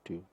two.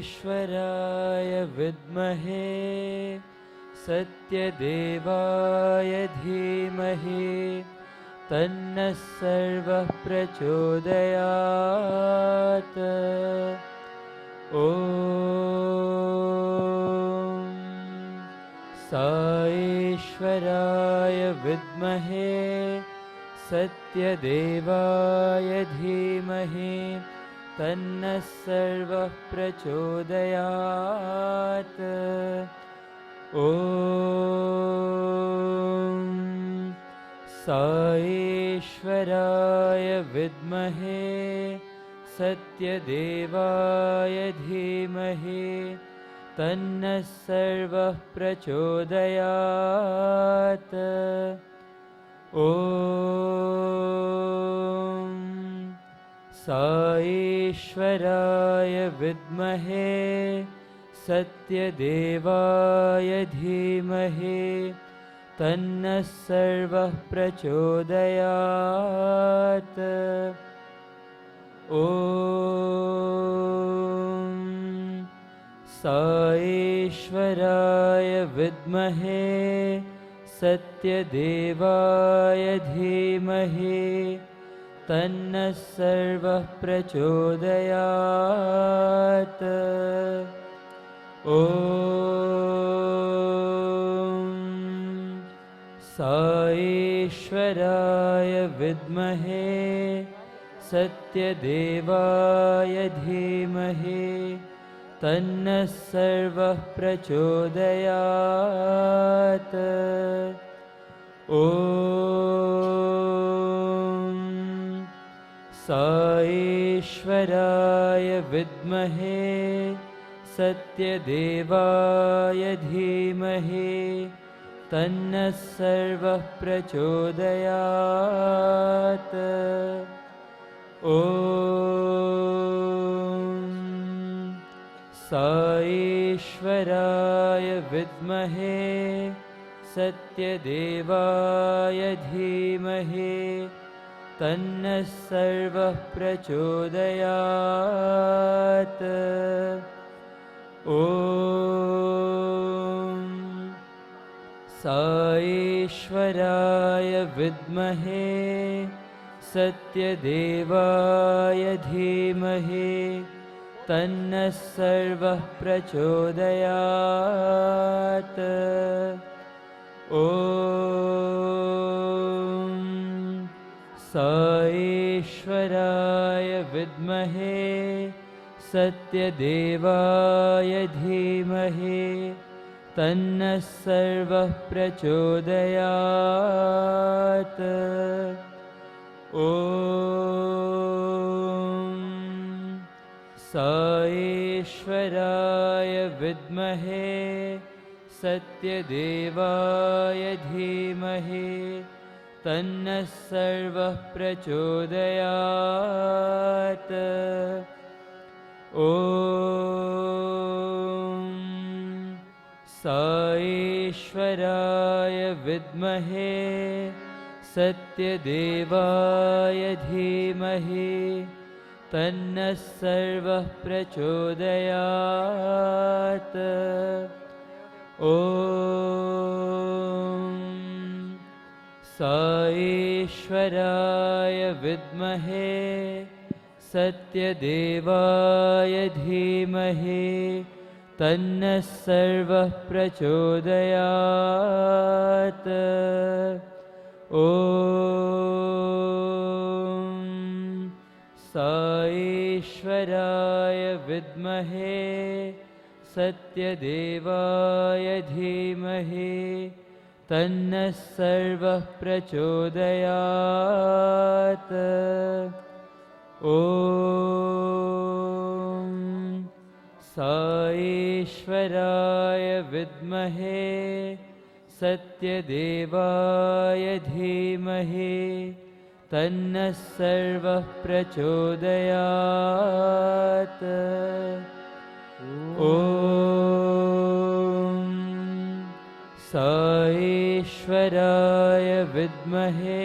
साईश्वराय विद्महे सत्यदेवाय धीमहि तन्नः सर्वः प्रचोदयात्। ॐ साईश्वराय विद्महे सत्यदेवाय धीमहि तन्नः सर्वः प्रचोदयात्। ॐ साईश्वराय विद्महे सत्यदेवाय धीमहि तन्नः सर्वः प्रचोदयात्। ॐ साईश्वराय विद्महे सत्यदेवाय धीमहि तन्नः सर्वः प्रचोदयात्। ॐ साईश्वराय विद्महे सत्यदेवाय धीमहि तन्नः सर्वः प्रचोदयात्। ॐ साईश्वराय विद्महे सत्यदेवाय धीमहि तन्नः सर्वः प्रचोदयात्। ॐ साईश्वराय विद्महे सत्यदेवाय धीमहि तन्नः सर्वः प्रचोदयात्। ॐ साईश्वराय विद्महे सत्यदेवाय धीमहि तन्नः सर्वः प्रचोदयात्। ॐ साईश्वराय विद्महे सत्यदेवाय धीमहि तन्नः सर्वः प्रचोदयात्। ॐ साईश्वराय विद्महे सत्यदेवाय धीमहि तन्नः सर्वः प्रचोदयात्। ॐ साईश्वराय विद्महे सत्यदेवाय धीमहि तन्नः सर्वः प्रचोदयात्। ॐ साईश्वराय विद्महे सत्यदेवाय धीमहि तन्नः सर्वः प्रचोदयात्। ॐ साईश्वराय विद्महे सत्यदेवाय धीमहि तन्नः सर्वः प्रचोदयात्। ॐ साईश्वराय विद्महे सत्यदेवाय धीमहि तन्नः सर्वः प्रचोदयात्। ॐ साईश्वराय विद्महे सत्यदेवाय धीमहि तन्नः सर्वः प्रचोदयात्। ॐ साईश्वराय विद्महे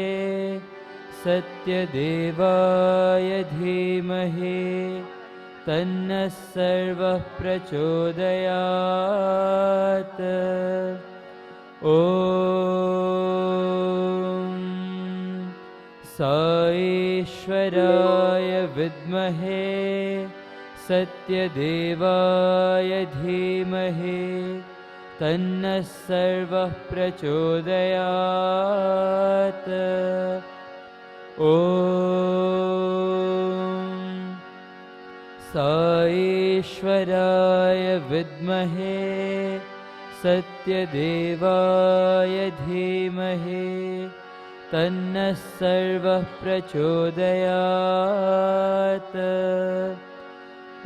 सत्यदेवाय धीमहि तन्नः सर्वः प्रचोदयात्। ॐ साईश्वराय विद्महे सत्यदेवाय धीमहि तन्नः सर्वः प्रचोदयात्। ॐ साईश्वराय विद्महे सत्यदेवाय धीमहि तन्नः सर्वः प्रचोदयात्।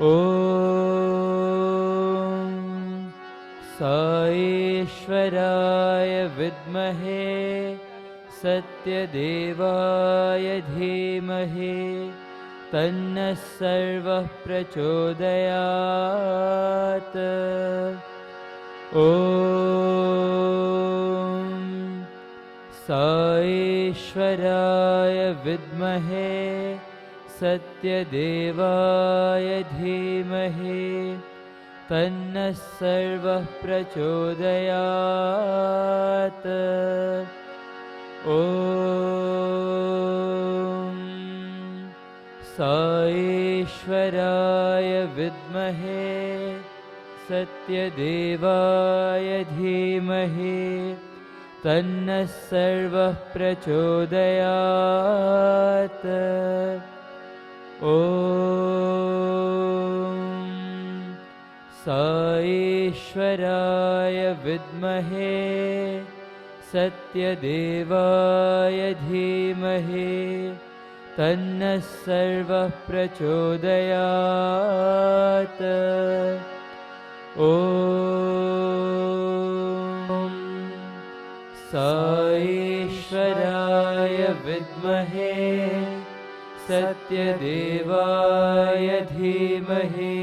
ॐ साईश्वराय विद्महे सत्यदेवाय धीमहि तन्नः सर्वः प्रचोदयात्। ॐ साईश्वराय विद्महे सत्यदेवाय धीमहि तन्नः सर्वः प्रचोदयात्। ॐ साईश्वराय विद्महे सत्यदेवाय धीमहि तन्नः सर्वः प्रचोदयात्। ॐ साईश्वराय विद्महे सत्यदेवाय धीमहि तन्नः सर्वः प्रचोदयात्। ॐ साईश्वराय विद्महे सत्यदेवाय धीमहि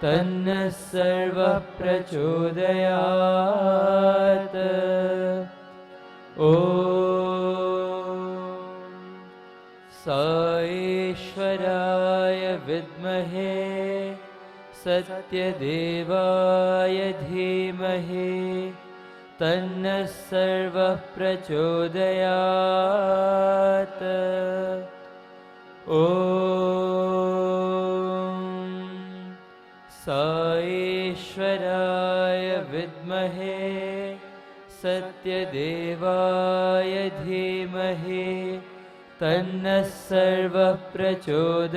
तन्नः सर्वः प्रचोदयात्। ॐ साईश्वराय विद्महे सत्यदेवाय धीमहि तन्नः सर्वः प्रचोदयात्। ॐ साईश्वराय विद्महे सत्यदेवाय धीमहि तन्नः सर्वः प्रचोदयात्।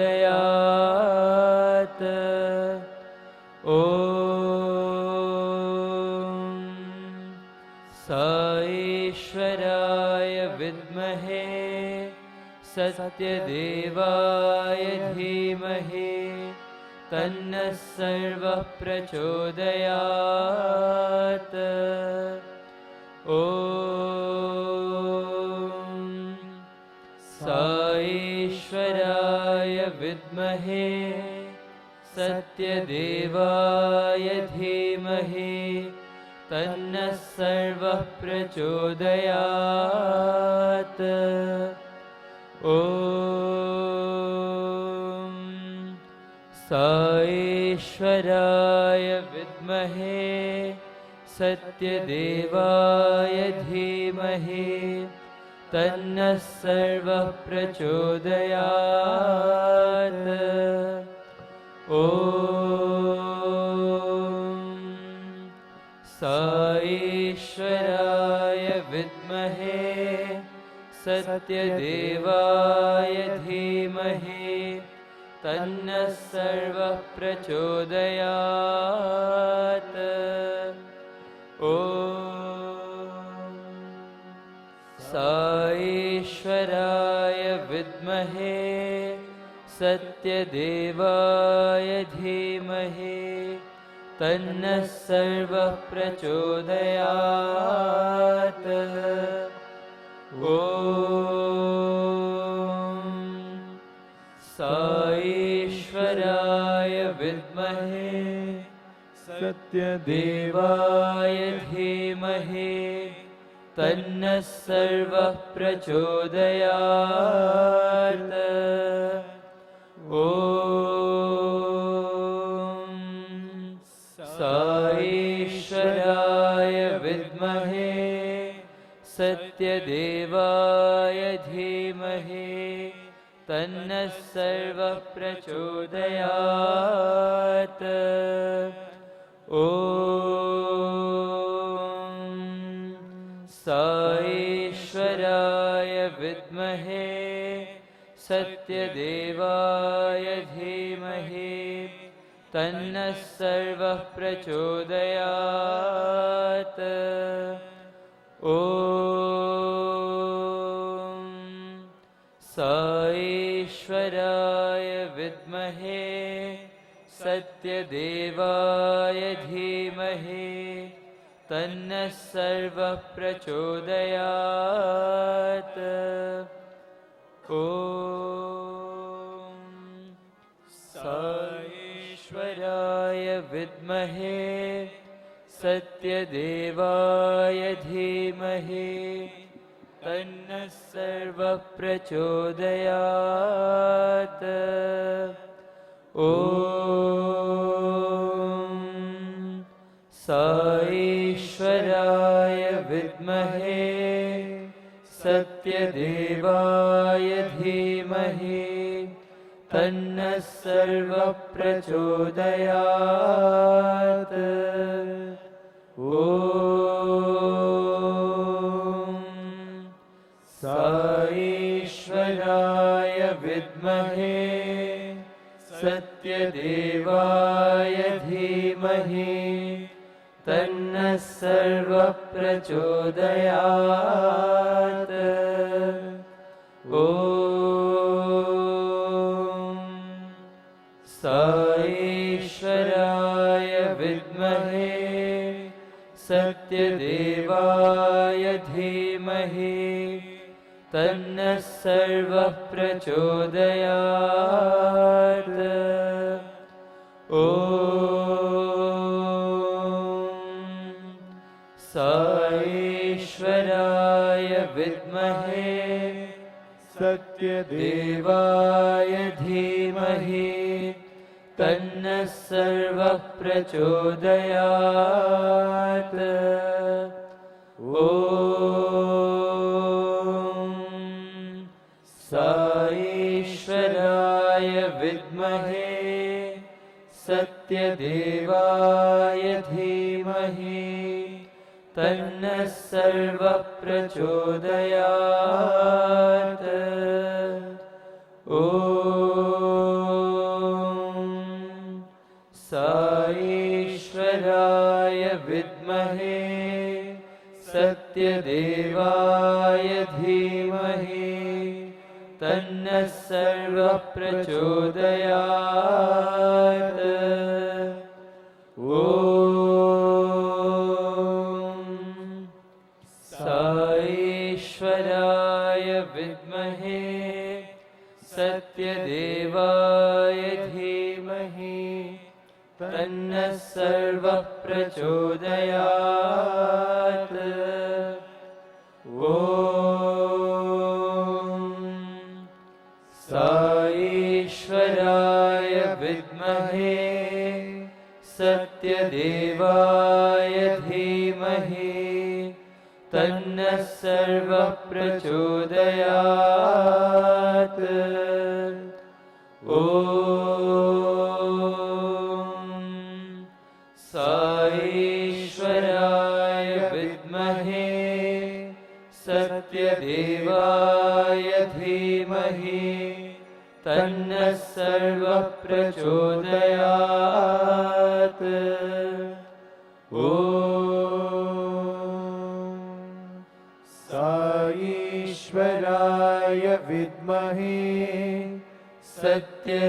ॐ साईश्वराय विद्महे सत्यदेवाय धीमहि तन्नः सर्वः प्रचोदयात्। ॐ साईश्वराय विद्महे सत्यदेवाय धीमहि तन्नः सर्वः प्रचोदयात्। ॐ साईश्वराय विद्महे सत्यदेवाय धीमहि तन्नः सर्वः प्रचोदयात्। ॐ साईश्वराय विद्महे सत्यदेवाय धीमहि तन्नः सर्वः प्रचोदयात्। ॐ साईश्वराय विद्महे सत्यदेवाय धीमहि तन्नः सर्वः प्रचोदयात्। ॐ साईश्वराय विद्महे सत्यदेवाय धीमहि तन्नः सर्वः प्रचोदयात्। ॐ साईश्वराय विद्महे सत्यदेवाय धीमहि तन्नः सर्वः प्रचोदयात्। ॐ साईश्वराय विद्महे सत्यदेवाय धीमहि तन्नः सर्वः प्रचोदयात्। ॐ साईश्वराय विद्महे सत्यदेवाय धीमहि तन्नः सर्वः प्रचोदयात्। ॐ साईश्वराय विद्महे सत्यदेवाय धीमहि तन्नः सर्वः प्रचोदयात्। ॐ साईश्वराय विद्महे सत्यदेवाय धीमहि तन्नः सर्वः प्रचोदयात्। ॐ साईश्वराय विद्महे सत्यदेवाय धीमहि तन्नः सर्वः प्रचोदयात्। ॐ साईश्वराय विद्महे सत्यदेवाय धीमहि तन्नः सर्वः प्रचोदयात्। ॐ साईश्वराय विद्महे सत्यदेवाय धीमहि तन्नः सर्वः प्रचोदयात्। ॐ साईश्वराय विद्महे सत्यदेवाय धीमहि तन्नः सर्वः प्रचोदयात्। ॐ साईश्वराय विद्महे सत्यदेवाय धीमहि तन्नः सर्वः प्रचोदयात्। ॐ साईश्वराय विद्महे सत्यदेवाय धीमहि तन्नः सर्वः प्रचोदयात्। ॐ साईश्वराय विद्महे सत्यदेवाय धीमहि तन्नः सर्वः प्रचोदयात्। ॐ साईश्वराय विद्महे सत्यदेवाय धीमहि तन्नः सर्वः प्रचोदयात्। ॐ साईश्वराय विद्महे सत्यदेवाय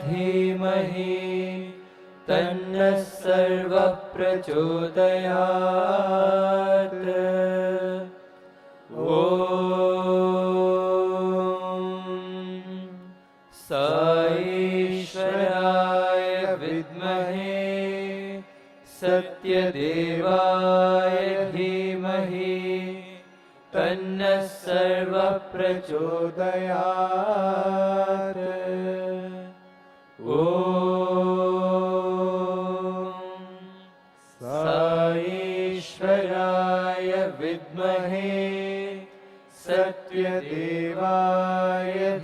धीमहि तन्नः सर्वः प्रचोदयात्। ॐ साईश्वराय विद्महे सत्यदेवाय धीमहि तन्नः सर्वः प्रचोदयात्। ॐ साईश्वराय विद्महे सत्यदेवाय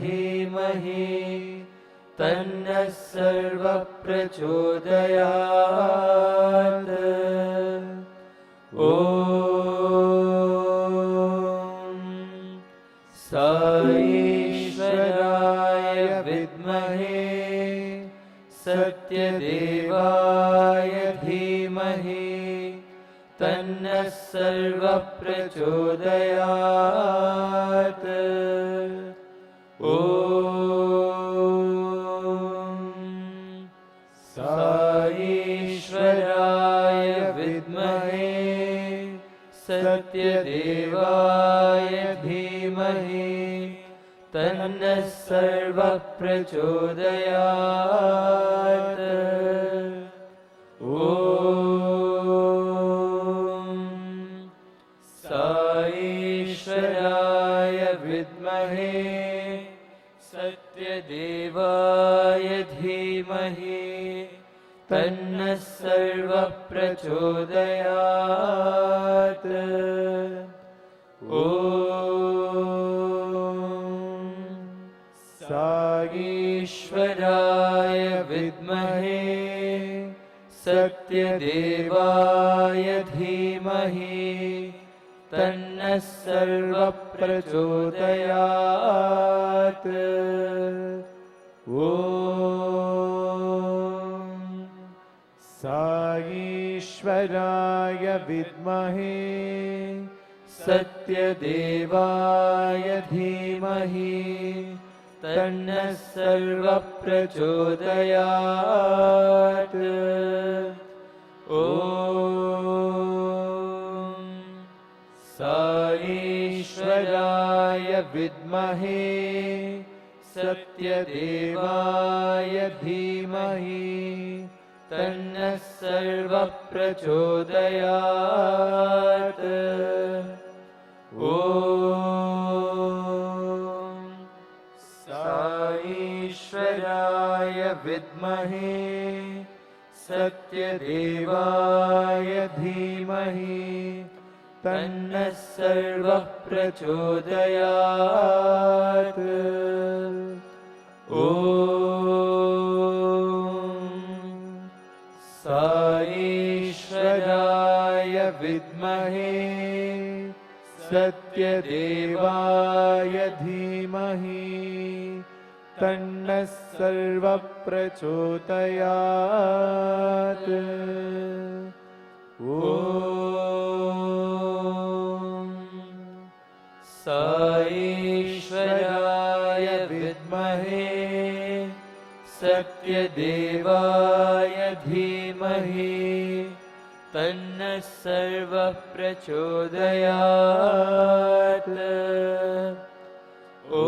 धीमहि तन्नः सर्वः प्रचोदयात्। ॐ साईश्वराय विद्महे सत्यदेवाय धीमहि तन्नः सर्वः प्रचोदयात्। ॐ साईश्वराय विद्महे सत्यदेवाय धीमहि तन्नः सर्वः प्रचोदयात्। ॐ साईश्वराय विद्महे सत्यदेवाय धीमहि तन्नः सर्वः प्रचोदयात्। ॐ ईश्वराय विद्महे सत्यदेवाय धीमहि तन्नः सर्वः प्रचोदयात्। ॐ ईश्वराय विद्महे सत्यदेवाय धीमहि तन्नः सर्वः प्रचोदयात्। ॐ ईश्वराय विद्महे सत्यदेवाय धीमहि तन्नः सर्वः प्रचोदयात्। ॐ ईश्वराय विद्महे सत्यदेवाय धीमहि तन्नः सर्वः प्रचोदयात्। ॐ ईश्वराय विद्महे सत्यदेवाय धीमहि तन्नः सर्वः प्रचोदयात्। ॐ ईश्वराय विद्महे सत्यदेवाय धीमहि तन्नः सर्वः प्रचोदयात्। ॐ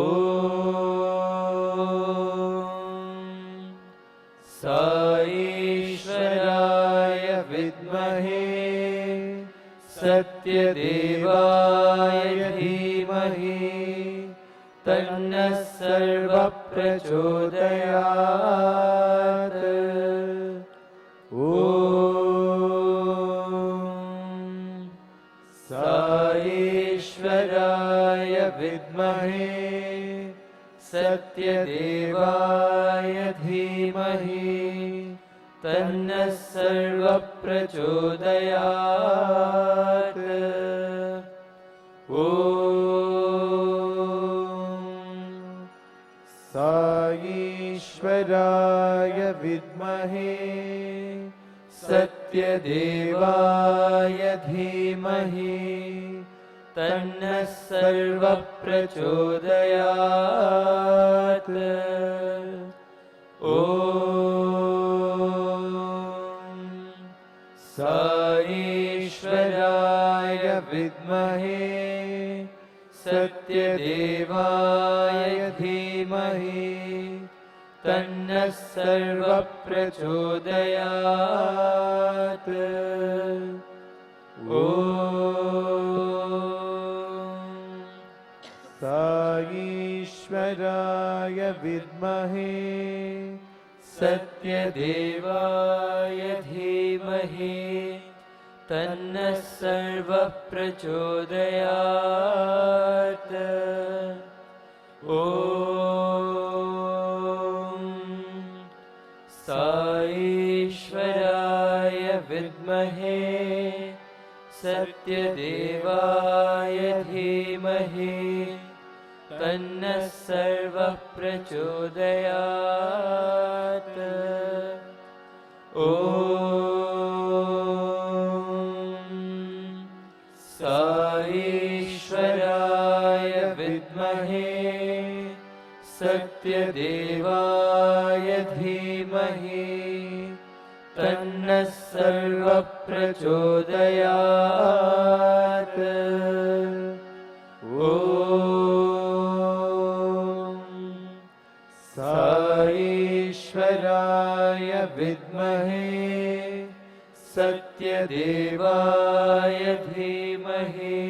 ईश्वराय विद्महे सत्यदेवाय धीमहि तन्नः सर्वः प्रचोदयात्। ॐ ईश्वराय विद्महे सत्यदेवाय धीमहि तन्नः सर्वः प्रचोदयात्। ॐ ईश्वराय विद्महे सत्यदेवाय धीमहि तन्नः सर्वः प्रचोदयात्। ॐ ईश्वराय विद्महे सत्यदेवाय धीमहि तन्नः सर्वः प्रचोदयात्। ॐ ईश्वराय विद्महे सत्यदेवाय धीमहि तन्नः सर्वः प्रचोदयात्। ॐ ईश्वराय विद्महे सत्यदेवाय धीमहि तन्नः सर्वः प्रचोदयात्। ॐ ईश्वराय विद्महे सत्यदेवाय धीमहि तन्नः सर्वः प्रचोदयात्। ॐ ईश्वराय विद्महे सत्यदेवाय धीमहि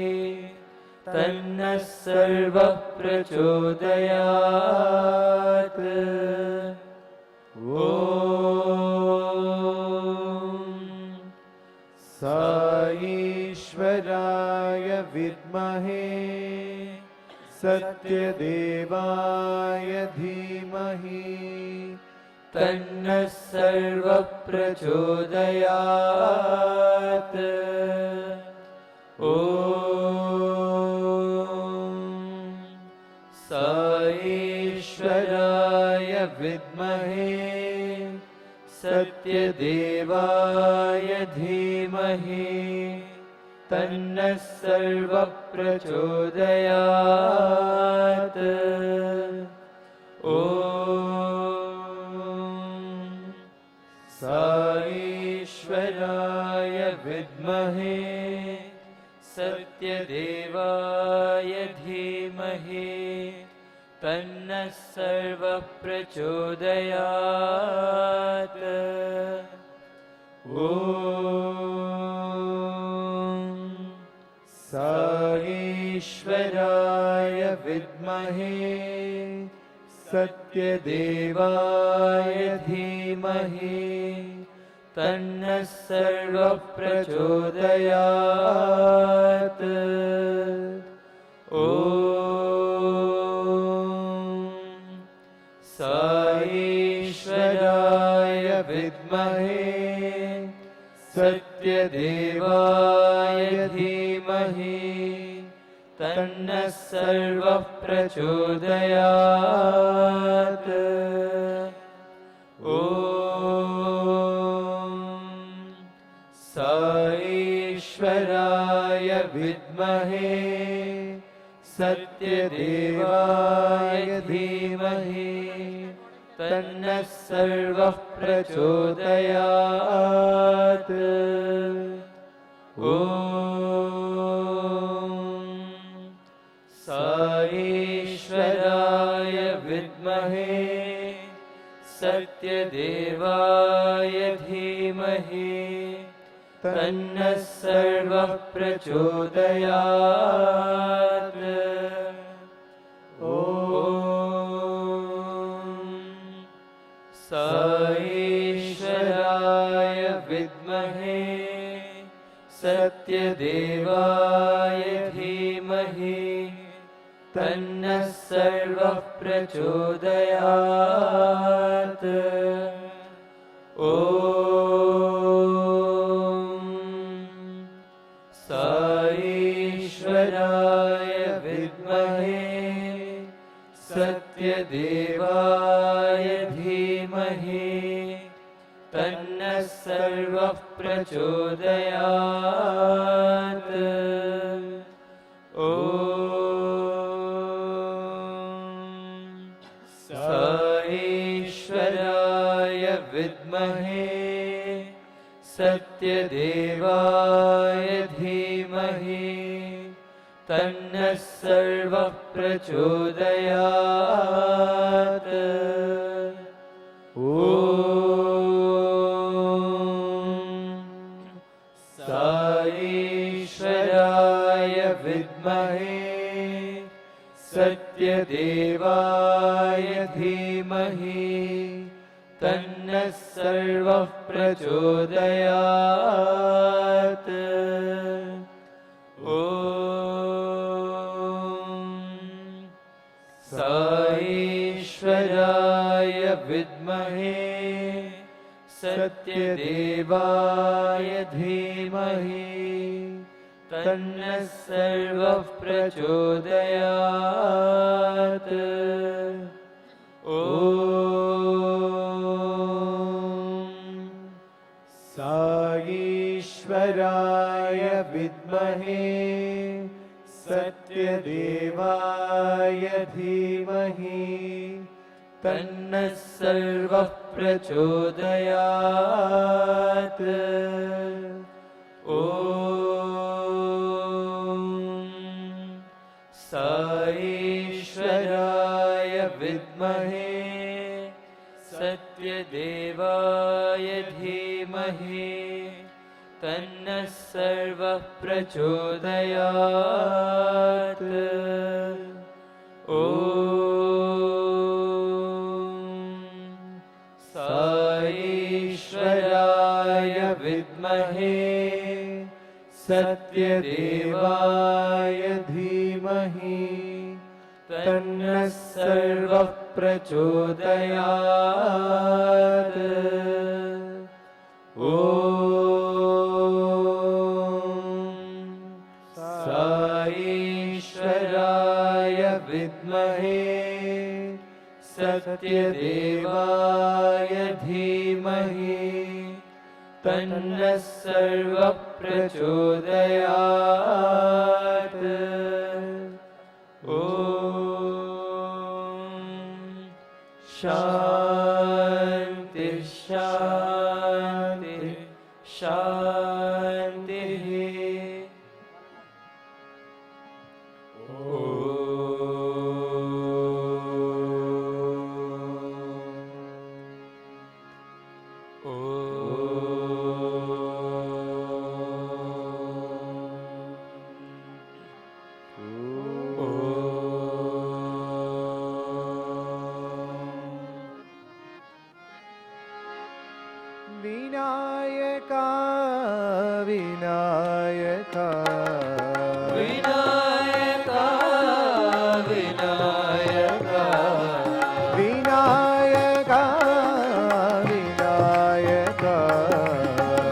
तन्नः सर्वः प्रचोदयात्। ॐ विद्महे सत्यदेवाय धीमहि तन्नः सर्वः प्रचोदयात्। ॐ साईश्वराय विद्महे सत्यदेवाय धीमहि तन्नः सर्वः प्रचोदयात्। ॐ साईश्वराय विद्महे सत्यदेवाय धीमहि तन्नः सर्वः प्रचोदयात्। ॐ साईश्वराय विद्महे सत्यदेवाय धीमहि तन्नः सर्वः प्रचोदयात्। ॐ साईश्वराय विद्महे सत्यदेवाय धीमहि तन्नः सर्वः प्रचोदयात्। ॐ साईश्वराय विद्महे सत्यदेवाय धीमहि तन्नः सर्वः प्रचोदयात्। ॐ साईश्वराय विद्महे सत्यदेवाय धीमहि तन्नः सर्वः प्रचोदयात्। ॐ साईश्वराय विद्महे सत्यदेवाय धीमहि तन्नः सर्वः प्रचोदयात्। ॐ साईश्वराय विद्महे सत्यदेवाय धीमहि तन्नः सर्वः प्रचोदयात्। ॐ साईश्वराय विद्महे सत्यदेवाय धीमहि तन्नः सर्वः प्रचोदयात्। ॐ साईश्वराय विद्महे सत्यदेवाय धीमहि तन्नः सर्वः प्रचोदयात्। ॐ साईश्वराय विद्महे सत्यदेवाय धीमहि तन्नः सर्वः प्रचोदयात्। ॐ साईश्वराय विद्महे सत्यदेवाय धीमहि तन्नः सर्वः प्रचोदयात्। ॐ साईश्वराय विद्महे सत्यदेवाय धीमहि तन्नः सर्वः प्रचोदयात्। ॐ साईश्वराय विद्महे सत्यदेवाय तन्नः सर्वः प्रचोदयात्। ॐ साईश्वराय विद्महे सत्यदेवाय धीमहि तन्नः सर्वः प्रचोदयात्। ॐ शान्ति शान्ति शान्तिः। विनायका विनायका विनायका विनायका विनायका विनायका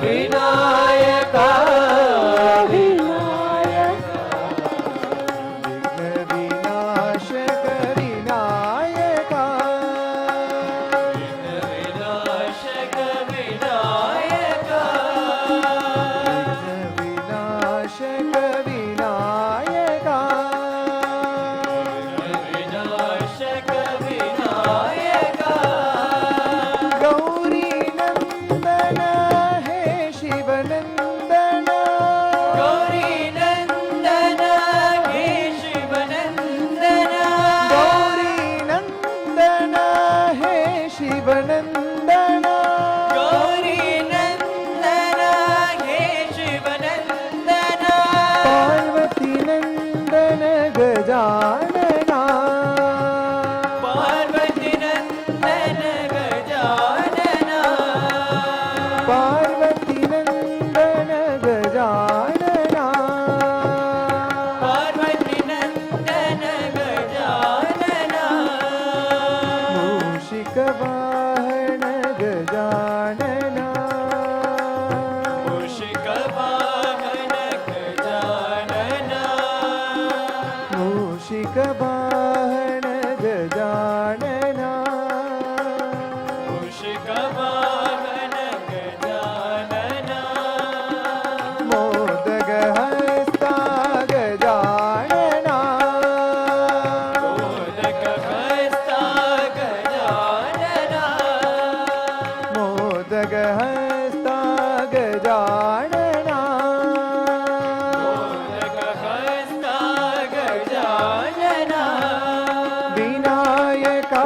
विनायका विनायका विघ्न विनाशक विनायका विनाशक विनायका विघ्न विनाशक विनायका विनाशक विनायका गौरी नंदन हे शिवनंदन गौरी नंदन हे शिवनंदन गौरी नंदन हे शिवनंदन गौरी नंदन हे शिवनंदन पार्वती नंदन गजानना पार्वती नंदन गजानना पार्वती नंदन गजानना पार्वती नंदन गजानना मूषिक वाहन गजानना मूषिक वाहन गजानना मूषिक वाहन गजानना मूषिक वाहन गजानना मोदक हस्ता गजानना मोदक हस्ता गजानना मोदक हस्ता गजानना मोदक हस्ता गजानना विनायका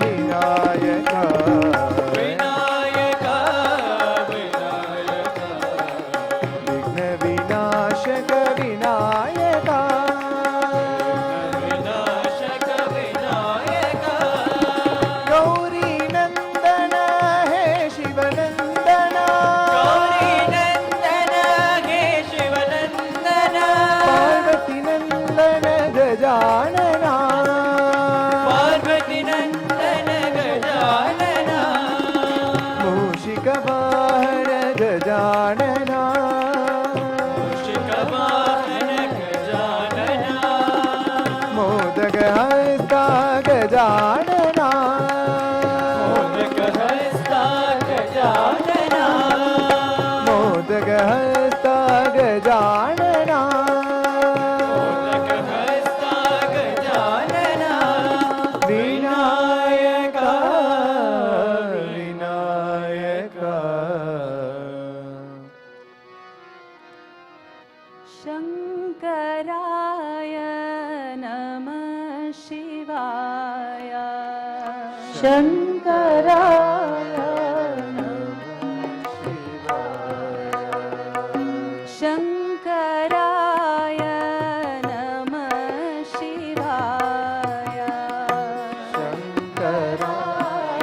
विनायका विनायका विनायका विघ्न विनाशक विनायका विनाशक विनायका गौरी नंदन हे शिवनंदन गौरी नंदन हे शिवनंदन पार्वती नंदन गजानना पार्वती नंदन गजानना मूषिक वाहन गजानना मूषिक वाहन गजानना मोदक हस्ता गजानना मोदक हस्ता गजानना मोदक हस्ता गजानना मोदक हस्ता गजानना विनायका विनायका शङ्कराय नमः शिवाय शङ्कराय शङ्कराय नमः शिवाय शङ्कराय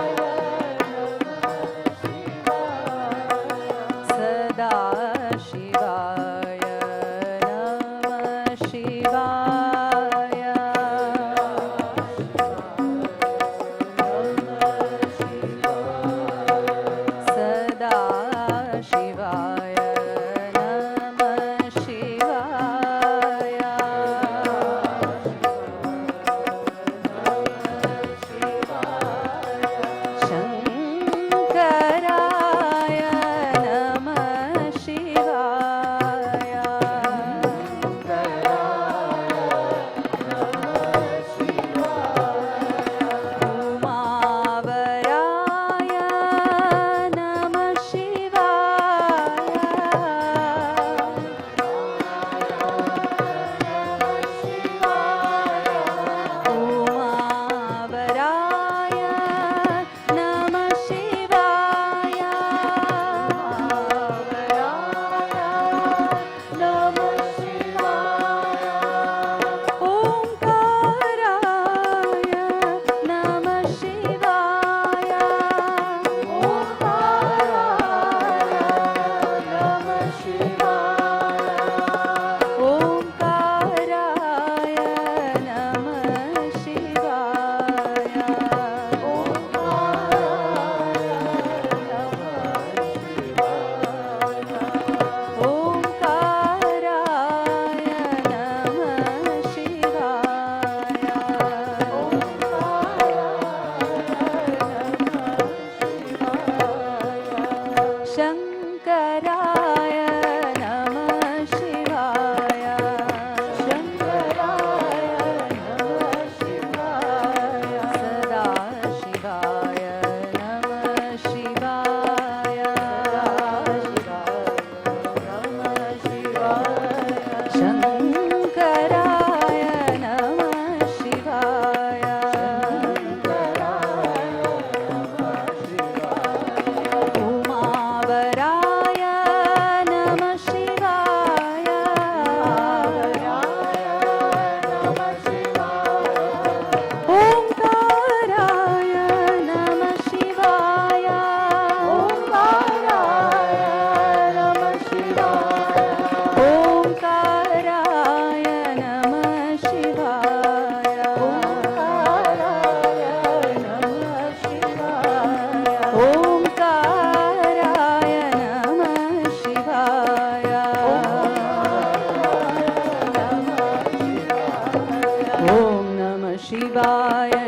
सदा शिवाय नमः शिवाय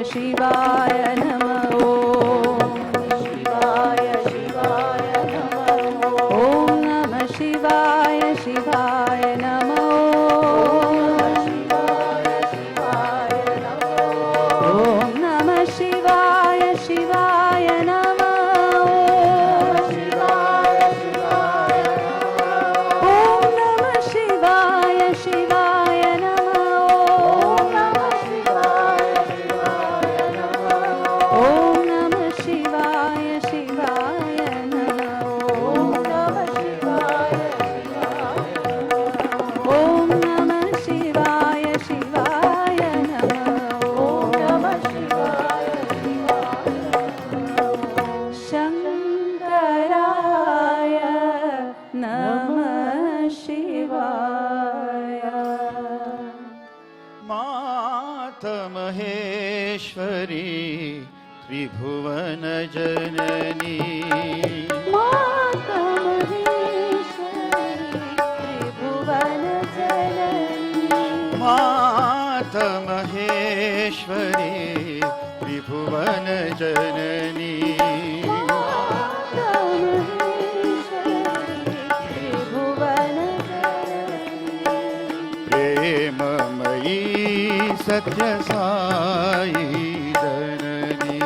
शिवाय नमः शिवाय शिवाय नमः ॐ नमः शिवाय शिवाय नमः ॐ नमः शिवाय शिवाय नमः ॐ नमः शिवाय शिवाय नमः ॐ नमः शिवाय शिवाय नमः ॐ नमः शिवाय शिवाय नमः शङ्कराय नमः शिवाय मातमहेश्वरी त्रिभुवन जननी मातमहेश्वरी त्रिभुवन जननी प्रेममयी सत्य साई जननी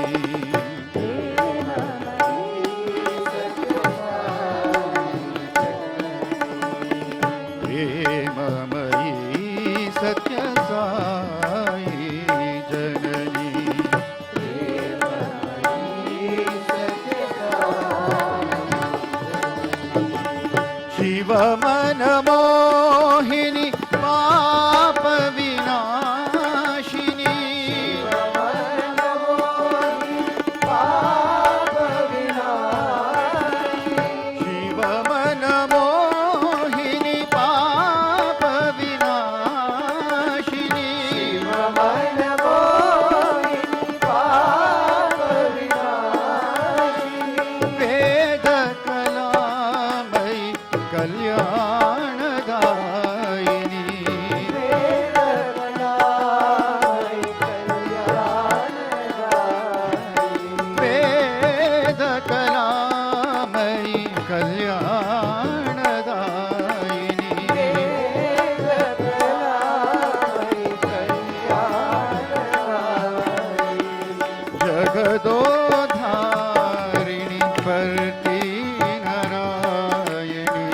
प्रेममयी सत्य साई जननी शिव मन मोहिनी पाप विनाशिनी शिव मन मोहिनी पाप विनाशिनी वेद कलामयी कल्याणदायिनी वेद कलामयी कल्याणदायिनी जगदोधारिणी परती नारायणी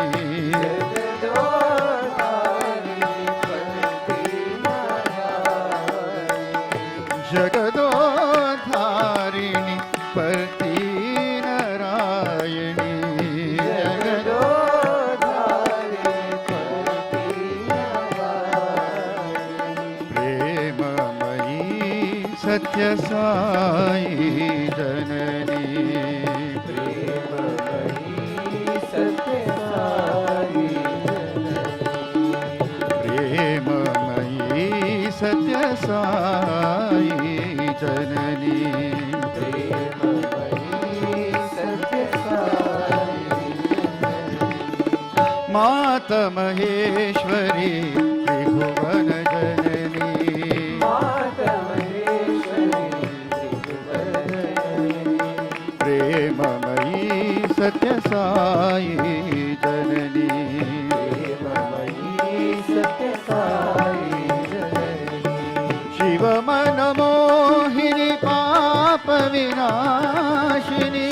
जगदोधारिणी परती नारायणी प्रेममयी सत्य साई जननी प्रेममयी सत्य साई जननी माता महेश्वरी त्रिभुवन जननी प्रेममयी सत्य साई जननी शिव मन मोहिनी पाप विनाशिनी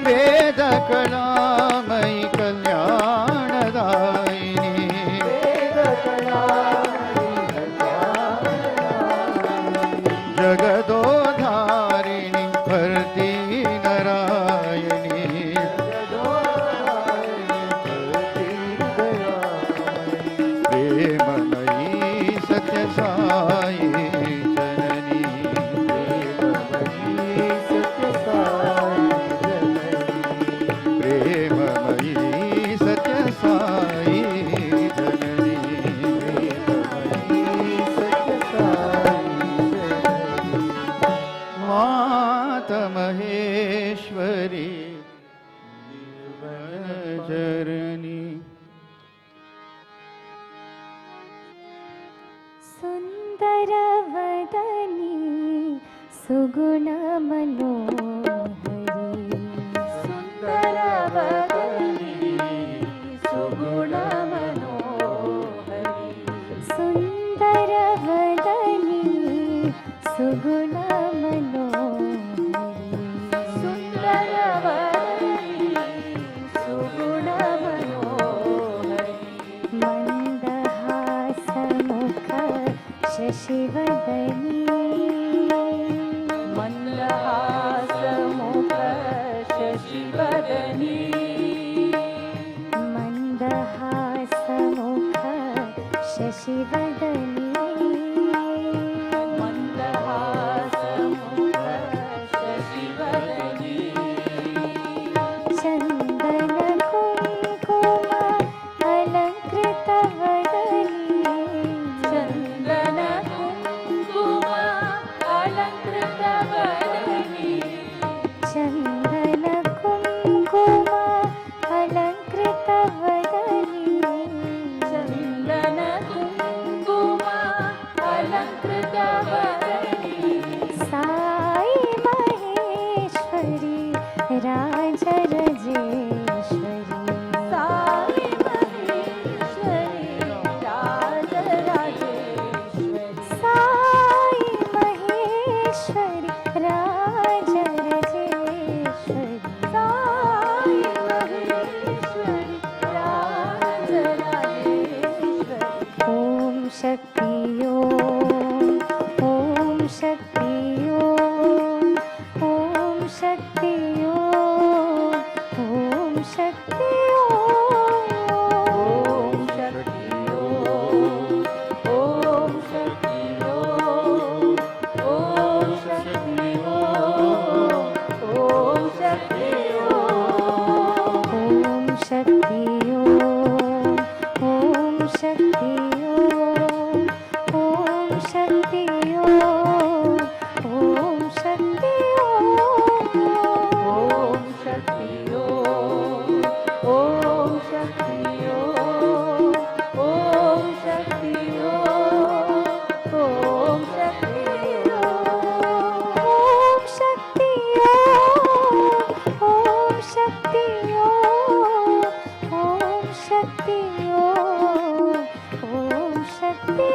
वेद कलामयी कल्याणदायिनी जगदोधारिणी भरती नारायणी प्रेममयी सत्य साई जननी सुन्दरवदनी सुगुणमनोहरी सुन्दरवदनी सुगुणमनोहरी सुन्दरवदनी सुगुणमनोहरी सुन्दरवदनी सुगुणमनोहरी मन्दहासमुख शशिवदनी मन्दहासमुख शशिवदनी मन्दहासमुख शशिवदनी मन्दहासमुख शशिवदनी चन्दनकुङ्कुम अलङ्कृतवदनी चन्दनकुङ्कुम अलङ्कृतवदनी चन्दनकुङ्कुम अलङ्कृतवदनी चन्दनकुङ्कुम अलङ्कृतवदनी साई महेश्वरी राजराजेश्वरी साई महेश्वरी राजराजेश्वरी साई महेश्वरी राजराजेश्वरी साई महेश्वरी राजराजेश्वरी ॐ शक्ति ॐ शक्ति ॐ शक्ति ॐ शक्ति ॐ शक्ति ॐ शक्ति ॐ शक्ति ॐ शक्ति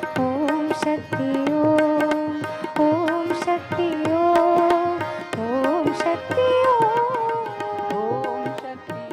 ॐ शक्ति ॐ शक्ति ॐ शक्ति ॐ शक्ति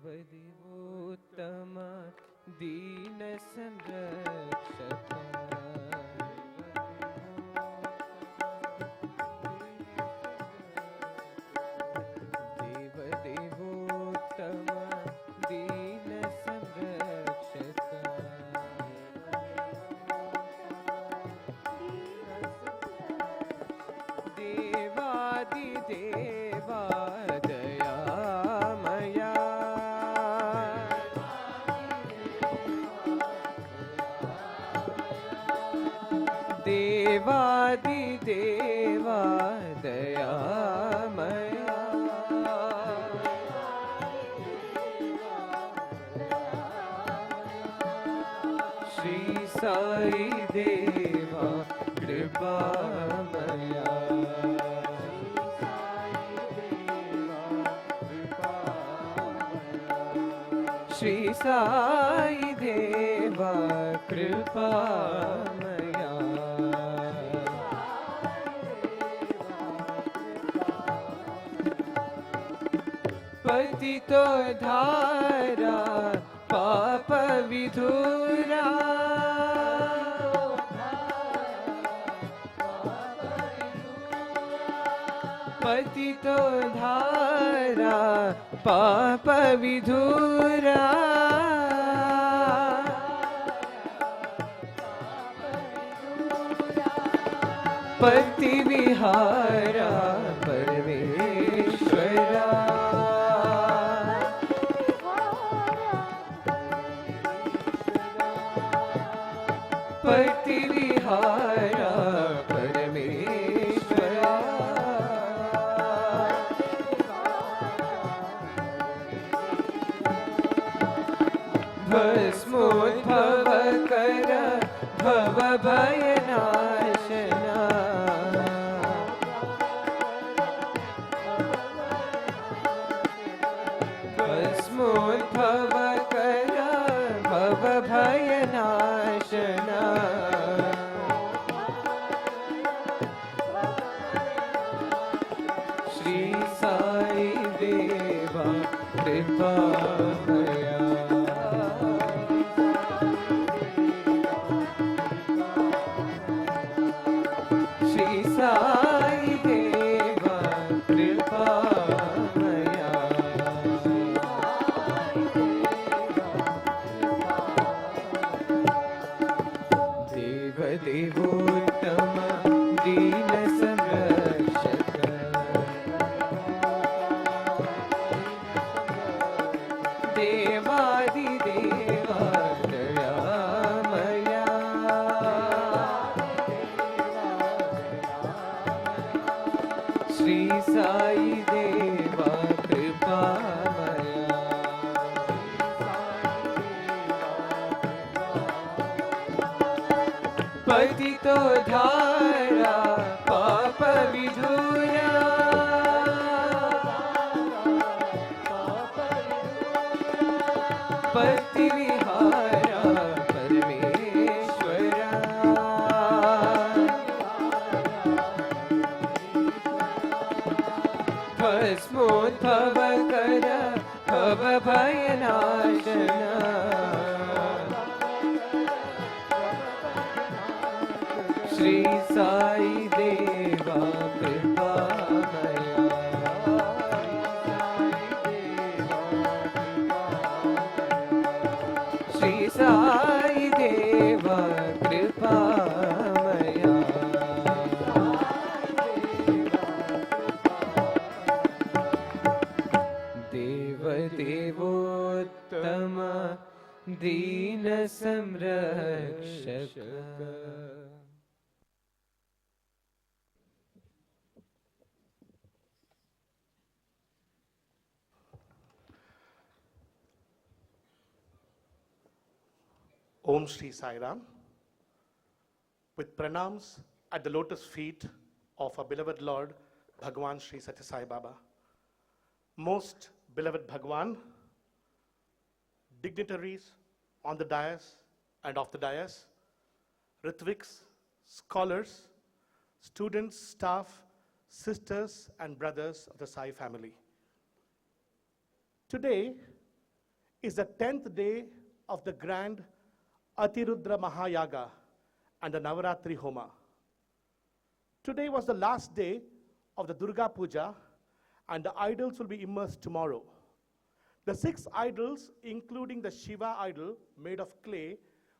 देवोत्तम दीन संरक्षक देवोत्तम दीन संरक्षक देवादिदेवा दयामया देवादिदेवा दयामया श्री साई देवा कृपामया श्री साई देवा कृपामया पतितो धारा पाप विधुरा पतितो धारा पाप विधुरा पति विहारा परमेश्वरा पति विहारा परमेश्वरा भस्मोद्भव कर भव भयनाशना भस्मोद्भव कर भव भयनाशना श्री साई देवा कृपामया श्री साई देवा कृपामया देव देवोत्तम दीन संरक्षक देवादिदेवा दयामया श्री साई देवा कृपामया पतितो धारा पाप विधुरा पति विहारा परमेश्वरा भस्मोद्भव कर भव भयनाशना श्री साई देवा कृपामया श्री साई देवा कृपामया देव देवोत्तम दीन संरक्षक Om Shri Sai Ram. With pranams at the lotus feet of our beloved Lord, Bhagwan Shri Sathya Sai Baba. Most beloved Bhagwan, dignitaries on the dais and off the dais, Ritviks, scholars, students, staff, sisters and brothers of the Sai family. Today, is the 10th day of the grand Athi Rudra Maha and the Navaratri Homa. Today was the last day of the Durga Puja, and the idols will be immersed tomorrow. The 6 idols, including the Shiva idol made of clay,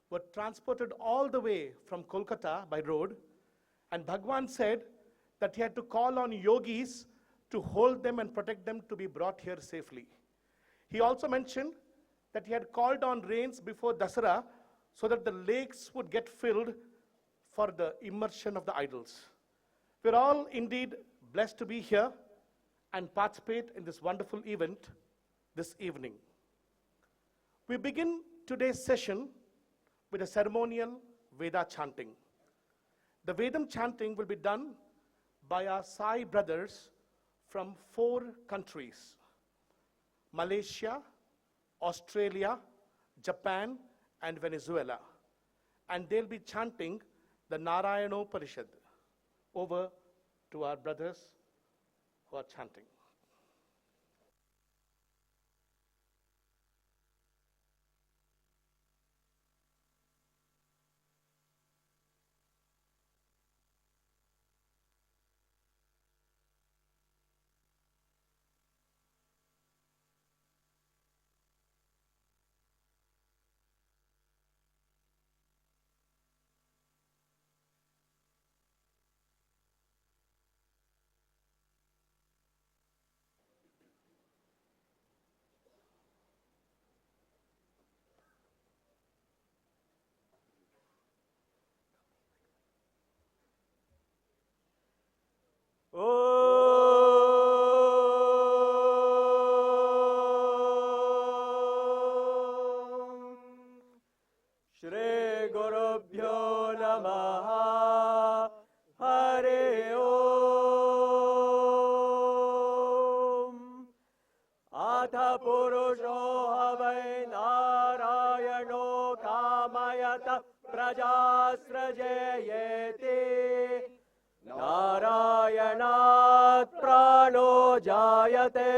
were transported all the way from Kolkata by road, and Bhagwan said that he had to call on yogis to hold them and protect them to be brought here safely. He also mentioned that he had called on rains before Dasara so that the lakes would get filled for the immersion of the idols. We're all indeed blessed to be here and participate in this wonderful event this evening. We begin today's session with a ceremonial Veda chanting. The Vedam chanting will be done by our Sai brothers from 4 countries: Malaysia, Australia, Japan, and Venezuela. And they'll be chanting the Narayanoparishad. Over to our brothers who are chanting. Shri Gurubhyo Namaha Hare Om Atha Purusho Havai Narayano Kamayata Prajasrajayeti Narayanat Prano Jayate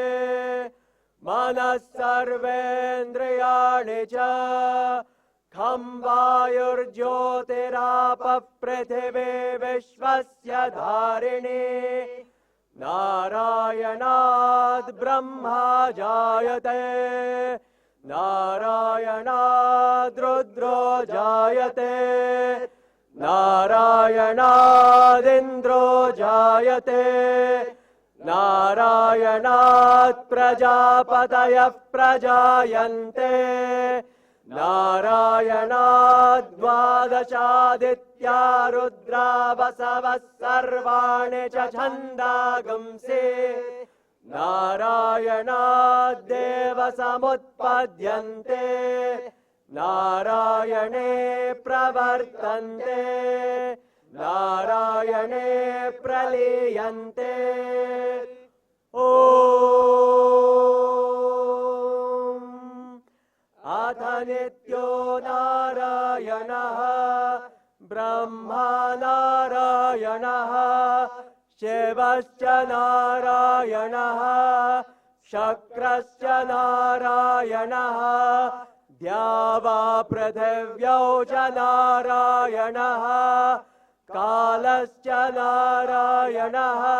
Manas Sarvendriyani Cha Khambhayurjyotirapa Prithivi Vishvasya Dharini Narayanad Brahma Jayate Narayanad Rudra Jayate Narayanad Indra Jayate Narayanad Prajapataya Prajayante Narayanad Dvadashaditya Rudra Vasavas Sarvane Cha Chandagamse Narayanad Deva Samutpadyante Narayane Pravartante Narayane Praliyante Om Atha Nityo Narayanaha Brahma Narayanaha Shivascha Narayanaha Shakrascha Narayanaha Dhyava Prathivyau Cha Narayanaha Kalascha Narayanaha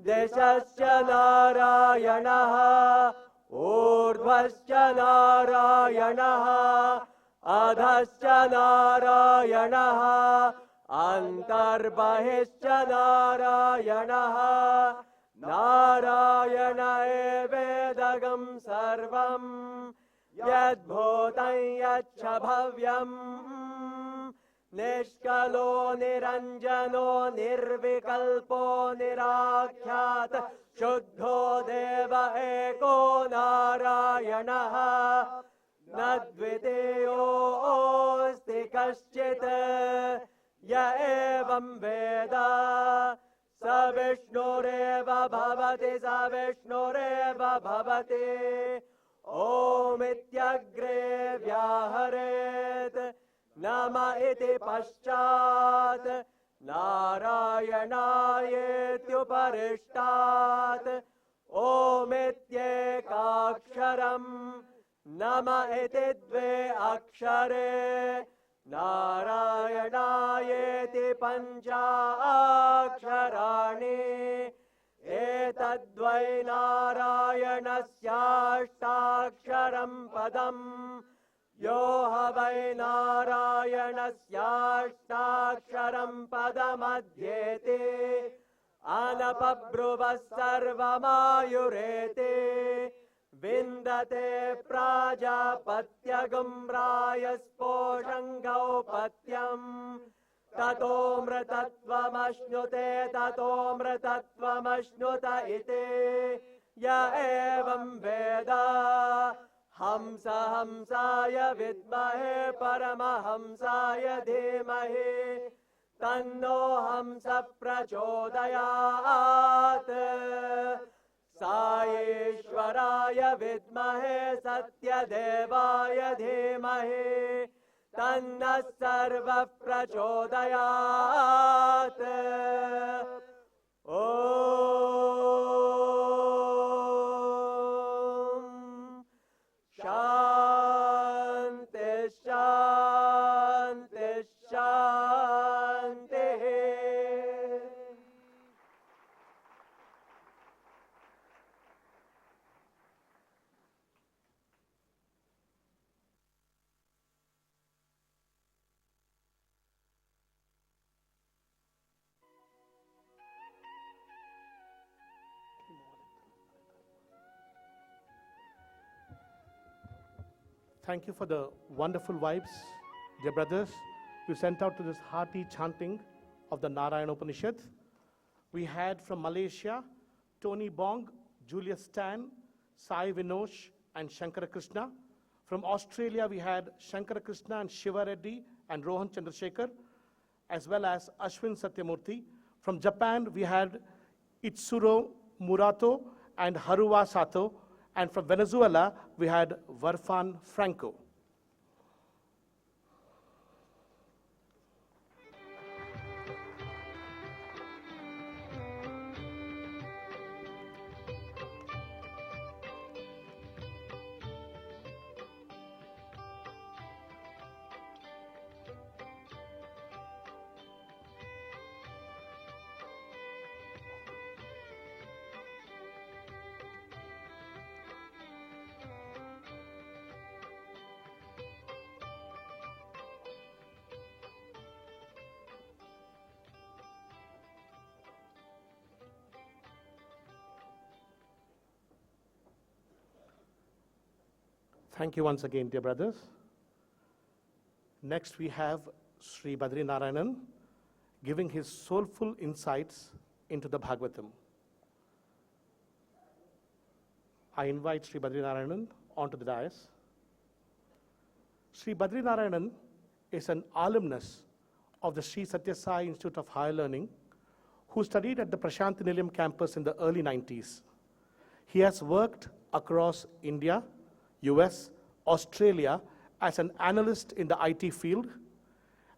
Deshascha Narayanaha Urdhvascha Narayanaha Adhascha Narayanaha Antarbahishcha Narayanaha Narayana Evedagam Sarvam Yadbhutam Yaccha Bhavyam Nishkalo Niranjano Nirvikalpo Nirakhyata Shuddho Deva Eko Narayanaha Nadviteyo Osti Kaschita Ya Evam Veda Savishnureva Bhavati Savishnureva Bhavati Om Ityagre Vyaharet Nama iti paschat Narayanayetyuparishtat Om ityekaksharam nama iti dve akshare narayanayeti pancha aksharani etadvai narayanasyastaksharam padam yo havai narayanasyastaksharam padamadhyete anapabhruvas sarvamayurete vindate prajapatyagam rayasposhangau patyam tato mrtattvamashnuta ite ya evam veda hamsa hamsaya vidmahe paramahamsaya dhimahi tanno hamsa prachodayat साईश्वराय विद्महे सत्यदेवाय धीमहि तन्नः सर्वः प्रचोदयात् ॐ शान्ति शान्ति शान्तिः Thank you for the wonderful vibes, dear brothers. You sent out to this hearty chanting of the Narayana Upanishad. We had from Malaysia, Tony Bong, Julius Stan, Sai Vinosh, and Shankara Krishna. From Australia, we had Shankara Krishna and Shiva Reddy and Rohan Chandrasekhar, as well as Ashwin Satyamurthy. From Japan, we had Itsuro Murato and Haruwa Sato. And from Venezuela, we had Varfan Franco. Thank you once again, dear brothers. Next, we have Sri Badri Narayanan giving his soulful insights into the Bhagavatam. I invite Sri Badri Narayanan onto the dais. Sri Badri Narayanan is an alumnus of the Sri Sathya Sai Institute of Higher Learning who studied at the Prashanthi Nilayam campus in the early 90s. He has worked across India, US, Australia as an analyst in the IT field,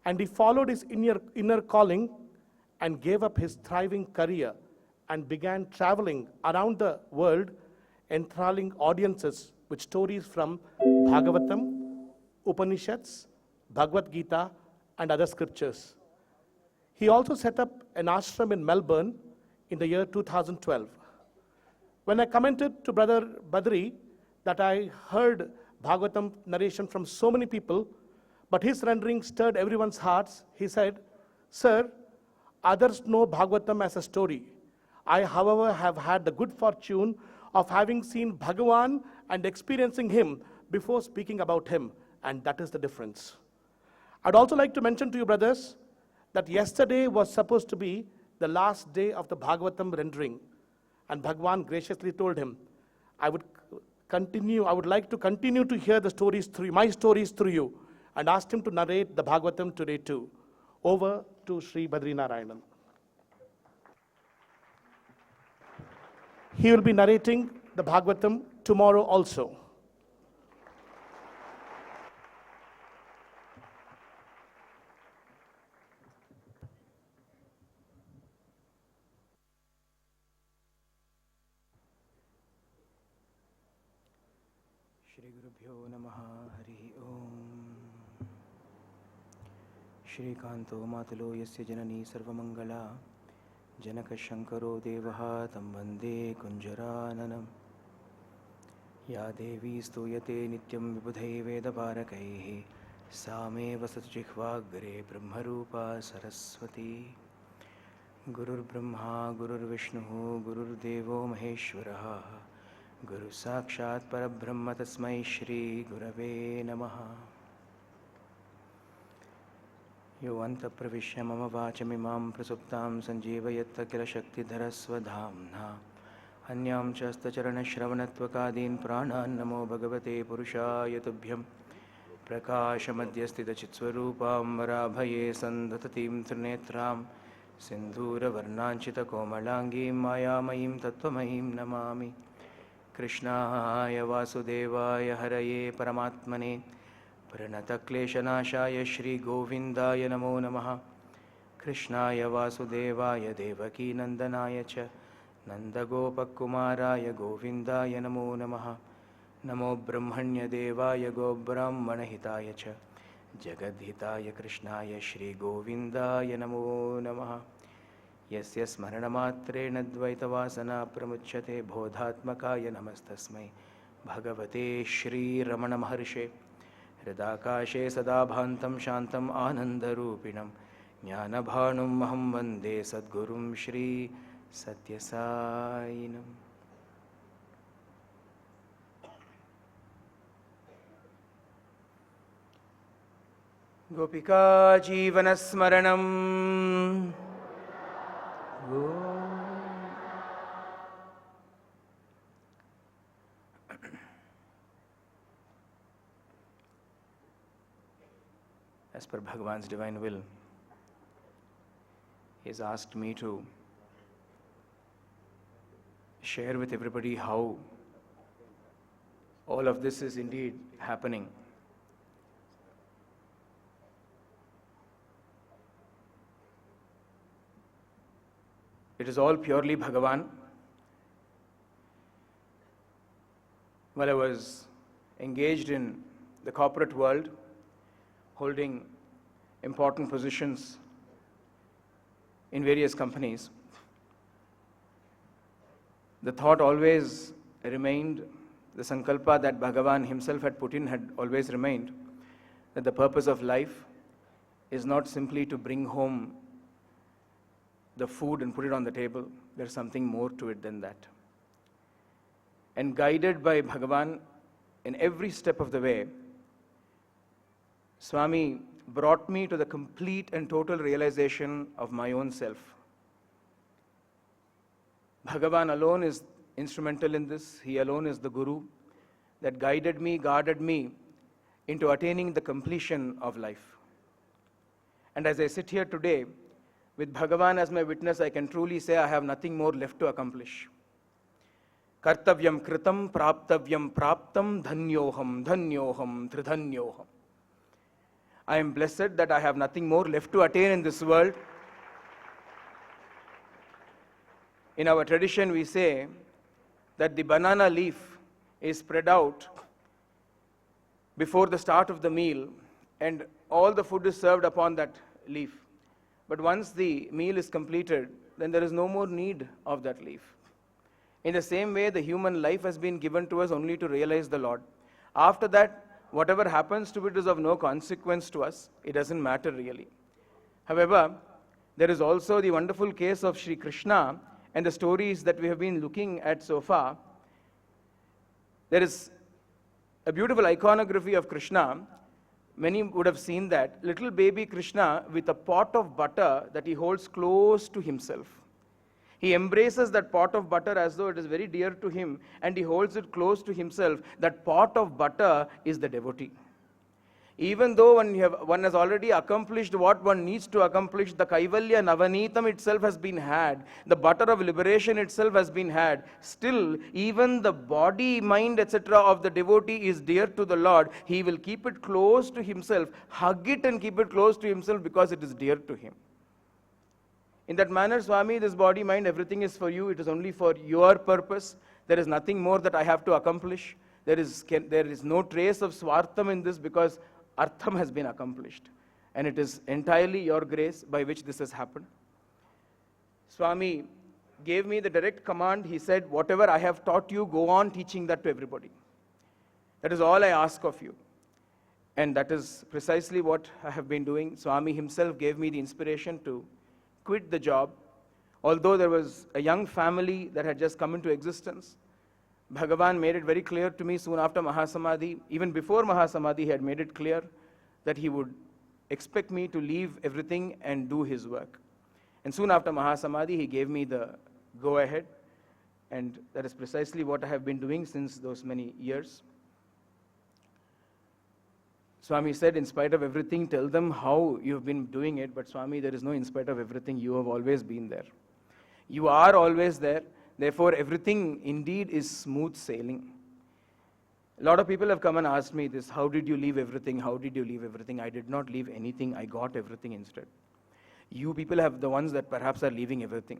and he followed his inner calling and gave up his thriving career and began traveling around the world, enthralling audiences with stories from Bhagavatam, Upanishads, Bhagavad Gita, and other scriptures. He also set up an ashram in Melbourne in the year 2012. When I commented to Brother Badri that I heard Bhagavatam narration from so many people, but his rendering stirred everyone's hearts, he said, "Sir, others know Bhagavatam as a story. I, however, have had the good fortune of having seen Bhagavan and experiencing him before speaking about him, and that is the difference." I'd also like to mention to you, brothers, that yesterday was supposed to be the last day of the Bhagavatam rendering, and Bhagavan graciously told him, I would like to continue to hear the stories through my stories through you, and asked him to narrate the Bhagavatam today too. Over to Sri Badri Narayanan. He will be narrating the Bhagavatam tomorrow also. श्रीगुरुभ्यो नमः हरिः ओम् श्रीकान्तो मातुलो यस्य जननी सर्वमङ्गला जनकशङ्करो देवः तं वन्दे कुञ्जराननम् या देवी स्तूयते नित्यं विबुधैः वेदपारकैः सा मे वसतु जिह्वाग्रे ब्रह्मरूपा सरस्वती गुरुर्ब्रह्मा गुरुर्विष्णुः गुरुर्देवो महेश्वरः गुरुसाक्षात् परब्रह्म तस्मै श्रीगुरवे नमः यो अन्तःप्रविश्य मम वाचमिमां प्रसुप्तां सञ्जीवयत्तकिलशक्तिधरस्वधाम्ना अन्यां च हस्तचरणश्रवणत्वकादीन् प्राणान् नमो भगवते पुरुषाय तुभ्यं प्रकाशमध्यस्थितचित्स्वरूपां वराभये सन्दततीं त्रिनेत्रां सिन्धूरवर्णाञ्चितकोमलाङ्गीं मायामयीं तत्त्वमयीं नमामि कृष्णाय वासुदेवाय हरये परमात्मने प्रणतक्लेशनाशाय श्रीगोविन्दाय नमो नमः कृष्णाय वासुदेवाय देवकीनन्दनाय च नन्दगोपकुमाराय गोविन्दाय नमो नमः नमो ब्रह्मण्यदेवाय गोब्राह्मणहिताय च जगद्हिताय कृष्णाय श्रीगोविन्दाय नमो नमः यस्य स्मरणमात्रेण द्वैतवासना प्रमुच्यते बोधात्मकाय नमस्तस्मै भगवते श्रीरमणमहर्षे हृदाकाशे सदा भान्तं शान्तम् आनन्दरूपिणं ज्ञानभानुम् अहं वन्दे सद्गुरुं श्री सत्यसायिनम् गोपिका जीवनस्मरणं As per Bhagavan's divine will, he has asked me to share with everybody how all of this is indeed happening. It is all purely Bhagavan. While I was engaged in the corporate world, holding important positions in various companies, the thought always remained, the sankalpa that Bhagavan himself had put in had always remained, that the purpose of life is not simply to bring home the food and put it on the table. There's something more to it than that. And guided by Bhagavan in every step of the way, Swami brought me to the complete and total realization of my own self. Bhagavan alone is instrumental in this. He alone is the Guru that guided me, guarded me into attaining the completion of life. And as I sit here today, with Bhagavan as my witness, I can truly say I have nothing more left to accomplish. Kartavyam kritam praptavyam praptam dhanyoham dhanyoham tridhanyoham. I am blessed that I have nothing more left to attain in this world. In our tradition, we say that the banana leaf is spread out before the start of the meal, and all the food is served upon that leaf. But once the meal is completed, then there is no more need of that leaf. In the same way, the human life has been given to us only to realize the Lord. After that, whatever happens to it is of no consequence to us. It doesn't matter really. However, there is also the wonderful case of Sri Krishna and the stories that we have been looking at so far. There is a beautiful iconography of Krishna. Many would have seen that. Little baby Krishna with a pot of butter that he holds close to himself. He embraces that pot of butter as though it is very dear to him, and he holds it close to himself. That pot of butter is the devotee. Even though one has already accomplished what one needs to accomplish, the Kaivalya Navanitam itself has been had, the butter of liberation itself has been had, still even the body, mind, etc. of the devotee is dear to the Lord. He will keep it close to himself, hug it and keep it close to himself because it is dear to him. In that manner, Swami, this body, mind, everything is for you. It is only for your purpose. There is nothing more that I have to accomplish. there is no trace of swartham in this because artham has been accomplished. And it is entirely your grace by which this has happened. Swami gave me the direct command. He said, whatever I have taught you, go on teaching that to everybody. That is all I ask of you. And that is precisely what I have been doing. Swami himself gave me the inspiration to quit the job. Although there was a young family that had just come into existence, Bhagavan made it very clear to me soon after Mahasamadhi. Even before Mahasamadhi, he had made it clear that he would expect me to leave everything and do his work. And soon after Mahasamadhi, he gave me the go-ahead. And that is precisely what I have been doing since those many years. Swami said, in spite of everything, tell them how you have been doing it. But Swami, there is no in spite of everything. You have always been there. You are always there. Therefore, everything indeed is smooth sailing. A lot of people have come and asked me this, how did you leave everything? How did you leave everything? I did not leave anything. I got everything instead. You people have the ones that perhaps are leaving everything.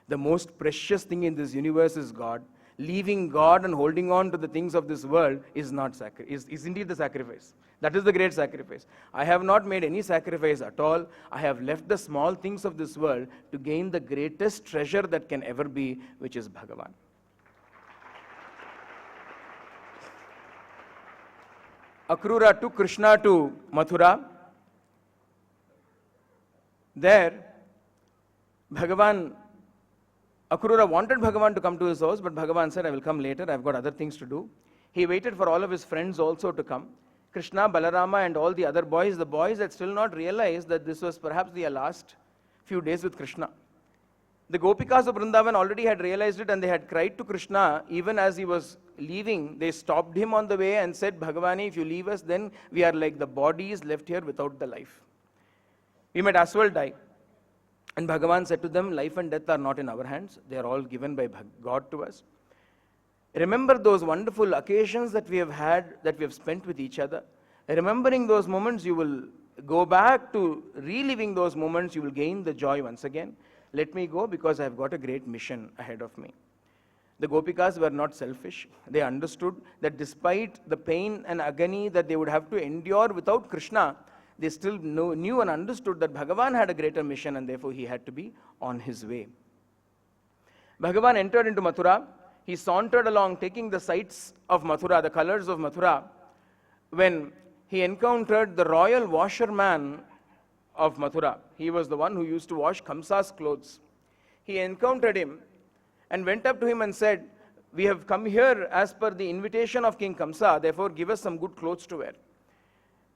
The most precious thing in this universe is God. Leaving God and holding on to the things of this world is indeed the sacrifice. That is the great sacrifice. I have not made any sacrifice at all. I have left the small things of this world to gain the greatest treasure that can ever be, which is Bhagavan. Akrura took Krishna to Mathura. There, Akrura wanted Bhagavan to come to his house, but Bhagavan said, I will come later, I've got other things to do. He waited for all of his friends also to come. Krishna, Balarama and all the other boys, the boys had still not realized that this was perhaps their last few days with Krishna. The Gopikas of Vrindavan already had realized it and they had cried to Krishna. Even as he was leaving, they stopped him on the way and said, Bhagavani, if you leave us, then we are like the bodies left here without the life. We might as well die. And Bhagavan said to them, life and death are not in our hands. They are all given by God to us. Remember those wonderful occasions that we have had, that we have spent with each other. Remembering those moments, you will go back to reliving those moments. You will gain the joy once again. Let me go because I have got a great mission ahead of me. The Gopikas were not selfish. They understood that despite the pain and agony that they would have to endure without Krishna, they still knew and understood that Bhagavan had a greater mission and therefore he had to be on his way. Bhagavan entered into Mathura. He sauntered along taking the sights of Mathura, the colors of Mathura, when he encountered the royal washerman of Mathura. He was the one who used to wash Kamsa's clothes. He encountered him and went up to him and said, we have come here as per the invitation of King Kamsa, therefore give us some good clothes to wear.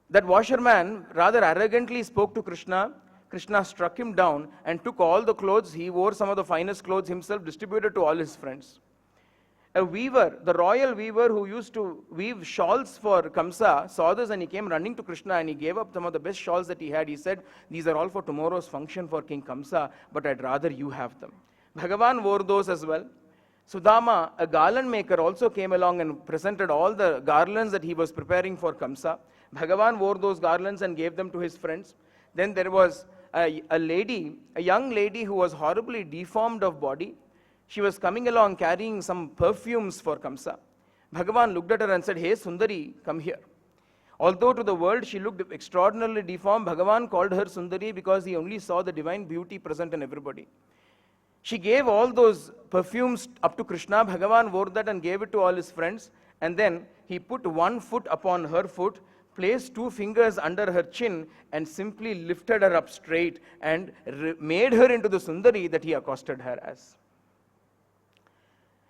That washerman rather arrogantly spoke to Krishna. Krishna struck him down and took all the clothes. He wore some of the finest clothes himself, distributed to all his friends. A weaver, the royal weaver who used to weave shawls for Kamsa, saw this and he came running to Krishna and he gave up some of the best shawls that he had. He said, these are all for tomorrow's function for King Kamsa, but I'd rather you have them. Bhagavan wore those as well. Sudama, a garland maker, also came along and presented all the garlands that he was preparing for Kamsa. Bhagavan wore those garlands and gave them to his friends. Then there was a young lady who was horribly deformed of body. She was coming along carrying some perfumes for Kamsa. Bhagavan looked at her and said, hey Sundari, come here. Although to the world she looked extraordinarily deformed, Bhagavan called her Sundari because he only saw the divine beauty present in everybody. She gave all those perfumes up to Krishna. Bhagavan wore that and gave it to all his friends. And then he put one foot upon her foot, placed two fingers under her chin and simply lifted her up straight and made her into the Sundari that he accosted her as.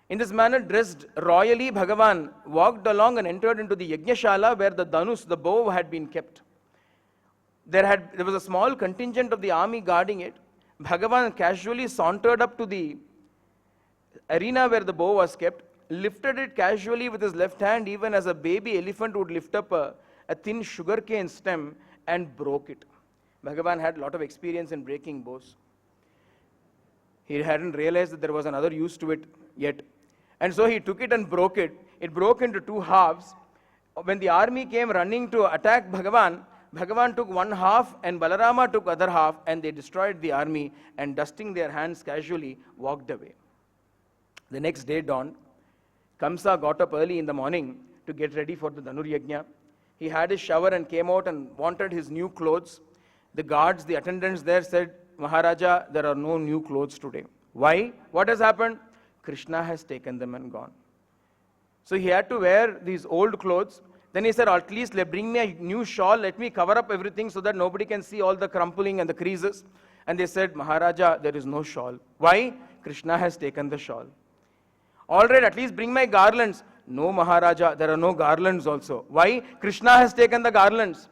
In this manner, dressed royally, Bhagavan walked along and entered into the Yagnashala where the Dhanus, the bow, had been kept. There was a small contingent of the army guarding it. Bhagavan casually sauntered up to the arena where the bow was kept, lifted it casually with his left hand, even as a baby elephant would lift up a thin sugarcane stem, and broke it. Bhagavan had a lot of experience in breaking bows. He hadn't realized that there was another use to it yet. And so he took it and broke it. It broke into two halves. When the army came running to attack Bhagavan, Bhagavan took one half and Balarama took other half, and they destroyed the army and, dusting their hands casually, walked away. The next day dawned. Kamsa got up early in the morning to get ready for the Dhanur Yagna. He had his shower and came out and wanted his new clothes. The guards, the attendants there said, Maharaja, there are no new clothes today. Why? What has happened? Krishna has taken them and gone. So he had to wear these old clothes. Then he said, at least bring me a new shawl, let me cover up everything so that nobody can see all the crumpling and the creases. And they said, Maharaja, there is no shawl. Why? Krishna has taken the shawl. All right, at least bring my garlands. No, Maharaja, there are no garlands also. Why? Krishna has taken the garlands.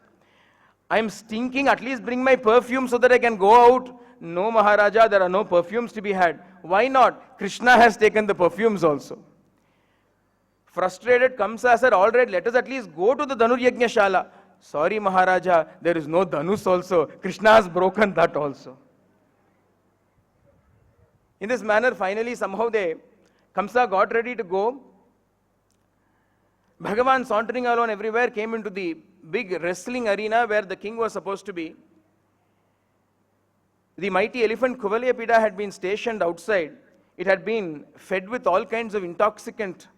I am stinking, at least bring my perfume so that I can go out. No, Maharaja, there are no perfumes to be had. Why not? Krishna has taken the perfumes also. Frustrated, Kamsa said, all right, let us at least go to the Dhanur Yagna Shala. Sorry, Maharaja, there is no Dhanus also. Krishna has broken that also. In this manner, finally, somehow Kamsa got ready to go. Bhagavan, sauntering alone everywhere, came into the big wrestling arena where the king was supposed to be. The mighty elephant Kuvalayapida had been stationed outside. It had been fed with all kinds of intoxicant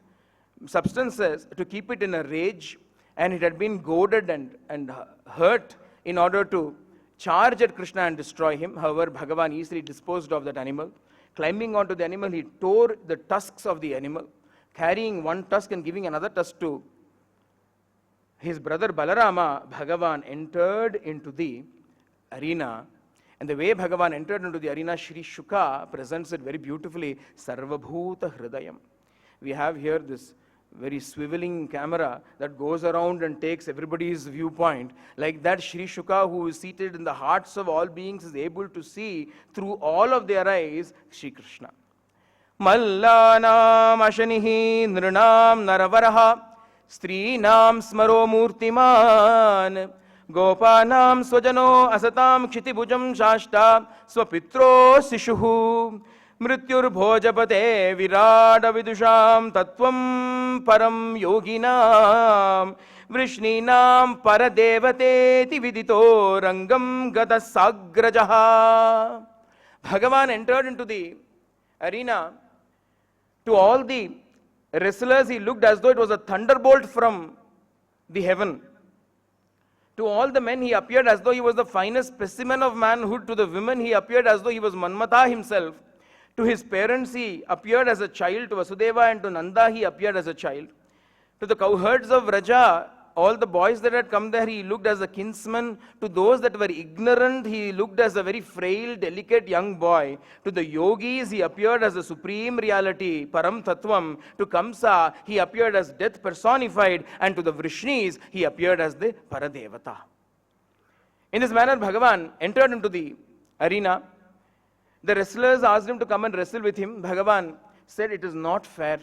substances to keep it in a rage, and it had been goaded and hurt in order to charge at Krishna and destroy him. However, Bhagavan easily disposed of that animal. Climbing onto the animal, he tore the tusks of the animal, carrying one tusk and giving another tusk to his brother Balarama. Bhagavan entered into the arena. And the way Bhagavan entered into the arena, Sri Shuka presents it very beautifully. Sarvabhuta Hridayam. We have here this very swiveling camera that goes around and takes everybody's viewpoint. Like that, Sri Shuka, who is seated in the hearts of all beings, is able to see through all of their eyes Sri Krishna. Mallanam ashanihi nrinam naravaraha strinam smaro murtiman gopanam swajano asatam kshitibhujam shashta swapitro sishuhu mrityur bhojapate virada vidusham tattvam param yoginam vrishninam paradevate vidito rangam gata sagrajaha. Bhagavan entered into the arena. To all the wrestlers, he looked as though it was a thunderbolt from the heaven. To all the men, he appeared as though he was the finest specimen of manhood. To the women, he appeared as though he was Manmata himself. To his parents, he appeared as a child. To Vasudeva and to Nanda, he appeared as a child. To the cowherds of Vraja, all the boys that had come there, he looked as a kinsman. To those that were ignorant, he looked as a very frail, delicate young boy. To the yogis, he appeared as a supreme reality, Param Tattvam. To Kamsa, he appeared as death personified. And to the Vrishnis, he appeared as the Paradevata. In this manner, Bhagavan entered into the arena. The wrestlers asked him to come and wrestle with him. Bhagavan said, it is not fair.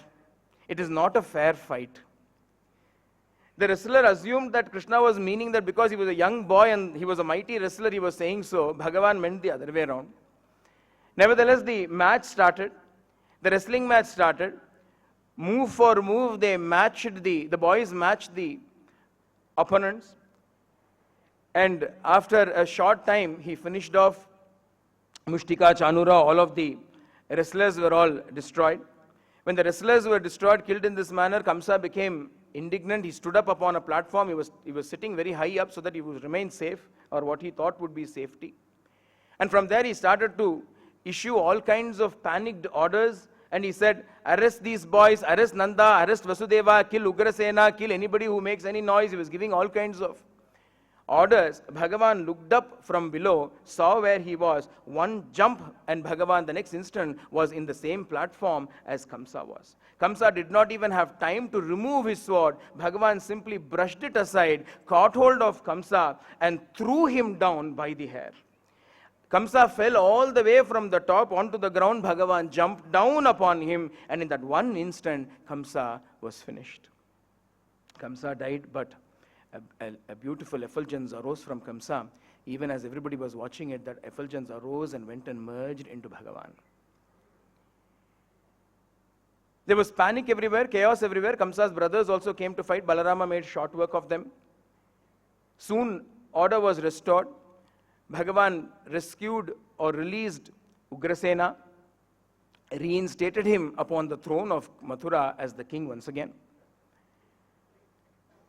It is not a fair fight. The wrestler assumed that Krishna was meaning that because he was a young boy and he was a mighty wrestler, he was saying so. Bhagavan meant the other way around. Nevertheless, the match started. The wrestling match started. Move for move, the boys matched the opponents. And after a short time, he finished off Mushtika, Chanura, all of the wrestlers were all destroyed. When the wrestlers were destroyed, killed in this manner, Kamsa became indignant. He stood up upon a platform. He was sitting very high up so that he would remain safe, or what he thought would be safety. And from there, he started to issue all kinds of panicked orders. And he said, arrest these boys, arrest Nanda, arrest Vasudeva, kill Ugrasena, kill anybody who makes any noise. He was giving all kinds of orders. Bhagavan looked up from below, saw where he was, one jump, and Bhagavan the next instant was in the same platform as Kamsa was. Kamsa did not even have time to remove his sword. Bhagavan simply brushed it aside, caught hold of Kamsa and threw him down by the hair. Kamsa fell all the way from the top onto the ground. Bhagavan jumped down upon him, and in that one instant, Kamsa was finished. Kamsa died, but a beautiful effulgence arose from Kamsa. Even as everybody was watching it, that effulgence arose and went and merged into Bhagavan. There was panic everywhere, chaos everywhere. Kamsa's brothers also came to fight. Balarama made short work of them. Soon, order was restored. Bhagavan rescued or released Ugrasena, reinstated him upon the throne of Mathura as the king once again.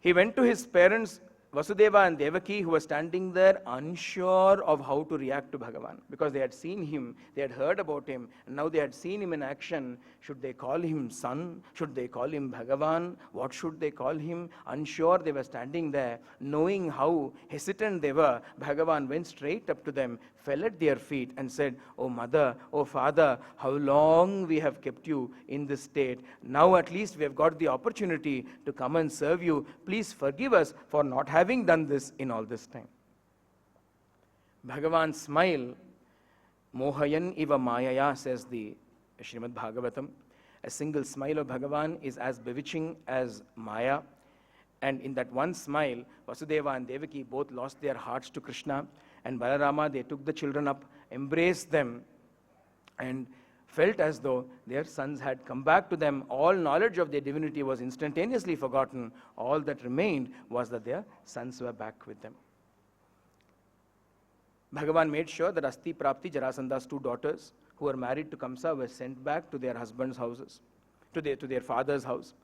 He went to his parents, Vasudeva and Devaki, who were standing there unsure of how to react to Bhagavan, because they had seen him, they had heard about him, and now they had seen him in action. Should they call him son? Should they call him Bhagavan? What should they call him? Unsure, they were standing there, knowing how hesitant they were. Bhagavan went straight up to them, fell at their feet and said, "Oh mother, oh father, how long we have kept you in this state. Now at least we have got the opportunity to come and serve you. Please forgive us for not having done this in all this time." Bhagavan's smile, mohayan iva mayaya, says the Srimad Bhagavatam. A single smile of Bhagavan is as bewitching as Maya. And in that one smile, Vasudeva and Devaki both lost their hearts to Krishna. And Balarama, they took the children up, embraced them, and felt as though their sons had come back to them. All knowledge of their divinity was instantaneously forgotten. All that remained was that their sons were back with them. Bhagavan made sure that Asti Prapti, Jarasanda's two daughters, who were married to Kamsa, were sent back to their husbands' houses, to their father's house.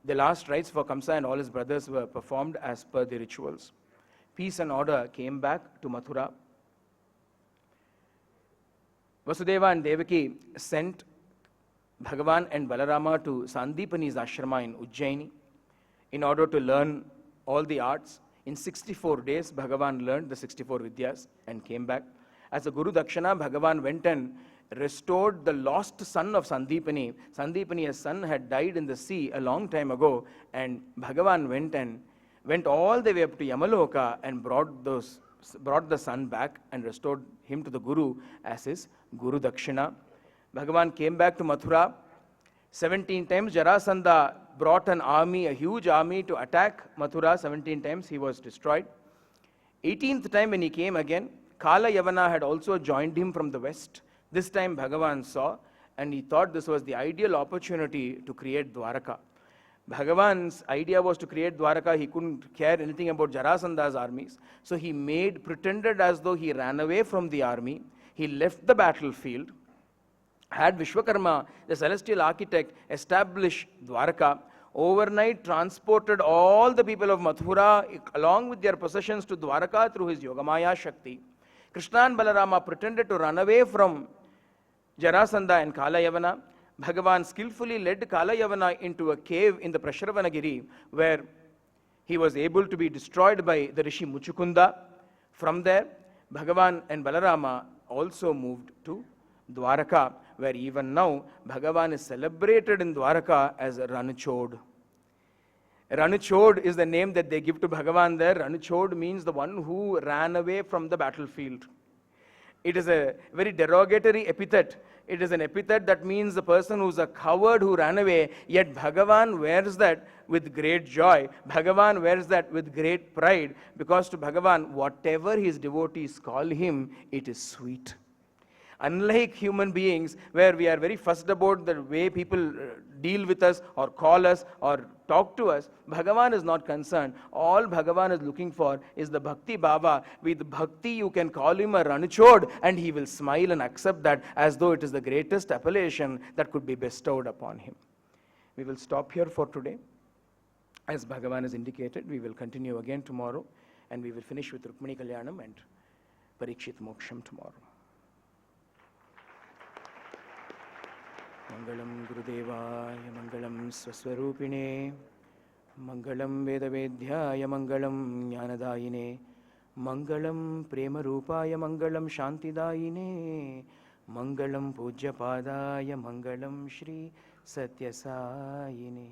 The last rites for Kamsa and all his brothers were performed as per the rituals. Peace and order came back to Mathura. Vasudeva and Devaki sent Bhagavan and Balarama to Sandipani's ashrama in Ujjaini in order to learn all the arts. In 64 days, Bhagavan learned the 64 Vidyas and came back. As a Guru Dakshana, Bhagavan went and restored the lost son of Sandipani. Sandipani's son had died in the sea a long time ago, and Bhagavan went all the way up to Yamaloka and brought the son back and restored him to the Guru as his Guru Dakshina. Bhagavan came back to Mathura. 17 times Jarasandha brought an army, a huge army, to attack Mathura. 17 times he was destroyed. 18th time when he came again, Kala Yavana had also joined him from the west. This time Bhagavan saw, and he thought this was the ideal opportunity to create Dwaraka. Bhagavan's idea was to create Dwaraka. He couldn't care anything about Jarasandha's armies. So he pretended as though he ran away from the army. He left the battlefield, had Vishwakarma, the celestial architect, establish Dwaraka. Overnight transported all the people of Mathura along with their possessions to Dwaraka through his Yogamaya Shakti. Krishna and Balarama pretended to run away from Jarasandha and Kalayavana. Bhagavan skillfully led Kalayavana into a cave in the Prashravanagiri, where he was able to be destroyed by the Rishi Muchukunda. From there, Bhagavan and Balarama also moved to Dwaraka, where even now Bhagavan is celebrated in Dwaraka as Ranuchod. Ranuchod is the name that they give to Bhagavan there. Ranuchod means the one who ran away from the battlefield. It is a very derogatory epithet. It is an epithet that means the person who is a coward who ran away, yet Bhagavan wears that with great joy. Bhagavan wears that with great pride, because to Bhagavan, whatever his devotees call him, it is sweet. Unlike human beings, where we are very fussed about the way people deal with us or call us or talk to us, Bhagavan is not concerned. All Bhagavan is looking for is the Bhakti Bhava. With Bhakti, you can call him a Ranuchod, and he will smile and accept that as though it is the greatest appellation that could be bestowed upon him. We will stop here for today. As Bhagavan has indicated, we will continue again tomorrow, and we will finish with Rukmini Kalyanam and Parikshit Moksham tomorrow. Mangalam Gurudevaya, Mangalam Swaswarupine, Mangalam Vedavedhyaya, Mangalam Jnanadayine, Mangalam Premarupaya, Mangalam Shantidayine, Mangalam Puja-padaya, Mangalam Shri Sathya Sayine.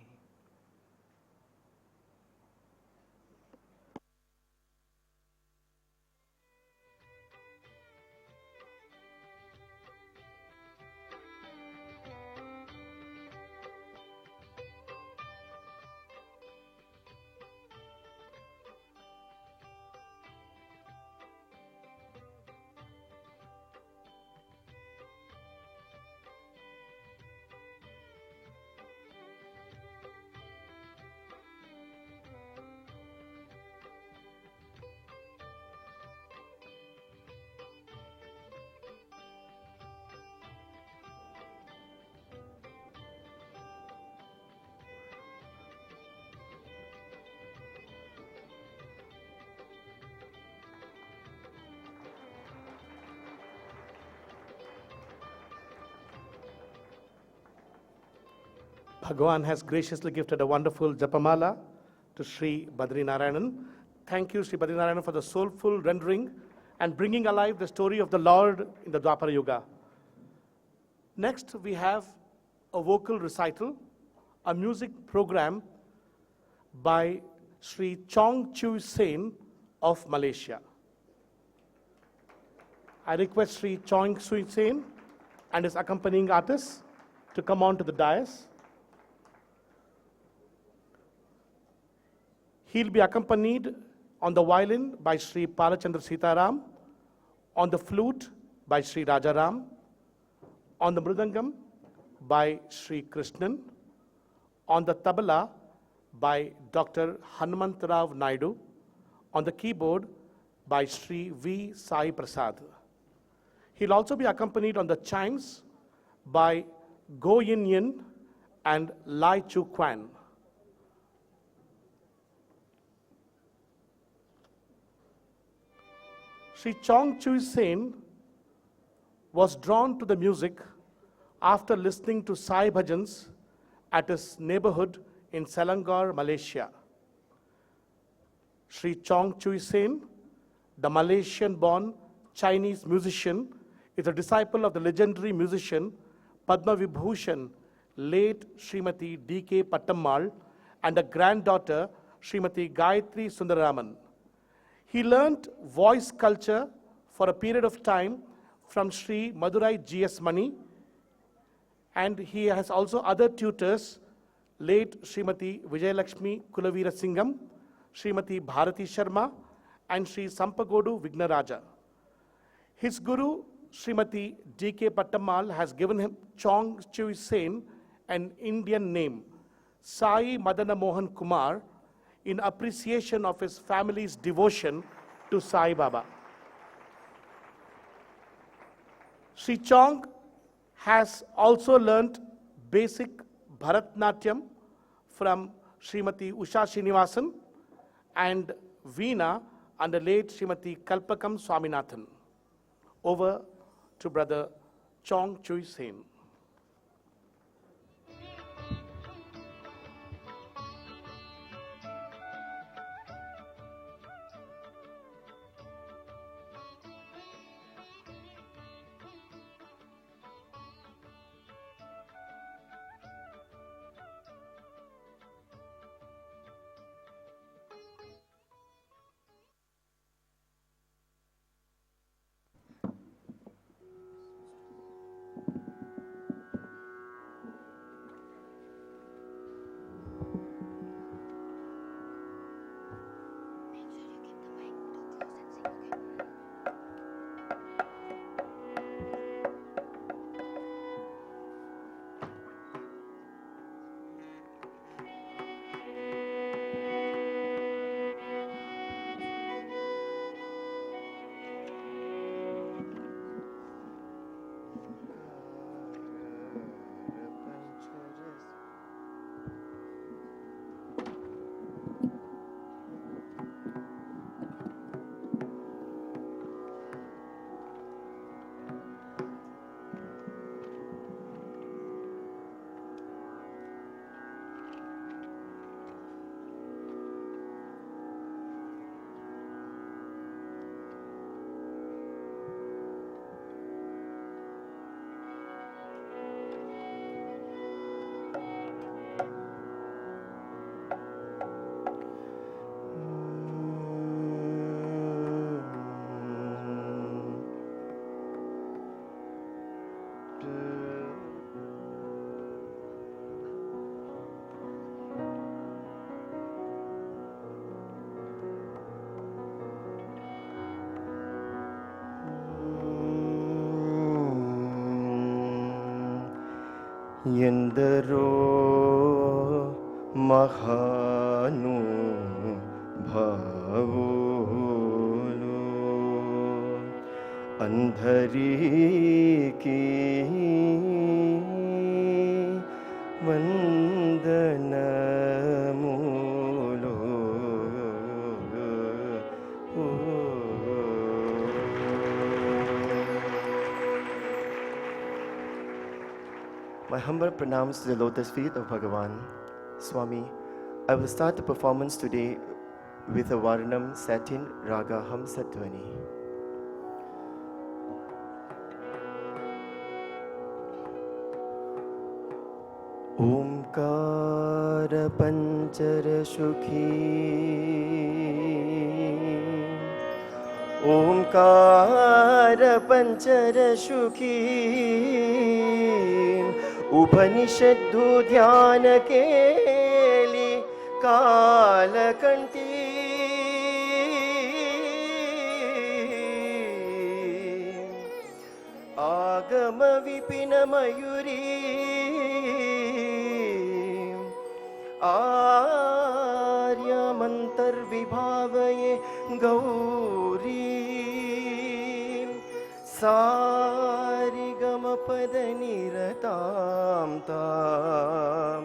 Bhagavan has graciously gifted a wonderful Japamala to Sri Badri Narayanan. Thank you, Sri Badri Narayanan, for the soulful rendering and bringing alive the story of the Lord in the Dwapara Yuga. Next, we have a vocal recital, a music program by Sri Chong Chui Sen of Malaysia. I request Sri Chong Chui Sen and his accompanying artists to come on to the dais. He'll be accompanied on the violin by Sri Palachandra Sitaram, on the flute by Sri Rajaram, on the mridangam by Sri Krishnan, on the tabla by Dr. Hanumantarao Naidu, on the keyboard by Sri V. Sai Prasad. He'll also be accompanied on the chimes by Go Yin Yin and Lai Chu Kwan. Sri Chong Chui Sen was drawn to the music after listening to Sai Bhajans at his neighborhood in Selangor, Malaysia. Sri Chong Chui Sen, the Malaysian-born Chinese musician, is a disciple of the legendary musician Padma Vibhushan, late Srimati D.K. Pattammal, and a granddaughter, Srimati Gayatri Sundaraman. He learnt voice culture for a period of time from Sri Madurai G.S. Mani, and he has also other tutors, late Srimati Vijayalakshmi Kulavira Singham, Srimati Bharati Sharma, and Sri Sampagodu Vignaraja. His guru, Srimati D.K. Pattammal, has given him Chong Chui Sen an Indian name, Sai Madana Mohan Kumar, in appreciation of his family's devotion to Sai Baba. Sri Chong has also learnt basic Bharatnatyam from Srimati Usha Srinivasan and Veena under late Srimati Kalpakam Swaminathan. Over to Brother Chong Chui Sen. ಎಂದರೋ ಮಹಾನು ಭಾವೋಲು ಅಂಧರಿಗೆ ವಂದನಮೂಲು My humble pranams to the lotus feet of Bhagavan. Swami, I will start the performance today with a Varnam satin raga Hamsadhvani. Omkara Panchara Shukhi Omkara Panchara Shukhi Upanishaddu Dhyana Keli Kalakanti Agama Vipina Mayuri Arya Mantar Vibhavaye Gauri Sarigama Padani Ratam Tam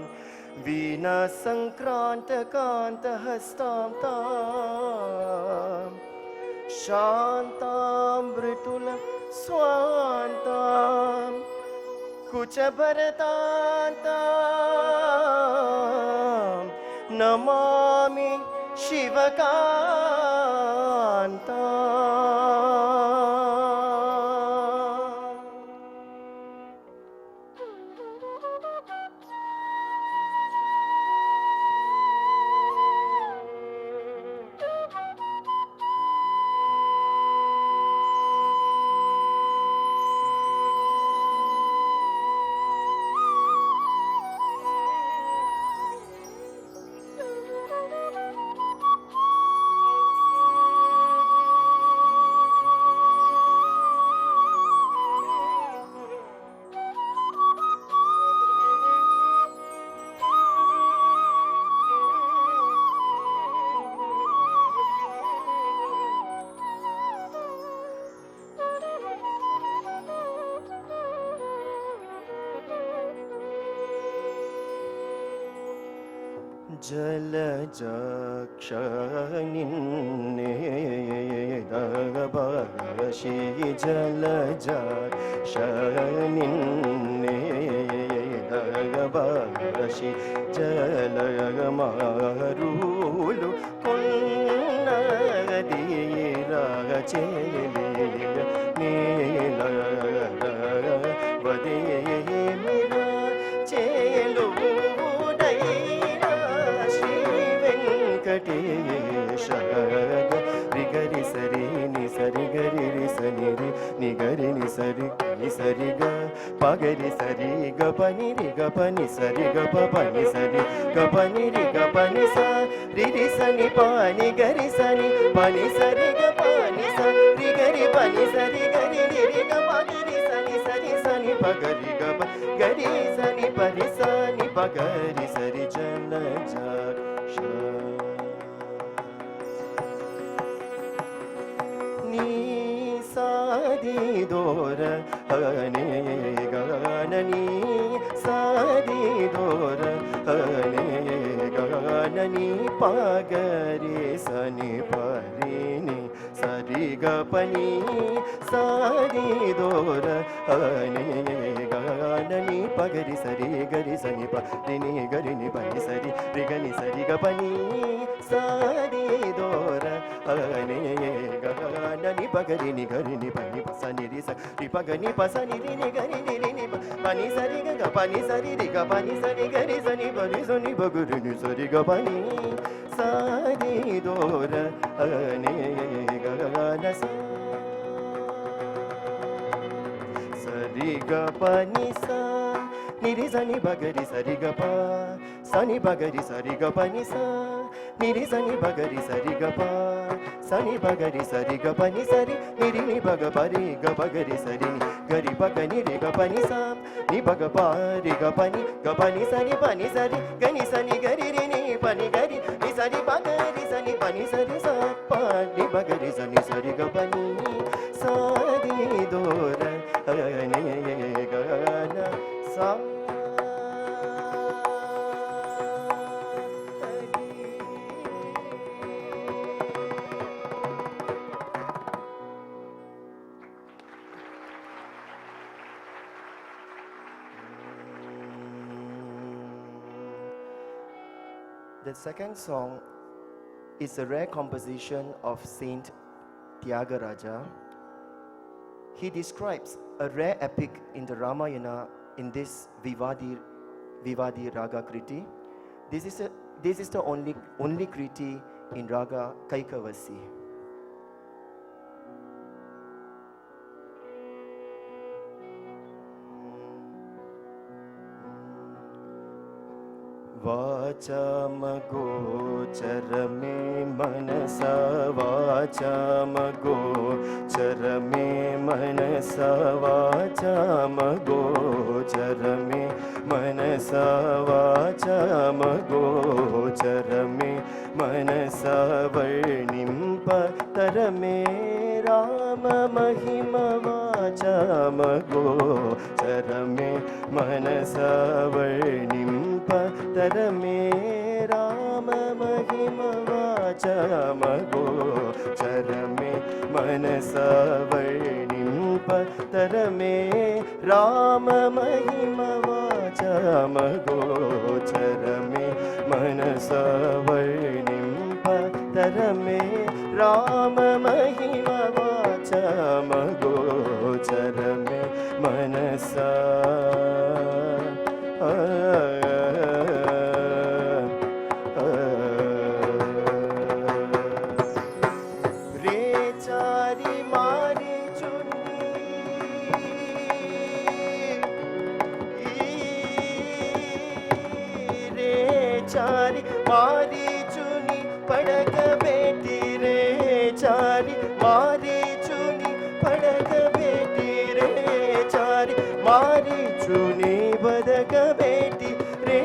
Veena Sankranta Kanta Hastam Tam Shantam Britulam Swantam Kuchabharatantam Namami Shivakantam. Jalajakshaninne dagabashi Jalajakshaninne dagabashi Jalamarulu Kunnadira Cheliga Nila Vademira Chelu Rigari sari ni sari gari ri sani ri ni gari ni sari ga pagari sari ga pani ri ga pani sari ga pa pani sari ga pani ri ga pani sa ri ri sani pani gari sani pani sari ga pani sa ri gari pani sari gari ri ri ga pani ri sani sari sani pagari ga pa gari sani pani sani pagari sari jana jaksha Sadi dora hane ganani Sadi dora hane ganani Pagare sani parini Sari gapani Sadi dora hane ganani Pagari sari gari sani parini gari ni pani sari rigani sari gapani Sadi dora hane ganani Pagari ni gari ni pani pasani ri sa ri pagani pasani ri ni gari ni ri ni pani sari ga pani sari ri ga pani sari gari sani pani sani bagari ni sari ga pani sari dora ane ga na sa sari ga pani sa ni ri sani bagari sari ga pa sani bagari sari ga pani sa ni ri sani bagari sari ga pa sani bagari sari ga pani sari ni ri ni baga pari ga bagari sari ni gari bagani ri ga pani sa ni baga pari ga pani sari gani sani gari ri ni pani gari ni sari bagari sani pani sari sa pani bagari sani sari ga pani sari dora ne ga na sa The second song is a rare composition of Saint Tyagaraja. He describes a rare epic in the Ramayana in this Vivadi Raga Kriti. This is the only Kriti in Raga Kaikavasi. वाचामगोचरमे मनसा वाचामगोचरमे मनसा वाचामगोचरमे मनसा वाचामगोचरमे मनसा वर्णिम्पतरमे राम महिमा वाचामगोचरमे मनसा वर्णिम्पतरमे राम महिमा वाचामगोचरमे मनसा वर्णिम्पतरमे राम महिमा वाचामगोचरमे मनसा वर्णिम्पतरमे राम महिमा वाचामगोचरमे मनसा चारी मारी चुनी पड़क बेटी रे चारी मारी चुनी पड़क बेटी रे चारी मारी चुनी बदक बेटी रे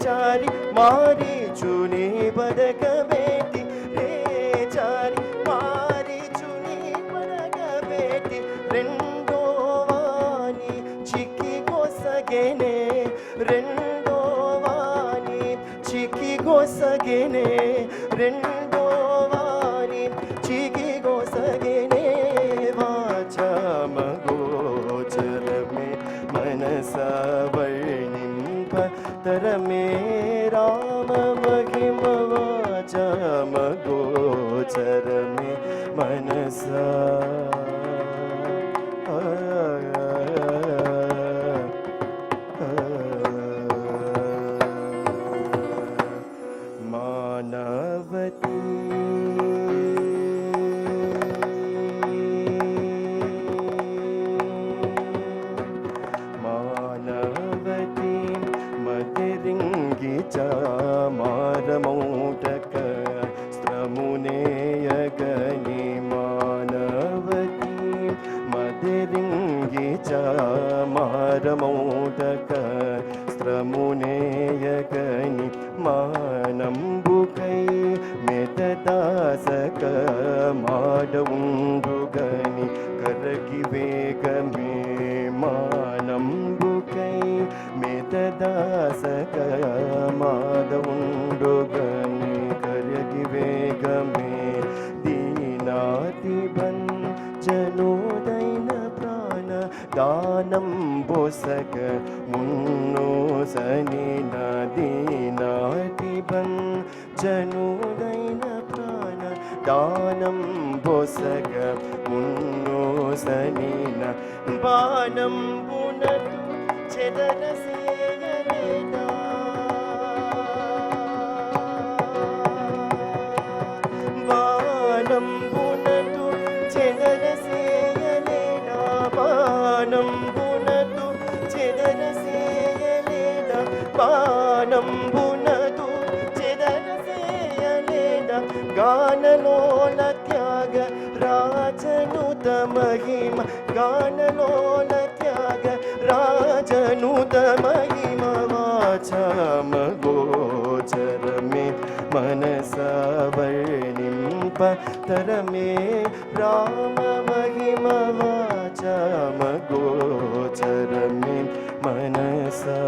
चारी मारी चुनी बदक बेटी रे चारी मारी चुनी बदक बेटी रेंडो वानी चिकी गोसगेने रेंडो चिकी गोसगेने रेंडो वानी चिकी गोसगेने वाचामगोचरमे मनसा वर्णिम्पतरमे राम महिमा वाचामगोचरमे मनसा मारमौटक स्त्रमुने यगनि मानवती मदिरिङ्गि च मारमौटक स्त्रमुने यगनि मानम्बुकै मेतदासक माडउण्डुगनि करगि वेगमे मानम्बुकै मेतदासक मादउण्डुगनि करगि वेगमे दीनातिबन् जनोदैन प्राण दानं बोसक मुन्नो सनिन दीनातिबन् जनोदैन प्राण दानं बोसक मुन्नो सनिन बाणं पुनतु చెదరసేయలేదా బాణం పునతు చెదరసేయలేదా బాణం పునతు చెదరసేయలేదా బాణం పునతు చెదరసేయలేదా గానలోల త్యాగ రాజనుత మహిమ గానలోల త్యాగ राजनुत महिमा वाचामगोचरमे मनसा वर्णिम्पतरमे राम महिमा वाचामगोचरमे मनसा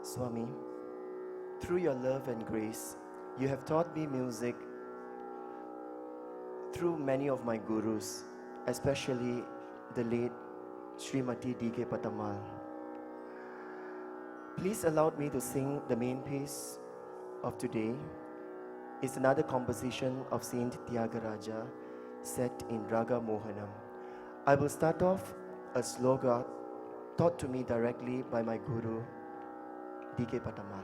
Swami, through your love and grace, you have taught me music through many of my gurus, especially the late Srimati D.K. Patamal. Please allow me to sing the main piece of today. It's another composition of Saint Tyagaraja set in Raga Mohanam. I will start off a sloga taught to me directly by my guru, D.K. Patamal.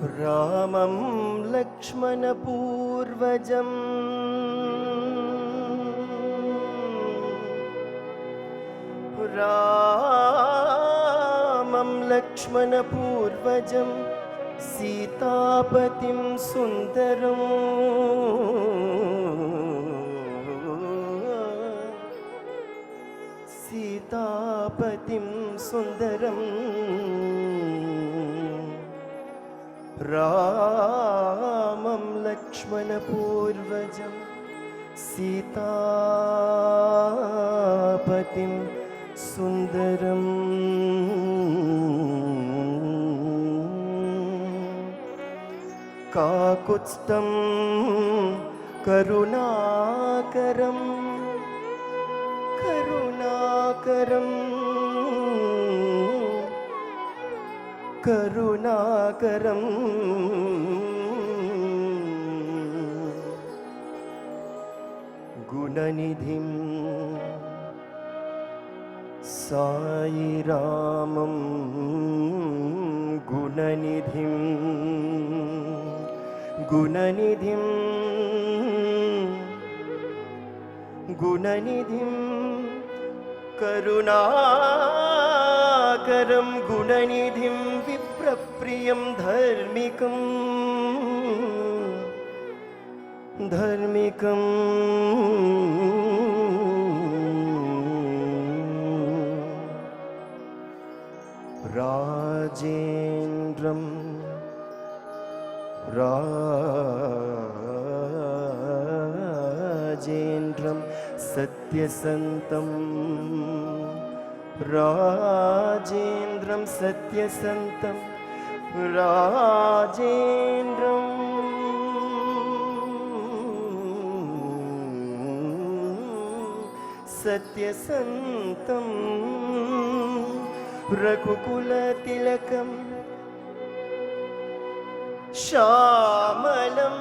रामं लक्ष्मणपूर्वजम् रामं लक्ष्मणपूर्वजं सीतापतिं सुन्दरम् सीतापतिं सुन्दरम् रामं लक्ष्मणपूर्वजं सीतापतिं सुन्दरम् काकुत्स्थं करुणाकरम् करुणाकरम् करुणाकरम् गुणनिधिं साई रामं गुणनिधिं गुणनिधिं गुणनिधिं करुणाकरं गुणनिधिं विप्रप्रियं धर्मिकं धर्मिकं राजेन्द्रं राजेन्द्रं सत्यसन्तं राजेन्द्रं सत्यसन्तं राजेन्द्रं सत्यसन्तं रघुकुलतिलकं श्यामलं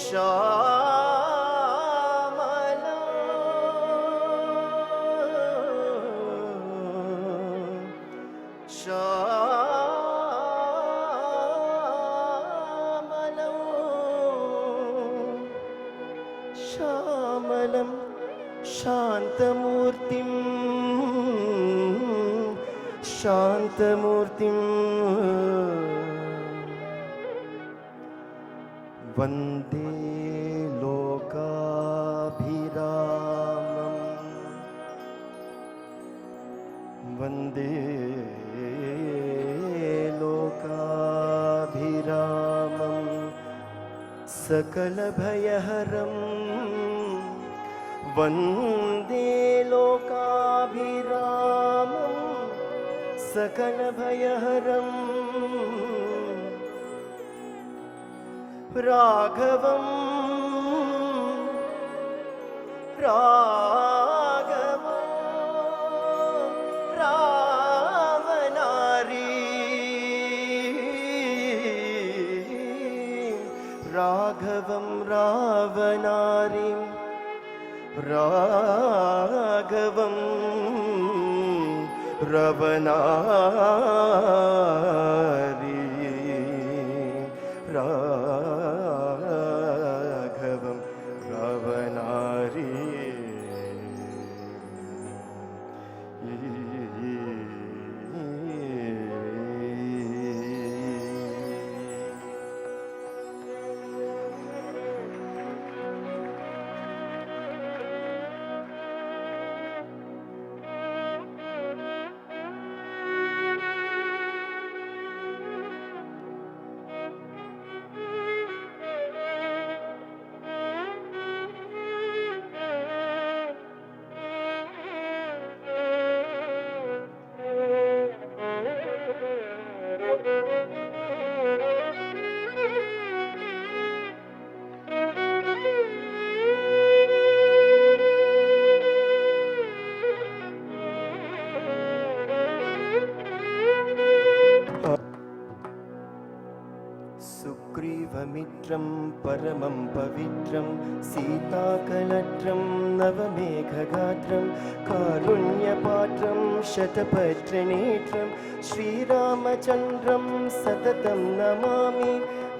श्यामलं शान्तमूर्तिं वन्दे लोकाभिरामं सकलभयहरं वन्दे लोकाभिरामं सकलभयहरं राघवं रावणारीं राघवं रावणारी राघवं रावणारी सुग्रीवमित्रं परमं पवित्रं सीताकलत्रं नवमेघगात्रं कारुण्यपात्रं शतपत्रनेत्रं श्रीरामचन्द्रं सततं नमामि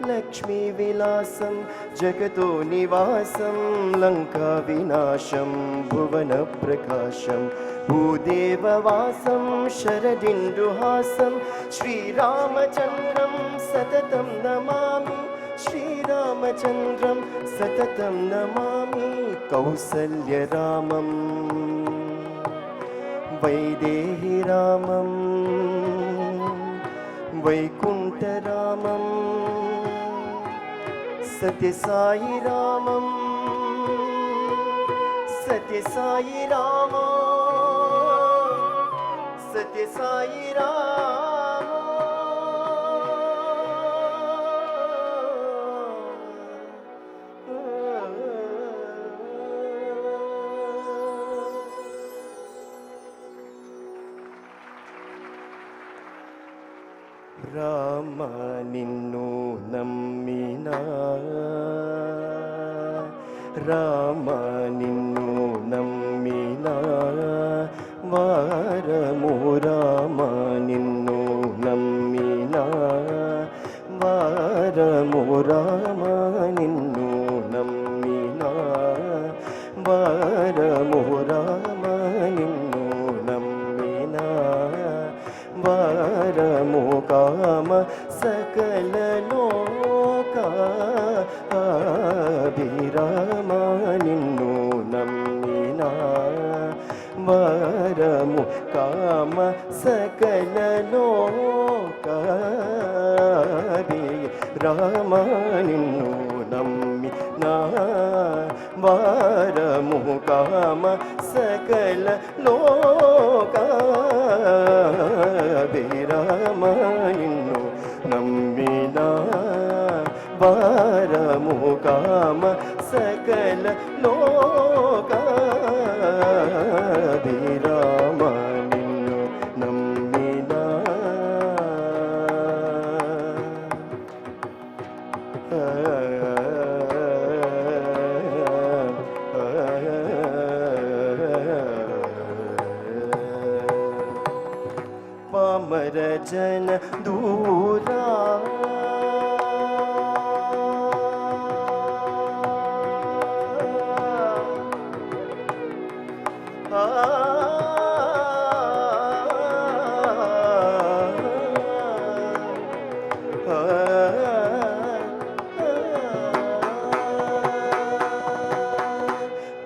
लक्ष्मीविलासं जगतो निवासं लङ्काविनाशं भुवनप्रकाशं भूदेववासं शरदिन्दुहासं श्रीरामचन्द्रं सततं नमामि श्रीरामचन्द्रं सततं नमामि कौसल्यरामं वैदेहीरामं वैकुण्ठरामं सत्यसायिरामं सत्यसायिरामं రామ నిన్ను నమ్మినా రామ నిన్ను నమ్మినా వారము రామ నిన్ను నమ్మినా వారము రామ నిన్ను నమ్మినా వారము రామ నిన్ను నమ్మినా వారము కామ సకల లోకాభిరామ నిన్ను నమ్మినా వారము కామ సకల లోకాభిరామ నిన్ను నమ్మినా వారము కామ సకల లోకాభిరామ నిన్ను నమ్మినా వారము కామ సకల లోకాభిరామ ದೂರ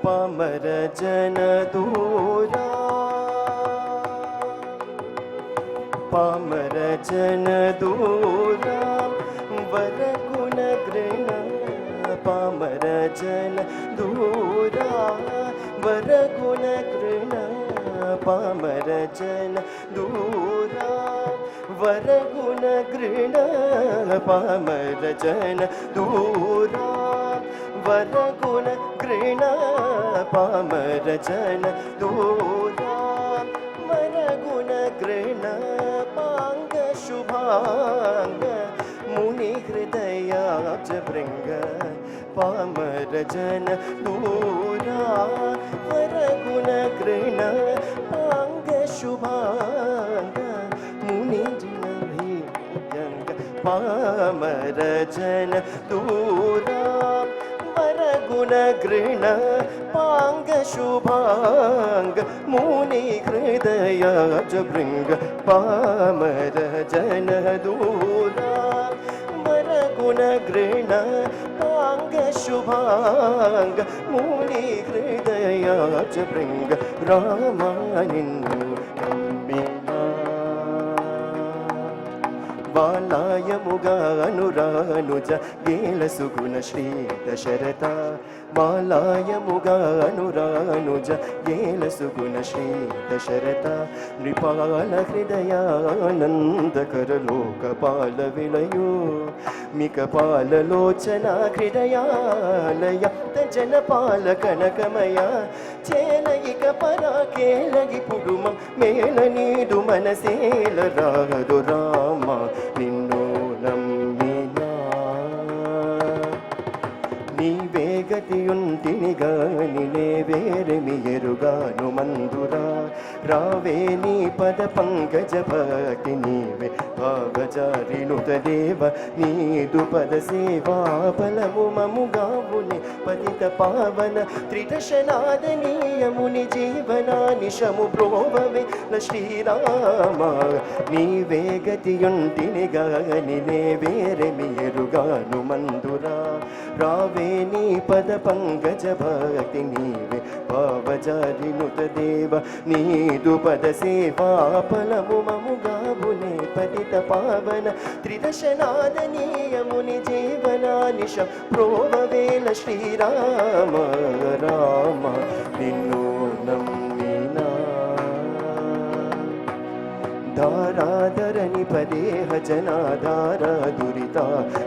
ಪಾಮರ ಜನ ದೂರ ಪಾಮರ ಜನ ದೂರ ವರ ಗುಣ ಗೃಣ ಪಾಮರ ಜನ ದೂರ ವರ ಗುಣ ಗೃಣ ಪಾಮರ ಜನ ದೂರ ವರ ಗುಣ ಗೃಣ ಪಾಮರ ಜನ ದೂರ ವರ ಗುಣ ಗೃಣ ಪಾಮರ ಜನ ದೂರ ವರ ಗುಣ ಗೃಣ ಪಾಂಗ ಶುಭಾಂಗ ಮುನಿ ಹೃದಯಾಬ್ಜ ಭೃಂಗ ಪಾಮರ ಜನ ದೂರ ವರ ಗುಣ ಗೃಣ ಪಾಂಗ ಶುಭಾಂಗ ಮುನಿ ಜನ ಭೀಯಂಗ ಪಾಮರ ಜನ ದೂರ ವರ ಗುಣ ಗೃಣ ಪಾಂಗ ಶುಭಾಂಗ ಮುನಿ ಹೃದಯಾಬ್ಜ ಭೃಂಗ ಪಾಮರ ಜನ ದೂರ ವರ ಗುಣ ಗೃಣ ಪಾಂಗ ಶುಭಾಂಗ ಮುನಿ ಹೃದಯಾಬ್ಜ ಭೃಂಗ ರಾಮ ನಿನ್ನು ಬಾಲಾಯ ಮುಗ ಅನುರಾನುಜ ಗೇಲ ಸುಗುಣ ಶ್ರೀ ದಶರಥ ಬಾಲಾಯ ಮುಗ ಅನುರಾನುಜ ಗೇಲ ಸುಗುಣ ಶ್ರೀ ದಶರಥ ನೃಪಾಲ ಹೃದಯಾನಂದಕರ ಲೋಕಪಾಲ ವಿಲಯೋ ಮಿಕಪಾಲ ಲೋಚನ ಹೃದಯಾಲಯ ಜನಪಾಲ ಕನಕಮಯ ಚೇಲಯಿಕ ಪರ ಕೇಲಗಿ ಕುಡುಮ ಮೇಲ ನೀಡು ಮನಸೇಲ ರಾಗದು ರಾಮ ನಿನ್ನೋ ನಮ್ಮಿನ ನೀವೇ గతియుంటినిగానినే వేరెమి ఎరుగాను మందురా రావే నీ పద పంకజ భక్తి నీవే భావజారిణుత దేవ నీదు పద సేవా ఫలము మముగావుని పతిత పావన త్రిదశనాదనీయముని జీవనానిశము బ్రోవవే శ్రీరామ నీవే గతియుంటినిగానినే వేరెమి ఎరుగాను మందురా రావే నీ పద పంకజ భక్తి నీవే భావజారిణుత దేవ నీదు పద సేవా ఫలము మముగావునే పతిత పావన త్రిదశనాదనీయముని జీవనానిశ ప్రోవవేల శ్రీరామ రామ నిన్ను నమ్మినా ధారాధరణి పదేహ జనాధార దురిత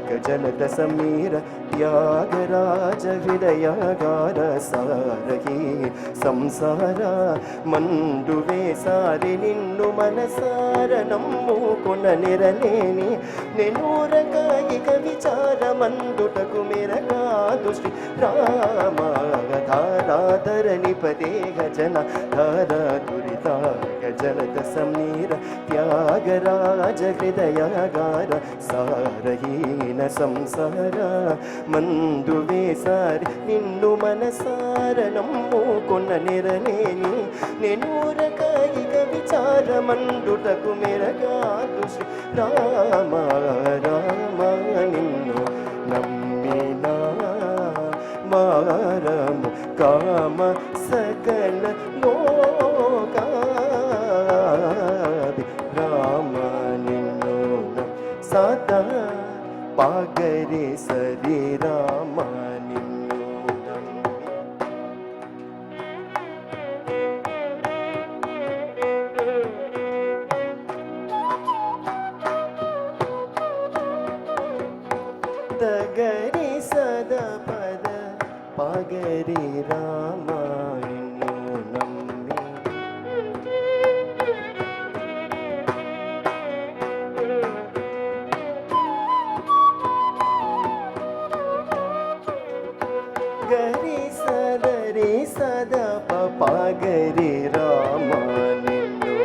గజలత సమీర త్యాగరాజ హృదయగార సారహి సంసార మండువే సారి నిన్ను మనసార నమ్ముకొన నిరలేని నెనూరకాయిక విచార మందుటకు మెరగాదు శ్రీ రామ ధారాధరణి పదేహ జనాధార దురిత గజలత సమీర త్యాగరాజ హృదయగార సారహీన సంసార మందువే సారి నిన్ను మనసార నమ్ముకొన్న నిరలేని నెనూరకాయిక విచార మండుటకు మెరగాదు శ్రీ రామ రామ నిన్ను నమ్మినా మారము కామ సకల లోకాది రామ నిన్ను సదా పాగరి సరి రామ నిన్ను తగరి సద పద పాగరి రామ నిన్ను నమ్మి గరి సదరి సద పాగరి రామ నిన్ను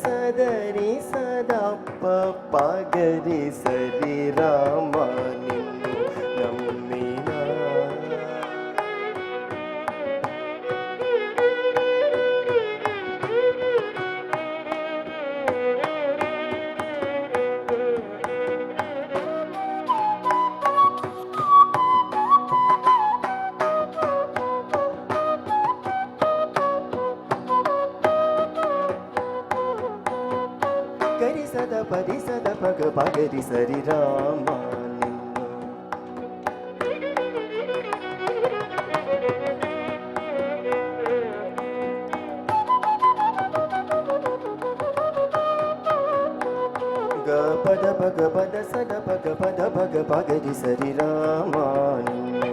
సదరి సదప్ప పగరి సరి రామ నిన్ను నమ్మినా గరి సద పరి సద పగ పగరి సరి రామ నిన్ను గ పద పగ పద సద పగ పద పగ పగరి సరి రామ నిన్ను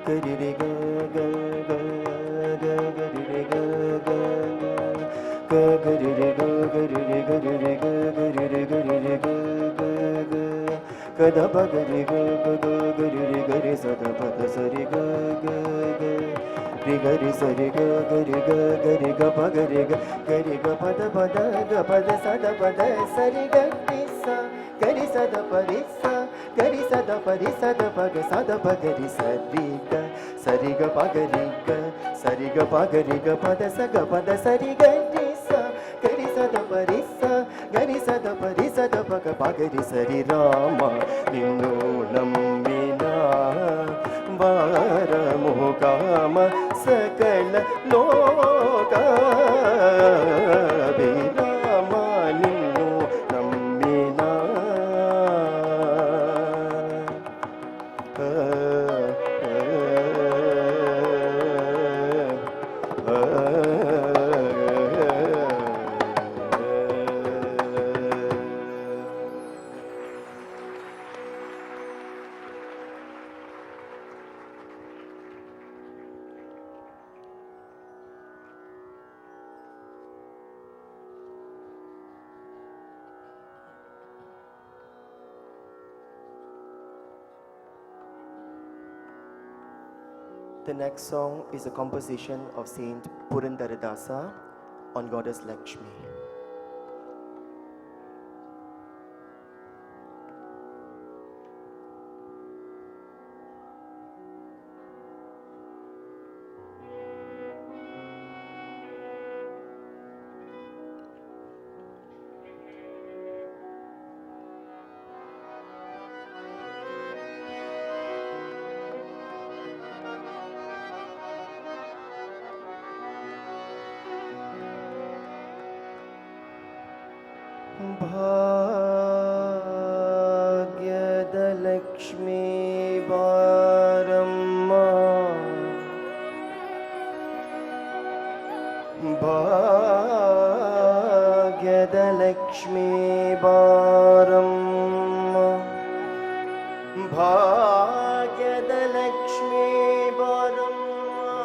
గరి రి గ గ గ గ గరి రి గ గ గ గరి రి గ గరి రి గరి రి గ గరి రి గరి రి గ గ గ కద పగరి గ గ గ గరి రి గరి సద పద సరి గ గ గ రి గరి సరి గ గరి గ గరి గ పగరి గ గరి గ పద పద గ పద సద పద సరి గ రి స గరి సద పరి స గరి సద పరి సద పగ సద పగరి సరి గ సరి గ పగరి గ సరి గ పగరి గ పద స గ పద సరి గ రి స గరి సద పరి స గరి సద పరి సద పగ పగరి సరి రామ నిన్ను నమ్మినా వారము కామ సకల లోక విరామ నిన్ను నమ్మినా The next song is a composition of Saint Purandaradasa on Goddess Lakshmi. भाग्यदलक्ष्मी बारम्मा भाग्यदलक्ष्मी बारम्मा भाग्यदलक्ष्मी बारम्मा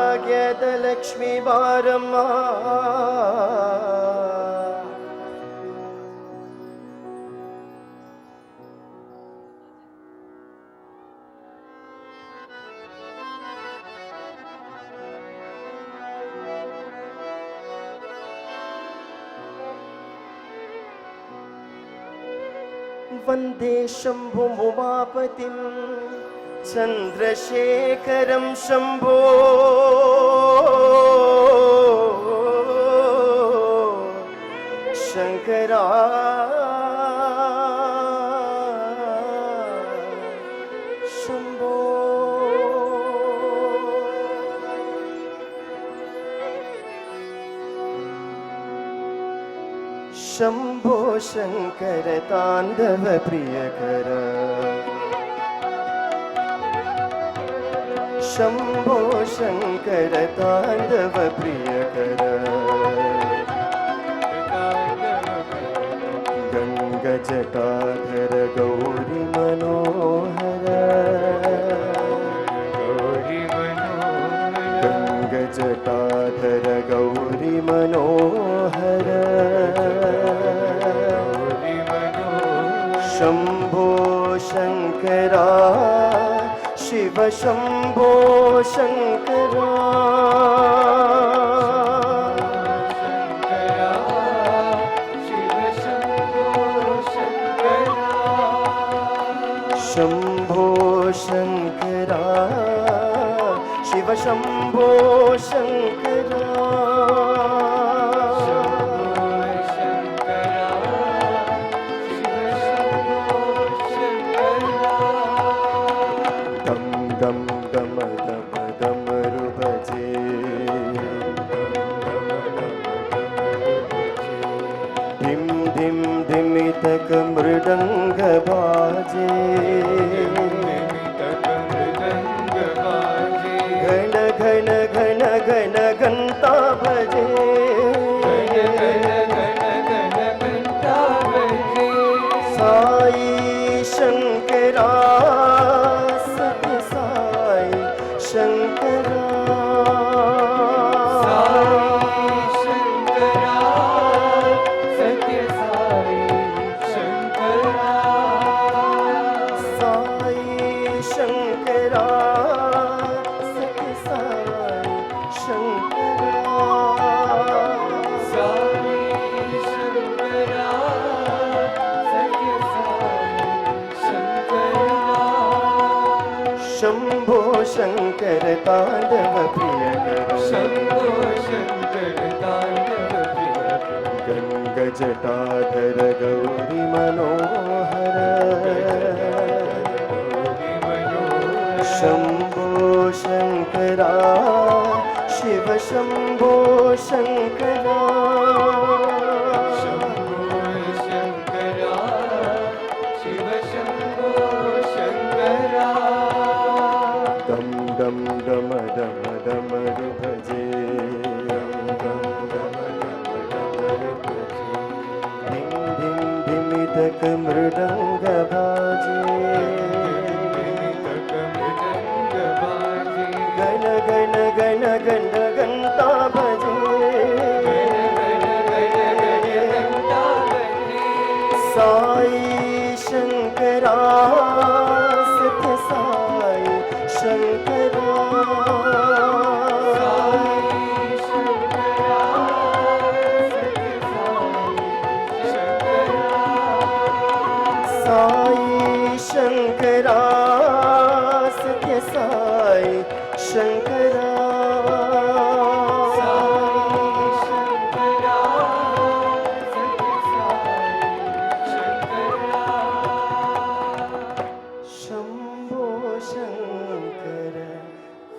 भाग्यदलक्ष्मी बारम्मा वन्दे शम्भुमुमापतिं चन्द्रशेखरं शम्भो शङ्करा शम्भो शम्भो शङ्कर ताण्डव प्रियकर शम्भो शङ्कर ताण्डव प्रियकर गङ्गजटाधर गौरी शङ्करा शिव शम्भो शङ्करा शम्भो शङ्करा शिव शम्भो शङ्करा दम दम दम दम दमरु बजे धिम धिम धिमितक मृदंग बाजे घन घन घन घन घंटा बजे साई शंकरा सत्य साई शंकरा साई शंकरा सत्य साई शंकरा शंभो शंकर तांडव प्रिय गंग जटाधर गौरी मनोहर शंभो शंकरा शिव शंभो शंकरा दम दम दम दम दमरु भजे धिम धिम धिमितक मृदंग बाजे गण गण गण गण घंटा बजे साई शंकरा सत्य साई शंकरा साई शंकरा सत्य साई शंकरा शंभो शंकर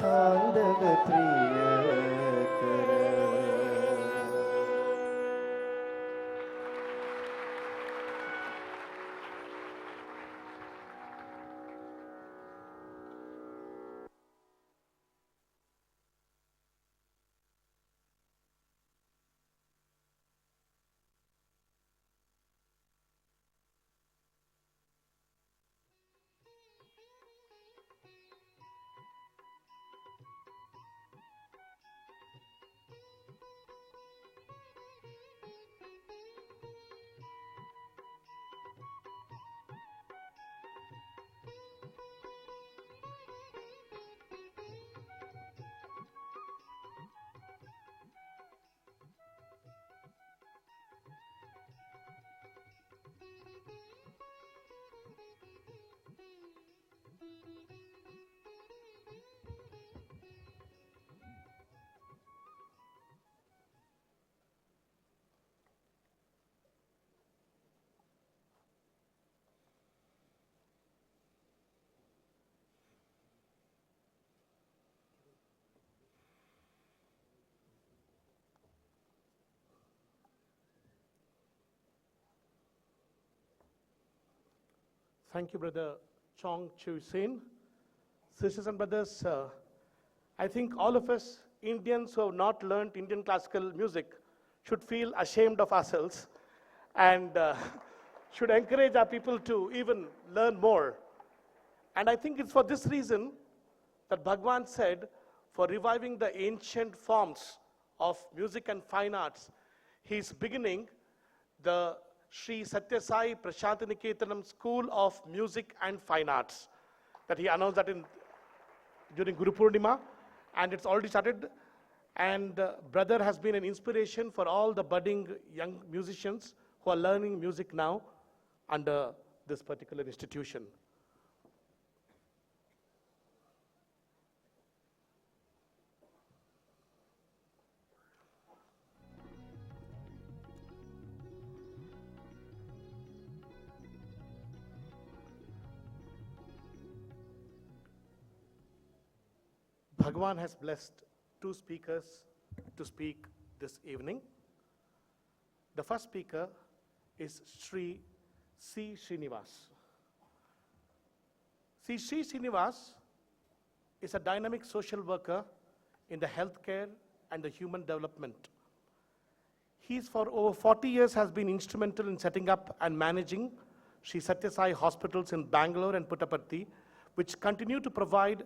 तांडव प्रिय कर Thank you, Brother Chong Chu Sin. Sisters and brothers, I think all of us Indians who have not learned Indian classical music should feel ashamed of ourselves and should encourage our people to even learn more. And I think it's for this reason that Bhagwan said, for reviving the ancient forms of music and fine arts, he's beginning the Sri Sathya Sai Prashantiniketanam School of Music and Fine Arts. That he announced that during Guru Purnima, and it's already started. And brother has been an inspiration for all the budding young musicians who are learning music now under this particular institution. Bhagwan has blessed two speakers to speak this evening. The first speaker is Sri C. Srinivas. Sri Srinivas is a dynamic social worker in the healthcare and the human development. He's for over 40 years has been instrumental in setting up and managing Sri Sathya Sai hospitals in Bangalore and Puttaparthi, which continue to provide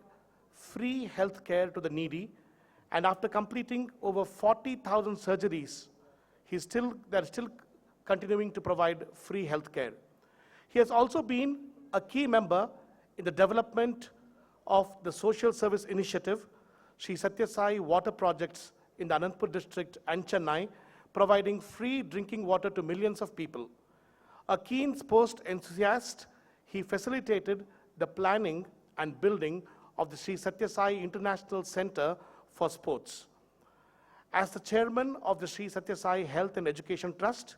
free health care to the needy, and after completing over 40,000 surgeries, they're still continuing to provide free health care. He has also been a key member in the development of the social service initiative, Sri Sathya Sai Water Projects in the Anantapur district and Chennai, providing free drinking water to millions of people. A keen sports enthusiast, he facilitated the planning and building of the Sri Sathya Sai International Center for Sports. As the chairman of the Sri Sathya Sai Health and Education Trust,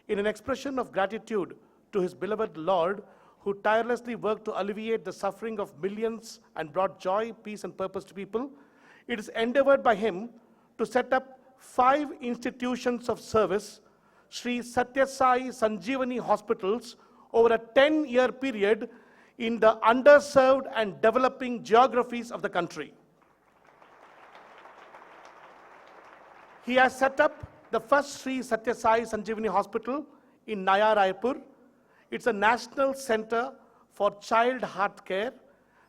in an expression of gratitude to his beloved Lord, who tirelessly worked to alleviate the suffering of millions and brought joy, peace, and purpose to people, it is endeavored by him to set up 5 institutions of service, Sri Sathya Sai Sanjeevani hospitals, over a 10-year period in the underserved and developing geographies of the country. He has set up the first Sri Sathya Sai Sanjeevani Hospital in Naya Raipur. It's a national center for child heart care,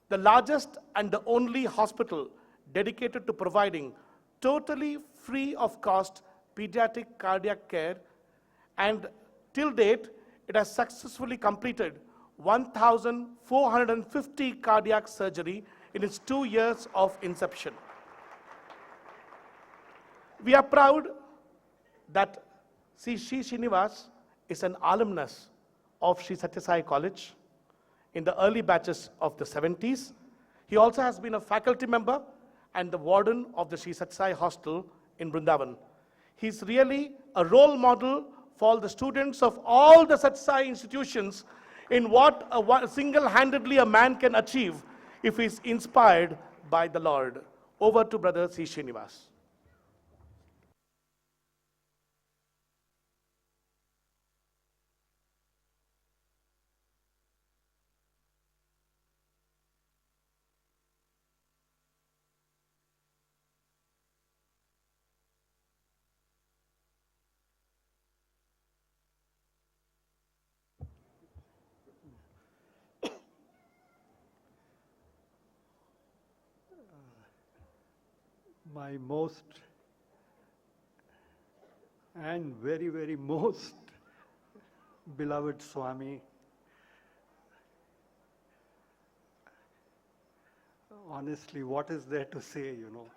the largest and the only hospital dedicated to providing totally free of cost pediatric cardiac care, and till date, it has successfully completed 1,450 cardiac surgery in its 2 years of inception. We are proud that Sri Srinivas is an alumnus of Sri Sathya Sai College in the early batches of the 70s. He also has been a faculty member and the warden of the Sri Sathya Sai Hostel in Vrindavan. He's really a role model for the students of all the Sathya Sai institutions in what single-handedly a man can achieve if he's inspired by the Lord. Over to Brother C. Srinivas. My most and very, very most beloved Swami, honestly, what is there to say, you know?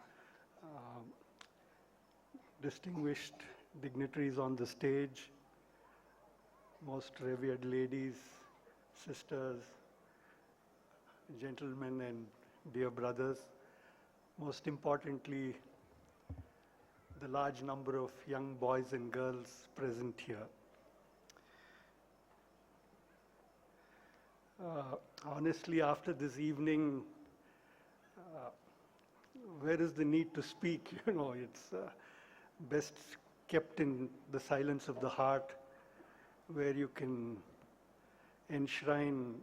Distinguished dignitaries on the stage, most revered ladies, sisters, gentlemen, and dear brothers. Most importantly, the large number of young boys and girls present here. Honestly, after this evening, where is the need to speak? You know, it's best kept in the silence of the heart, where you can enshrine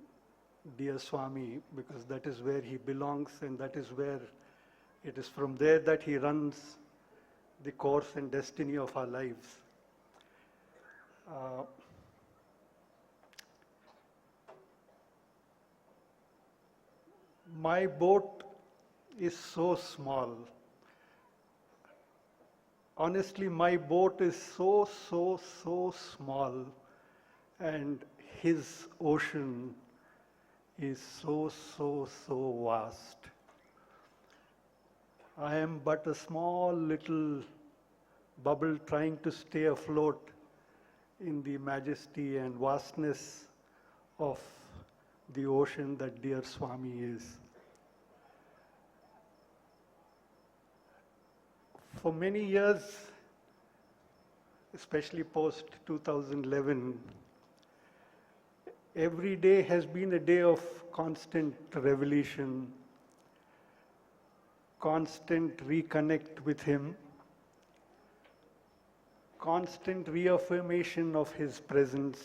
dear Swami, because that is where he belongs, and that is where it is from there that he runs the course and destiny of our lives. My boat is so small. Honestly, my boat is so small and his ocean is so, so, so vast. I am but a small little bubble trying to stay afloat in the majesty and vastness of the ocean that dear Swami is. For many years, especially post 2011, every day has been a day of constant revelation, constant reconnect with him, constant reaffirmation of his presence,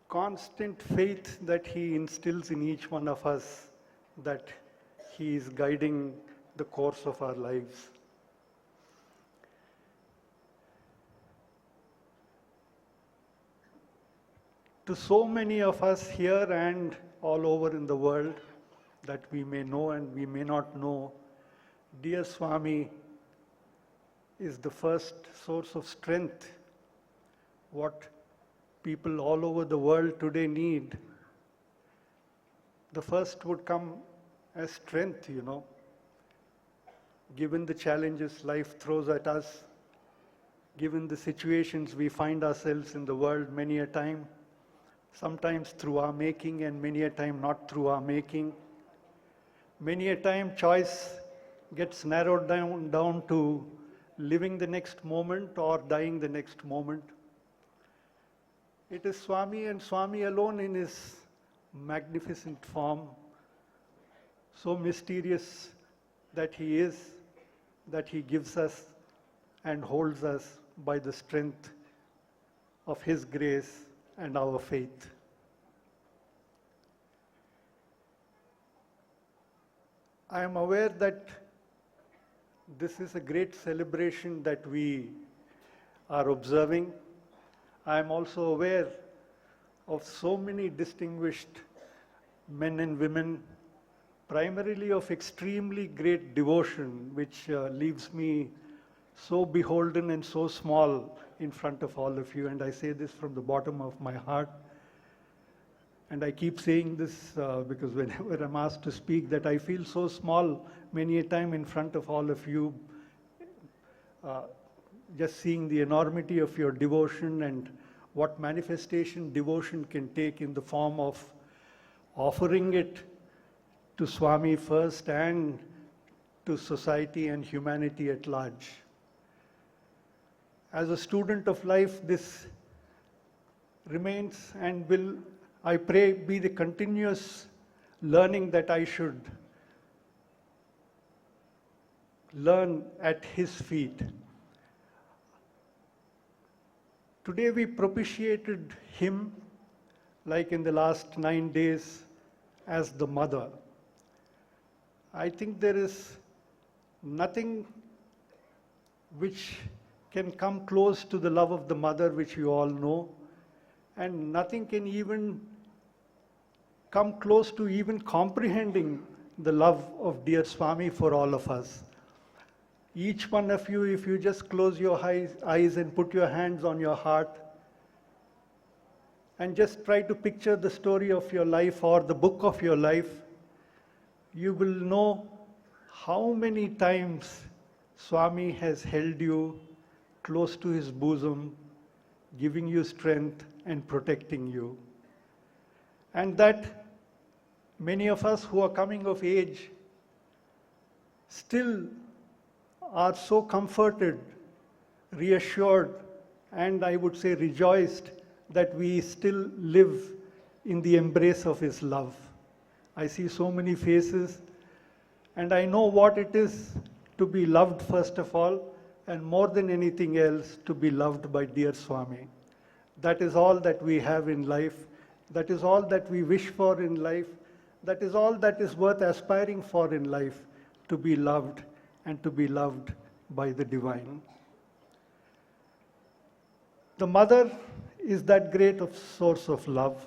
constant faith that he instills in each one of us, that he is guiding the course of our lives. To so many of us here and all over in the world that we may know and we may not know, dear Swami is the first source of strength. What people all over the world today need, the first would come as strength, given the challenges life throws at us, given the situations we find ourselves in the world many a time, sometimes through our making and many a time not through our making. Many a time choice gets narrowed down to living the next moment or dying the next moment. It is Swami and Swami alone in his magnificent form, so mysterious that he is, that he gives us and holds us by the strength of his grace and our faith. I am aware that this is a great celebration that we are observing. I am also aware of so many distinguished men and women, primarily of extremely great devotion, which leaves me so beholden and so small in front of all of you. And I say this from the bottom of my heart. And I keep saying this because whenever I'm asked to speak, that I feel so small many a time in front of all of you, just seeing the enormity of your devotion and what manifestation devotion can take in the form of offering it to Swami first and to society and humanity at large. As a student of life, this remains and will, I pray, be the continuous learning that I should learn at his feet. Today we propitiated him, like in the last 9 days, as the mother. I think there is nothing which can come close to the love of the mother, which you all know, and nothing can even come close to even comprehending the love of dear Swami for all of us. Each one of you, if you just close your eyes and put your hands on your heart and just try to picture the story of your life or the book of your life, you will know how many times Swami has held you close to his bosom, giving you strength and protecting you. And that many of us who are coming of age still are so comforted, reassured, and I would say rejoiced that we still live in the embrace of his love. I see so many faces, and I know what it is to be loved first of all, and more than anything else, to be loved by dear Swami. That is all that we have in life. That is all that we wish for in life. That is all that is worth aspiring for in life, to be loved and to be loved by the divine. The mother is that great source of love.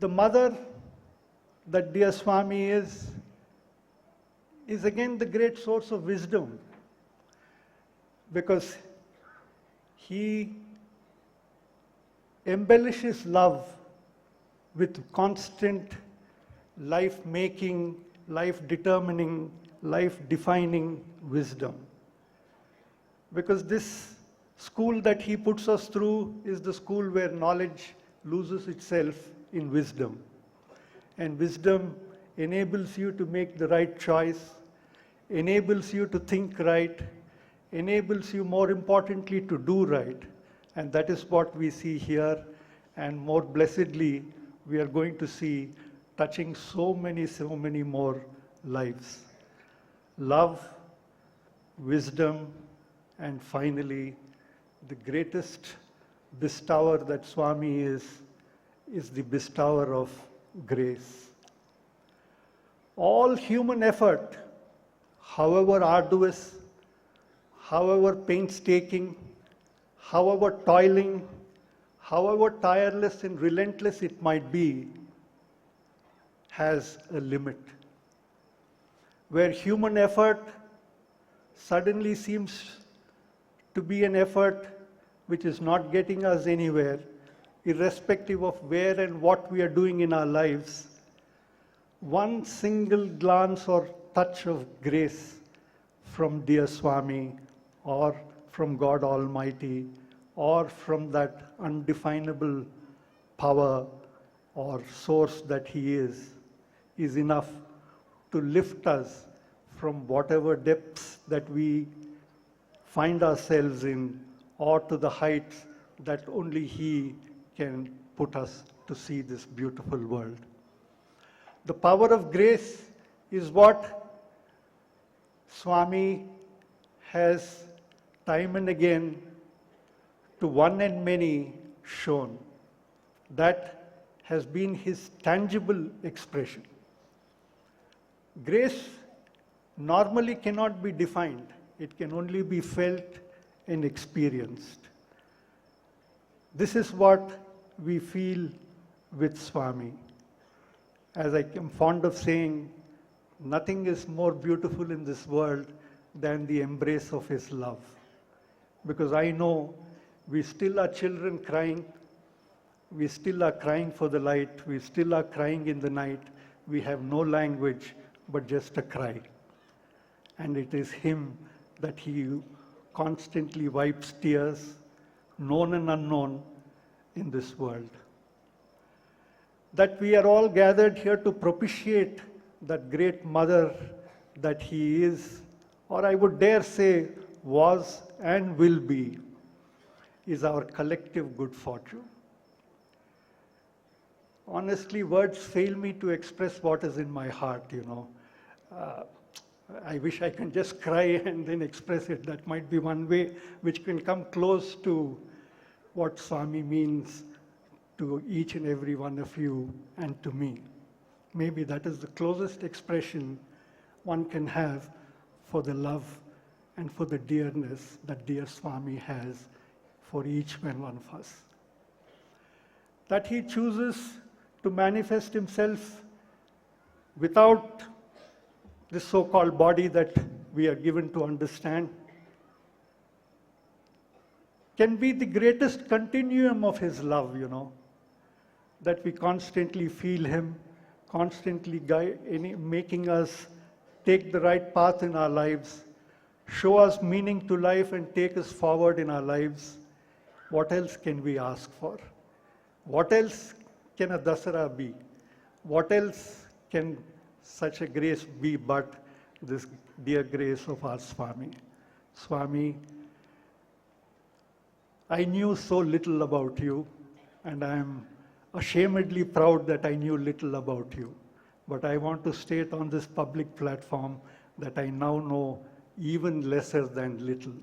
The mother that dear Swami is again the great source of wisdom, because he embellishes love with constant life-making, life-determining, life-defining wisdom. Because this school that he puts us through is the school where knowledge loses itself in wisdom. And wisdom enables you to make the right choice, enables you to think right, enables you, more importantly, to do right. And that is what we see here. And more blessedly, we are going to see touching so many more lives. Love, wisdom, and finally, the greatest bestower that Swami is the bestower of grace. All human effort, however arduous, however painstaking, however toiling, however tireless and relentless it might be, has a limit. Where human effort suddenly seems to be an effort which is not getting us anywhere, irrespective of where and what we are doing in our lives, one single glance or touch of grace from dear Swami or from God Almighty or from that undefinable power or source that He is enough to lift us from whatever depths that we find ourselves in or to the heights that only He can put us to see this beautiful world. The power of grace is what Swami has time and again to one and many shown. That has been His tangible expression. Grace normally cannot be defined. It can only be felt and experienced. This is what we feel with Swami. As I am fond of saying, nothing is more beautiful in this world than the embrace of His love. Because I know we still are children crying, we still are crying for the light, we still are crying in the night, we have no language but just a cry. And it is Him that He constantly wipes tears, known and unknown, in this world. That we are all gathered here to propitiate that great mother that He is, or I would dare say was and will be, is our collective good fortune. Honestly, words fail me to express what is in my heart, I wish I can just cry and then express it. That might be one way which can come close to what Swami means to each and every one of you and to me. Maybe that is the closest expression one can have for the love and for the dearness that dear Swami has for each and one of us. That He chooses to manifest Himself without this so-called body that we are given to understand, can be the greatest continuum of His love, that we constantly feel Him, constantly making us take the right path in our lives, show us meaning to life and take us forward in our lives. What else can we ask for? What else can a Dasara be? What else can such a grace be but this dear grace of our Swami? Swami, I knew so little about you, and I am ashamedly proud that I knew little about you. But I want to state on this public platform that I now know even lesser than little.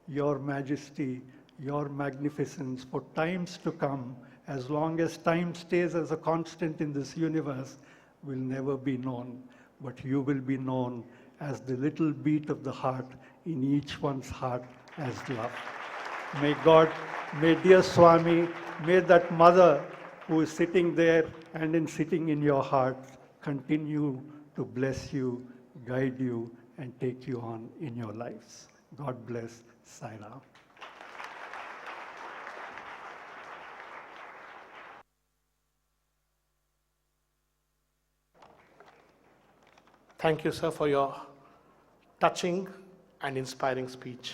Your Majesty, your magnificence for times to come, as long as time stays as a constant in this universe, will never be known, but you will be known as the little beat of the heart in each one's heart as love. May God, may dear Swami, may that mother who is sitting there and sitting in your heart continue to bless you, guide you, and take you on in your lives. God bless. Sai Ram. Thank you, sir, for your touching and inspiring speech.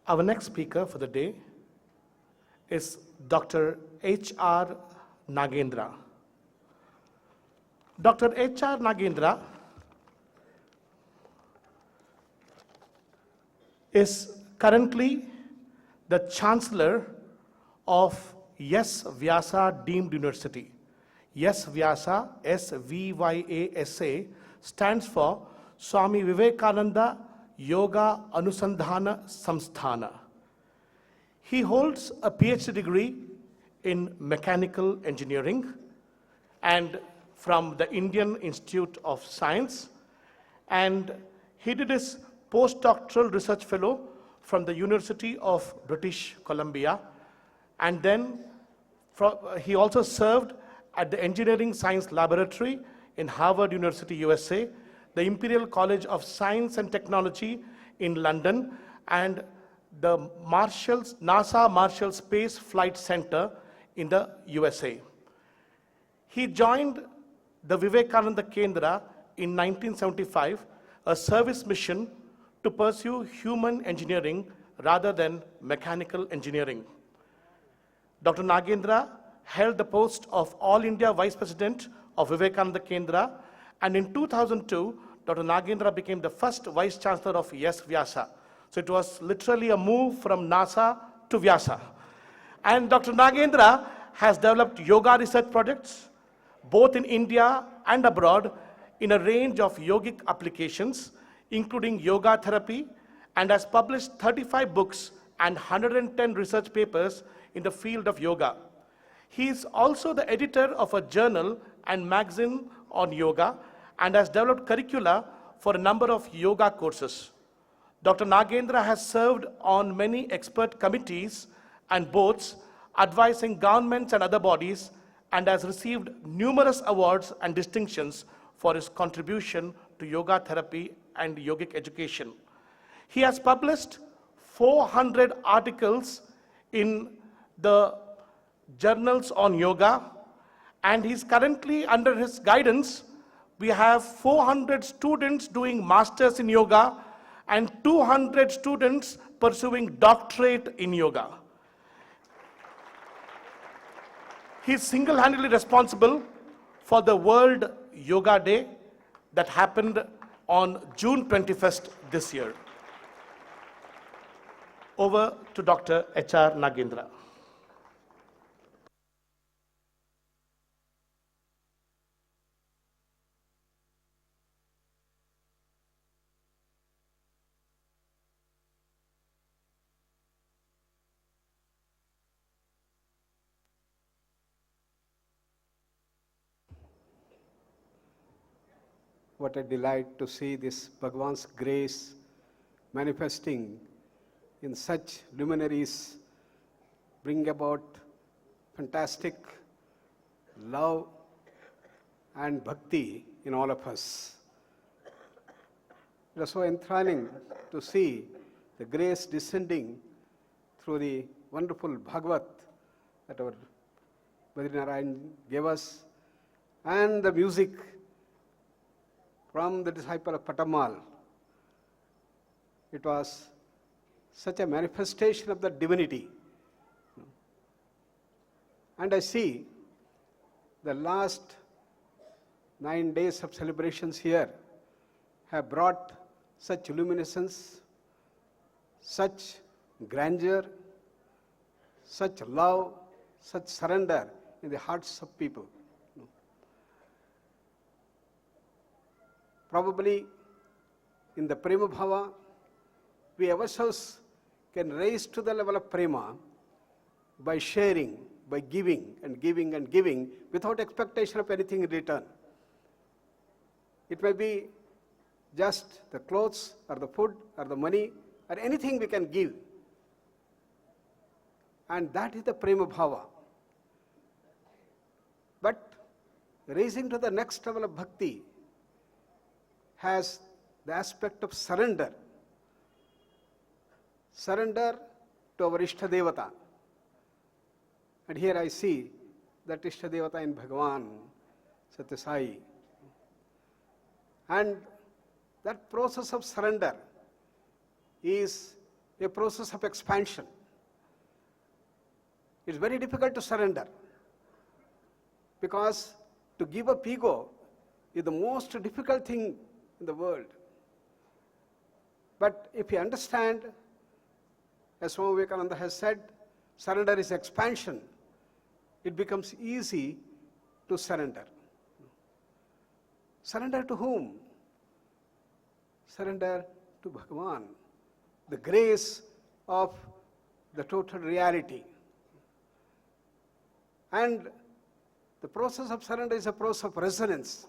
Our next speaker for the day is Dr. H.R. Nagendra. Dr. H.R. Nagendra is currently the Chancellor of Yes Vyasa Deemed University. Yes Vyasa, SVYASA, stands for Swami Vivekananda Yoga Anusandhana Samsthana. He holds a PhD degree in mechanical engineering and from the Indian Institute of Science, and he did his postdoctoral research fellow from the University of British Columbia, and then he also served at the Engineering Science Laboratory in Harvard University, USA, the Imperial College of Science and Technology in London, and the NASA Marshall Space Flight Center in the USA. He joined the Vivekananda Kendra in 1975, a service mission to pursue human engineering rather than mechanical engineering. Dr. Nagendra held the post of All India Vice President of Vivekananda Kendra, and in 2002, Dr. Nagendra became the first Vice Chancellor of Yes Vyasa. So it was literally a move from NASA to Vyasa. And Dr. Nagendra has developed yoga research projects, both in India and abroad, in a range of yogic applications, including yoga therapy, and has published 35 books and 110 research papers in the field of yoga. He is also the editor of a journal and magazine on yoga and has developed curricula for a number of yoga courses. Dr. Nagendra has served on many expert committees and boards, advising governments and other bodies, and has received numerous awards and distinctions for his contribution to yoga therapy and yogic education. He has published 400 articles in the journals on yoga, and he's currently, under his guidance, we have 400 students doing masters in yoga and 200 students pursuing doctorate in yoga. He's single-handedly responsible for the World Yoga Day that happened on June 21st this year. Over to Dr. H.R. Nagendra. What a delight to see this Bhagavan's grace manifesting in such luminaries, bring about fantastic love and bhakti in all of us. It is so enthralling to see the grace descending through the wonderful Bhagavat that our Badrinarayan gave us, and the music from the disciple of Patamal. It was such a manifestation of the divinity. And I see the last 9 days of celebrations here have brought such luminescence, such grandeur, such love, such surrender in the hearts of people. Probably in the Prema Bhava, we ourselves can raise to the level of Prema by sharing, by giving and giving and giving without expectation of anything in return. It may be just the clothes or the food or the money or anything we can give. And that is the Prema Bhava. But raising to the next level of bhakti has the aspect of surrender. surrender to our Ishta Devata. And here I see that Ishta Devata in Bhagavan, Sathya Sai. And that process of surrender is a process of expansion. It's very difficult to surrender because to give up ego is the most difficult thing in the world. But if you understand, as Swami Vivekananda has said, surrender is expansion, it becomes easy to surrender. Surrender to whom? Surrender to Bhagavan, the grace of the total reality. And the process of surrender is a process of resonance.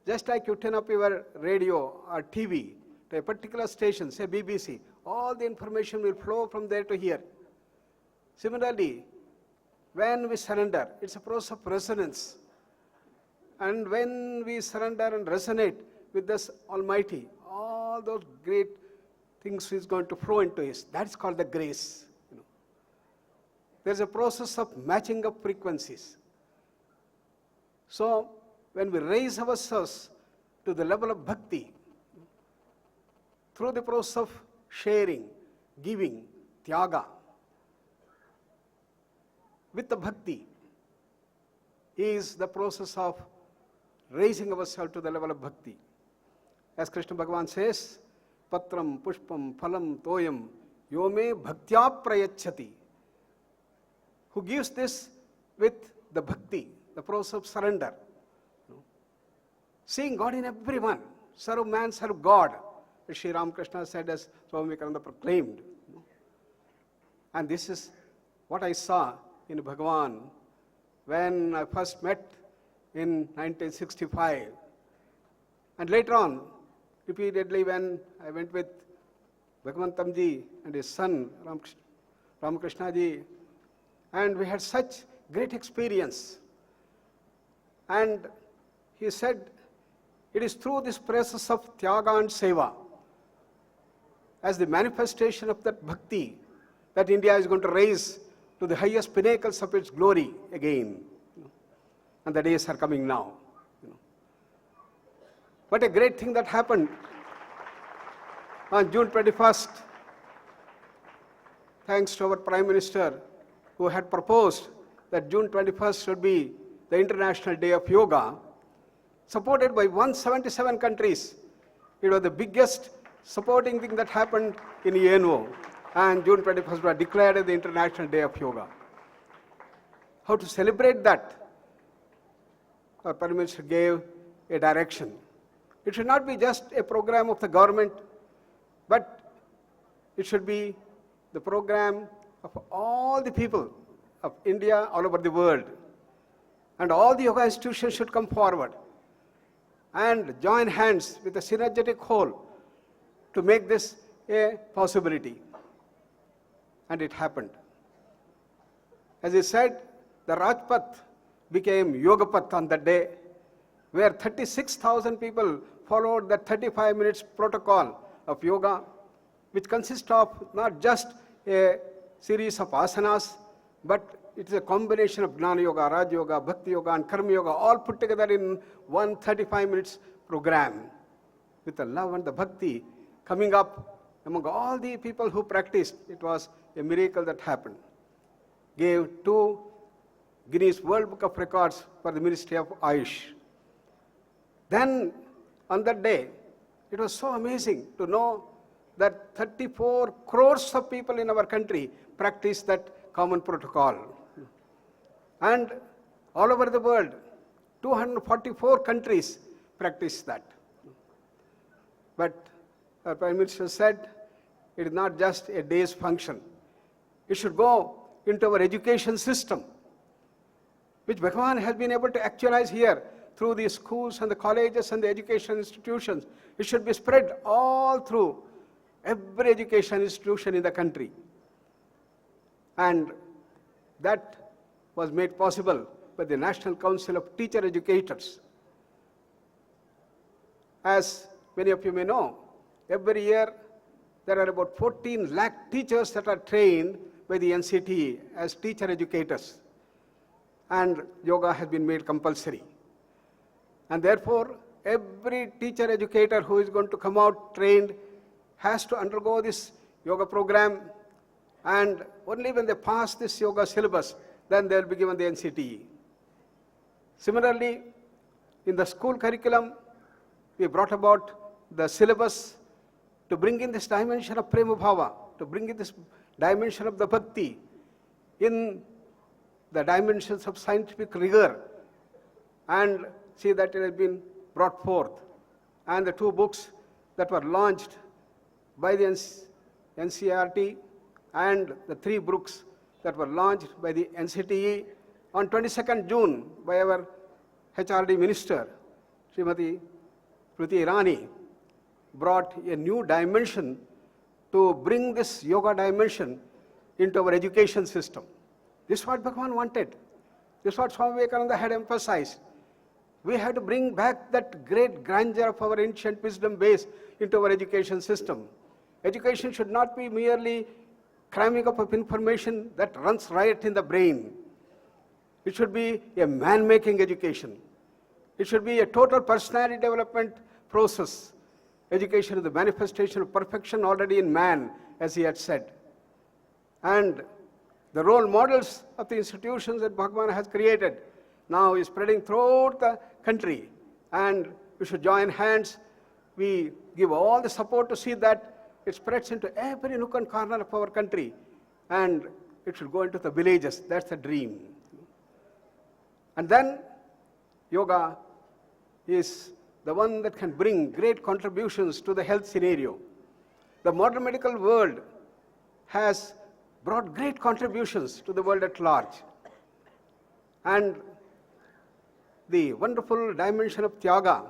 Just like you turn up your radio or TV to a particular station, say BBC, all the information will flow from there to here. Similarly, when we surrender, it's a process of resonance. And when we surrender and resonate with this Almighty, all those great things is going to flow into us. That's called the grace. There's a process of matching up frequencies. So, when we raise ourselves to the level of bhakti, through the process of sharing, giving, tyaga, with the bhakti, is the process of raising ourselves to the level of bhakti. As Krishna Bhagavan says, Patram, Pushpam, Phalam, Toyam, Yome Bhaktya Prayachati. Who gives this with the bhakti, the process of surrender. Seeing God in everyone. Serve man, serve God. As Sri Ramakrishna said, as Swami Vivekananda proclaimed. And this is what I saw in Bhagavan when I first met in 1965. And later on, repeatedly when I went with Bhagavantamji and his son, Ramakrishnaji, and we had such great experience. And he said, it is through this process of Tyaga and Seva, as the manifestation of that bhakti, that India is going to raise to the highest pinnacles of its glory again. And the days are coming now. What a great thing that happened on June 21st, thanks to our Prime Minister, who had proposed that June 21st should be the International Day of Yoga, supported by 177 countries. It was the biggest supporting thing that happened in ENO, and June 21st was declared as the International Day of Yoga. How to celebrate that? Our Prime Minister gave a direction. It should not be just a program of the government, but it should be the program of all the people of India, all over the world. And all the yoga institutions should come forward and join hands with a synergetic whole to make this a possibility. And it happened. As he said, the Rajpath became Yogapath on that day, where 36,000 people followed the 35 minutes protocol of yoga, which consists of not just a series of asanas, but it is a combination of Gnana Yoga, Raj Yoga, Bhakti Yoga, and Karma Yoga, all put together in one 35 minutes program, with the love and the bhakti coming up among all the people who practiced. It was a miracle that happened. Gave 2 Guinness World Book of Records for the Ministry of Ayush. Then, on that day, it was so amazing to know that 34 crores of people in our country practice that common protocol. And all over the world, 244 countries practice that. But our Prime Minister said, it is not just a day's function. It should go into our education system, which Bhagavan has been able to actualize here through the schools and the colleges and the education institutions. It should be spread all through every education institution in the country. And that was made possible by the National Council of Teacher Educators. As many of you may know, every year there are about 14 lakh teachers that are trained by the NCTE as teacher educators. And yoga has been made compulsory. And therefore, every teacher educator who is going to come out trained has to undergo this yoga program, and only when they pass this yoga syllabus, then they will be given the NCTE. Similarly, in the school curriculum, we brought about the syllabus to bring in this dimension of prema bhava, to bring in this dimension of the bhakti, in the dimensions of scientific rigor, and see that it has been brought forth. And the 2 books that were launched by the NCERT and the 3 books that were launched by the NCTE on 22nd June by our HRD Minister, Srimati Smriti Irani, brought a new dimension to bring this yoga dimension into our education system. This is what Bhagavan wanted. This is what Swami Vivekananda had emphasized. We have to bring back that great grandeur of our ancient wisdom base into our education system. Education should not be merely cramming up of information that runs riot in the brain. It should be a man-making education. It should be a total personality development process. Education is the manifestation of perfection already in man, as he had said. And the role models of the institutions that Bhagavan has created now is spreading throughout the country. And we should join hands. We give all the support to see that it spreads into every nook and corner of our country. And it should go into the villages. That's the dream. And then yoga is the one that can bring great contributions to the health scenario. The modern medical world has brought great contributions to the world at large. And the wonderful dimension of Tyaga,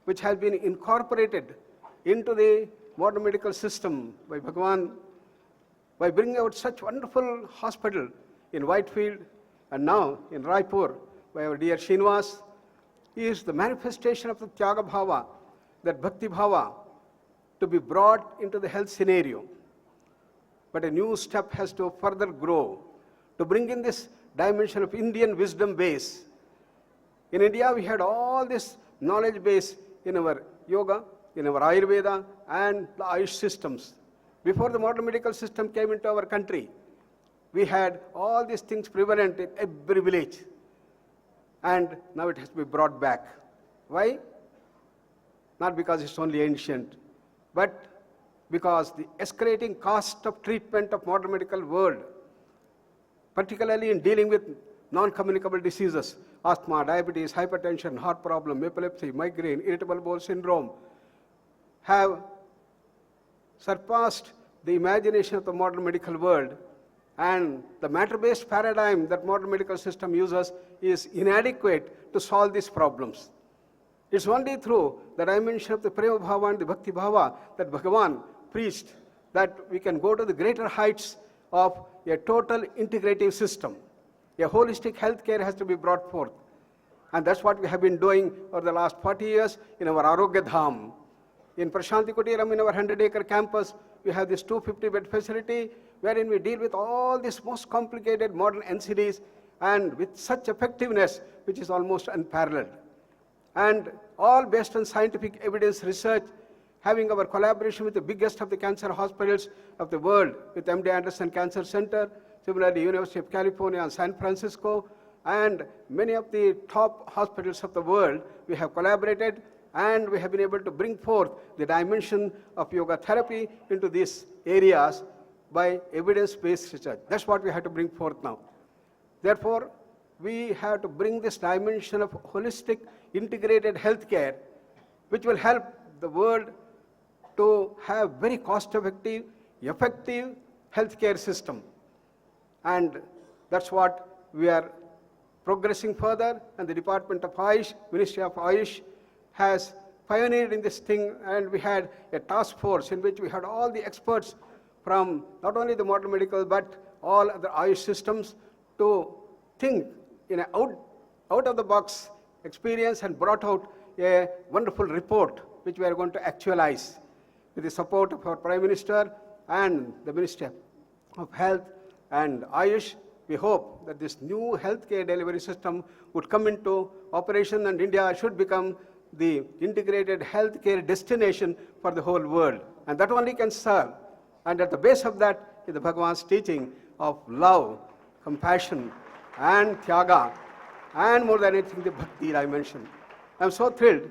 which has been incorporated into the modern medical system by Bhagavan, by bringing out such wonderful hospital in Whitefield and now in Raipur by our dear Srinivas, is the manifestation of the Tyaga Bhava, that Bhakti Bhava, to be brought into the health scenario. But a new step has to further grow, to bring in this dimension of Indian wisdom base. In India, we had all this knowledge base in our yoga, in our Ayurveda, and the Ayush systems. Before the modern medical system came into our country, we had all these things prevalent in every village. And now it has to be brought back. Why? Not because it's only ancient, but because the escalating cost of treatment of modern medical world, particularly in dealing with non-communicable diseases, asthma, diabetes, hypertension, heart problem, epilepsy, migraine, irritable bowel syndrome, have surpassed the imagination of the modern medical world. And the matter-based paradigm that modern medical system uses is inadequate to solve these problems. It's only through the dimension of the Prema Bhava and the Bhakti Bhava that Bhagavan preached that we can go to the greater heights of a total integrative system. A holistic healthcare has to be brought forth. And that's what we have been doing over the last 40 years in our Arogya Dham. In Prashanti Kutiram, in our 100-acre campus, we have this 250-bed facility wherein we deal with all these most complicated modern NCDs and with such effectiveness which is almost unparalleled. And all based on scientific evidence research, having our collaboration with the biggest of the cancer hospitals of the world, with MD Anderson Cancer Center, similarly University of California and San Francisco, and many of the top hospitals of the world, we have collaborated and we have been able to bring forth the dimension of yoga therapy into these areas by evidence-based research. That's what we have to bring forth now. Therefore, we have to bring this dimension of holistic, integrated healthcare, which will help the world to have very cost-effective, effective healthcare system. And that's what we are progressing further, and the Department of Ayush, Ministry of Ayush, has pioneered in this thing, and we had a task force in which we had all the experts from not only the modern medical but all other Ayush systems to think in an out-of-the-box experience and brought out a wonderful report which we are going to actualize. with the support of our Prime Minister and the Minister of Health and Ayush, we hope that this new healthcare delivery system would come into operation and India should become the integrated healthcare destination for the whole world. And that only can serve. And at the base of that is the Bhagavan's teaching of love, compassion, and tyaga, and more than anything, the bhakti I mentioned. I'm so thrilled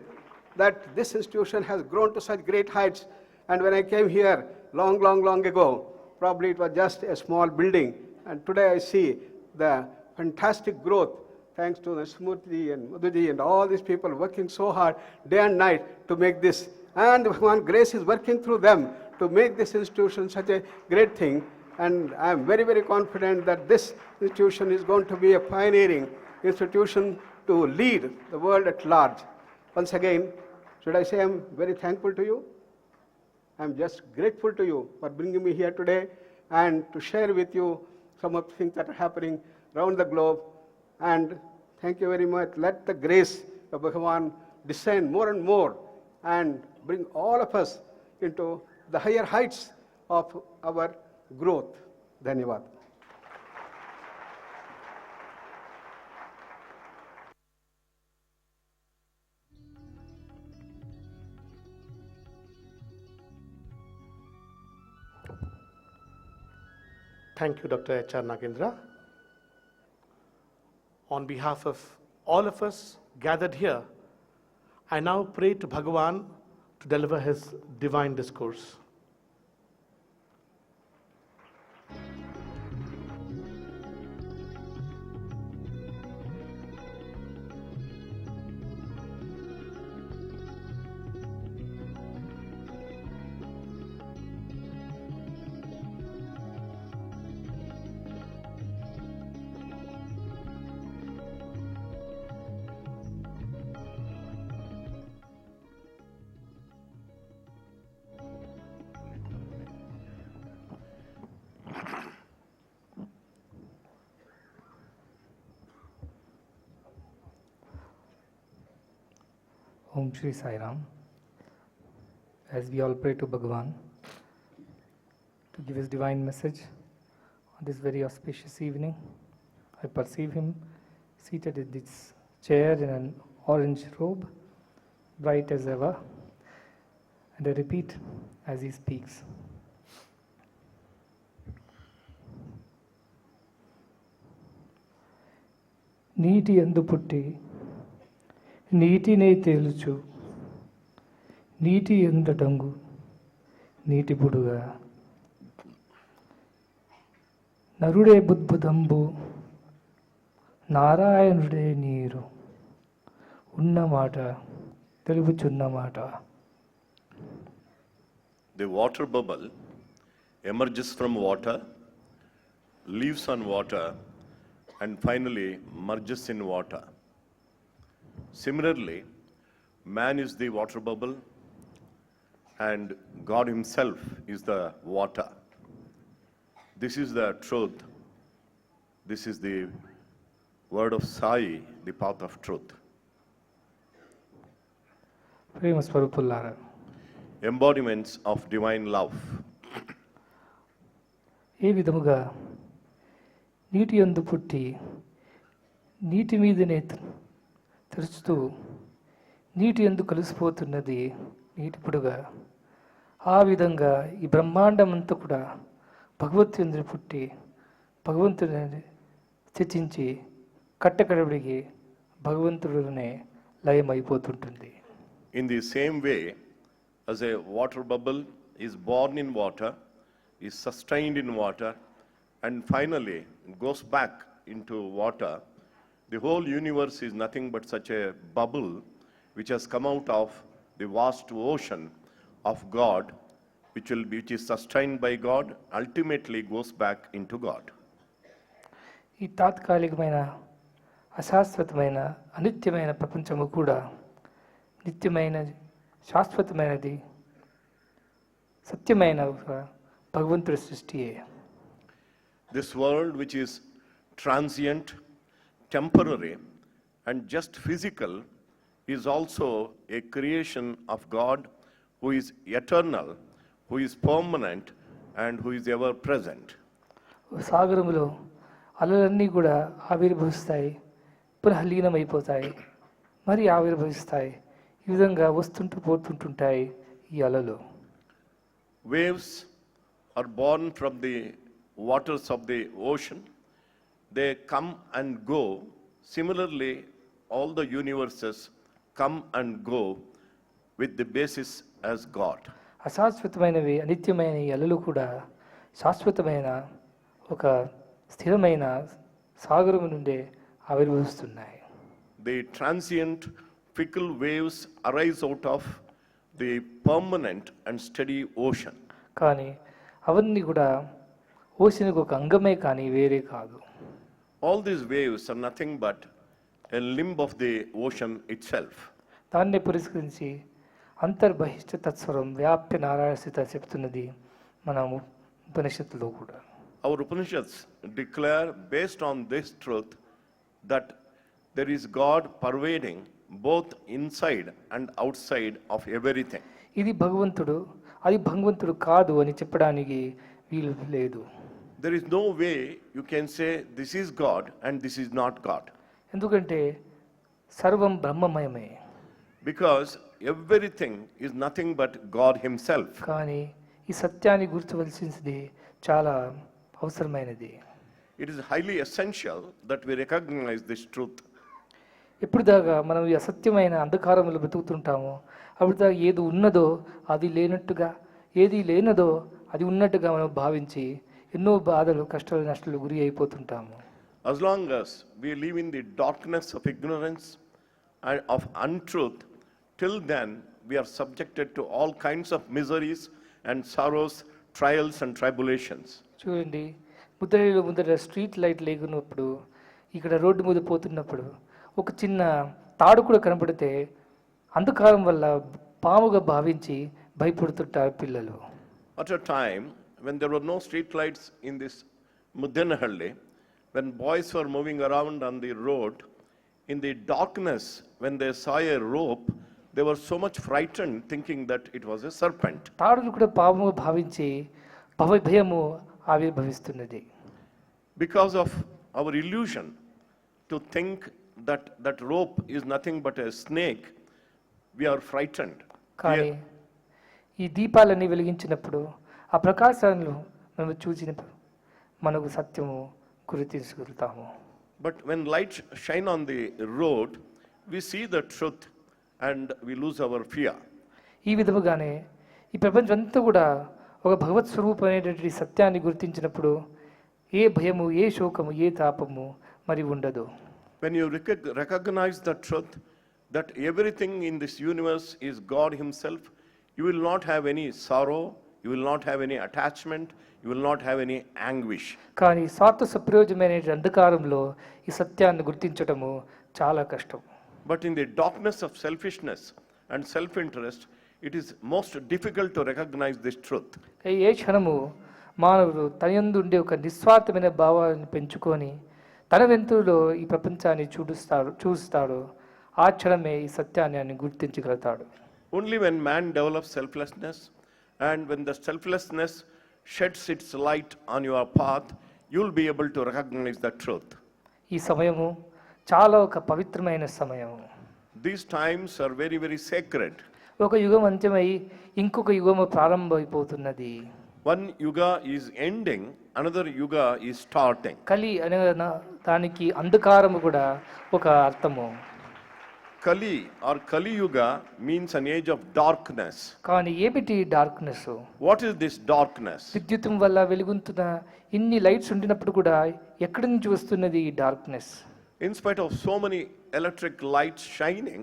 that this institution has grown to such great heights. And when I came here long ago, probably it was just a small building. And today I see the fantastic growth, thanks to Smurti and Madhuji and all these people working so hard day and night to make this. And Bhagavan Grace is working through them to make this institution such a great thing. And I'm very confident that this institution is going to be a pioneering institution to lead the world at large. Once again, should I say I'm very thankful to you? I'm just grateful to you for bringing me here today and to share with you some of the things that are happening around the globe. And thank you very much. Let the grace of Bhagavan descend more and more and bring all of us into the higher heights of our growth. Dhanyavad. Thank you, Dr. H.R. Nagendra. On behalf of all of us gathered here, I now pray to Bhagavan to deliver his divine discourse. Om Shri Sai Ram. As we all pray to Bhagavan to give his divine message on this very auspicious evening, I perceive him seated in this chair in an orange robe, bright as ever, and I repeat as he speaks. నీటి యందు పుట్టి నీటినే తేలుచు నీటి ఎందటంగు నీటి బుడుగా నరుడే బుద్భుదంబు నారాయణుడే నీరు ఉన్నమాట తెలుపుచున్నమాట. The water bubble emerges from water, lives on water, and finally merges in water. Similarly, man is the water bubble and God himself is the water. This is the truth. This is the word of Sai, the path of truth. ప్రేమ స్వరూపులారా, Embodiments of divine love. ఏ విధముగా నీటి యందు పుట్టి నీటి మీదనే తెరుచుతూ నీటి యందు కలిసిపోతున్నది నీటి పుడుగా, ఆ విధంగా ఈ బ్రహ్మాండమంతా కూడా భగవద్యందు పుట్టి భగవంతుడిని చర్చించి కట్టకడబడికి భగవంతుడినే లయమైపోతుంటుంది. In the same way, as a water bubble is born in water, is sustained in water, and finally goes back into water, the whole universe is nothing but such a bubble which has come out of the vast ocean of God, which is sustained by God, ultimately goes back into God. ఈ తాత్కాలికమైన అశాశ్వతమైన అనిత్యమైన ప్రపంచము కూడా నిత్యమైన శాశ్వతమైనది సత్యమైన భగవంతుడి సృష్టియే. This world, which is transient, temporary, and just physical, is also a creation of God who is eternal who is permanent and who is ever present. సాగరములో అలలన్నీ కూడా ఆవిర్భవిస్తాయి, పునః లీనమైపోతాయి, మరి ఆవిర్భవిస్తాయి. ఈ విధంగా వస్తుంటూ పోతుంటుంటాయి ఈ అలలు. Waves are born from the waters of the ocean. They come and go. Similarly, all the universes come and go with the basis as God. అశాశ్వతమైనవి, అనిత్యమైన ఈ అలలు కూడా శాశ్వతమైన ఒక స్థిరమైన సాగరము నుండే ఆవిర్భవిస్తున్నాయి. The transient fickle waves arise out of the permanent and steady ocean. కానీ అవన్నీ కూడా ఓషన్కి ఒక అంగమే కానీ వేరే కాదు. All these waves are nothing but a limb of the ocean itself. దాన్నే పురస్కరించి అంతర్బహిష్ట తత్స్వరం వ్యాప్య నారాయణస్థిత చెప్తున్నది మన ఉపనిషత్తులో కూడా. Our Upanishads declare based on this truth that there is God pervading both inside and outside of everything. ఇది భగవంతుడు, అది భగవంతుడు కాదు అని చెప్పడానికి వీలు లేదు. There is no way you can say this is God and this is not God. ఎందుకంటే సర్వం బ్రహ్మమయమే. Because everything is nothing but God himself. కానీ ఈ సత్యాన్ని గుర్తించవలసింది చాలా అవసరమైనది. It is highly essential that we recognize this truth. ఎప్పుడు దాకా మనం ఈ అసత్యమైన అంధకారంలో బతుకుతుంటామో అప్పుడు దాకా ఏది ఉన్నదో అది లేనట్టుగా, ఏది లేనదో అది ఉన్నట్టుగా మనం భావించి ఎన్నో బాధలు, కష్టాలు, నష్టాలు గురి అయిపోతుంటాము. As long as we live in the darkness of ignorance and of untruth, till then we are subjected to all kinds of miseries and sorrows, trials and tribulations. చూడండి, ముద్దడిలో ముందర స్ట్రీట్ లైట్ లేకున్నప్పుడు, ఇక్కడ రోడ్డు మీద పోతున్నప్పుడు ఒక చిన్న తాడు కూడా కనపడితే అంధకారం వల్ల పాముగా భావించి భయపడుతుంటారు పిల్లలు. At a time when there were no street lights in this Muddenahalli, when boys were moving around on the road, in the darkness, when they saw a rope, they were so much frightened thinking that it was a serpent. తాడును కూడా పాముగా భావించి భయము ఆవిర్భవిస్తున్నది. Because of our illusion to think that that rope is nothing but a snake, we are frightened. కానీ ఈ దీపాలన్నీ వెలిగించినప్పుడు ఆ ప్రకాశాలను మనం చూసినప్పుడు మనకు సత్యము గుర్తించగలుగుతాము. But when lights shine on the road, we see the truth and we lose our fear. ఈ విధముగానే ఈ ప్రపంచం అంతా కూడా ఒక భగవత్ స్వరూపమైనటువంటి సత్యాన్ని గుర్తించినప్పుడు ఏ భయము, ఏ శోకము, ఏ తాపము మరి ఉండదు. When you recognize the truth that everything in this universe is God himself, you will not have any sorrow, you will not have any attachment, you will not have any anguish. కానీ స్వార్థ సప్రయోజమైన అంధకారంలో ఈ సత్యాన్ని గుర్తించటము చాలా కష్టం. But in the darkness of selfishness and self-interest, it is most difficult to recognize this truth. ఏ క్షణము మానవుడు తన యందు ఉండే ఒక నిస్వార్థమైన భావాన్ని పెంచుకొని తన వెంతులో ఈ ప్రపంచాన్ని చూస్తాడు, ఆ క్షణమే ఈ సత్యాన్ని గుర్తించగలుగుతాడు. Only when man develops selflessness and when the selflessness sheds its light on your path, you will be able to recognize the truth. ఈ సమయము చాలా ఒక పవిత్రమైన సమయము. These times are very, very sacred. ఒక యుగం అంత్యమై ఇంకొక యుగము ప్రారంభమైపోతున్నది. One yuga is ending, another yuga is starting. కలి అనే దానికి అంధకారము కూడా ఒక అర్థము. Kali or Kali Yuga means an age of darkness. కానీ ఏమిటి darkness? What is this darkness? విద్యుత్తుం వల్ల వెలుగుతున్న ఇన్ని లైట్స్ ఉండినప్పుడు కూడా ఎక్కడి నుంచి వస్తున్నది ఈ darkness? In spite of so many electric lights shining,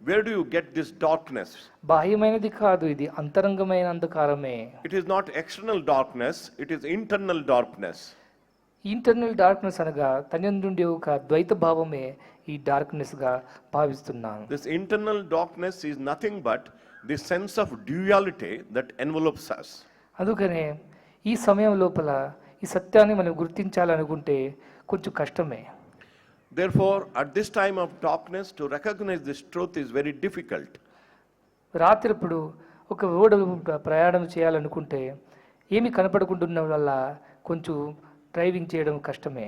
where do you get this darkness? బాహ్యమైనది కాదు, ఇది అంతరంగమైన అంధకారమే. It is not external darkness, it is internal darkness. Internal darkness అనగా తనందుండే ఒక ద్వైత భావమే ఈ డార్క్నెస్ గా భావిస్తున్నాను. This internal darkness is nothing but the sense of duality that envelopes us. అందుకనే ఈ సమయం లోపల ఈ సత్యాన్ని మనం గుర్తించాలనుకుంటే కొంచెం కష్టమే. Therefore, at this time of darkness, to recognize this truth is very difficult. రాత్రిప్పుడు ఒక రోడ్డు ప్రయాణం చేయాలనుకుంటే ఏమి కనపడకుండా వల్ల కొంచెం డ్రైవింగ్ చేయడం కష్టమే.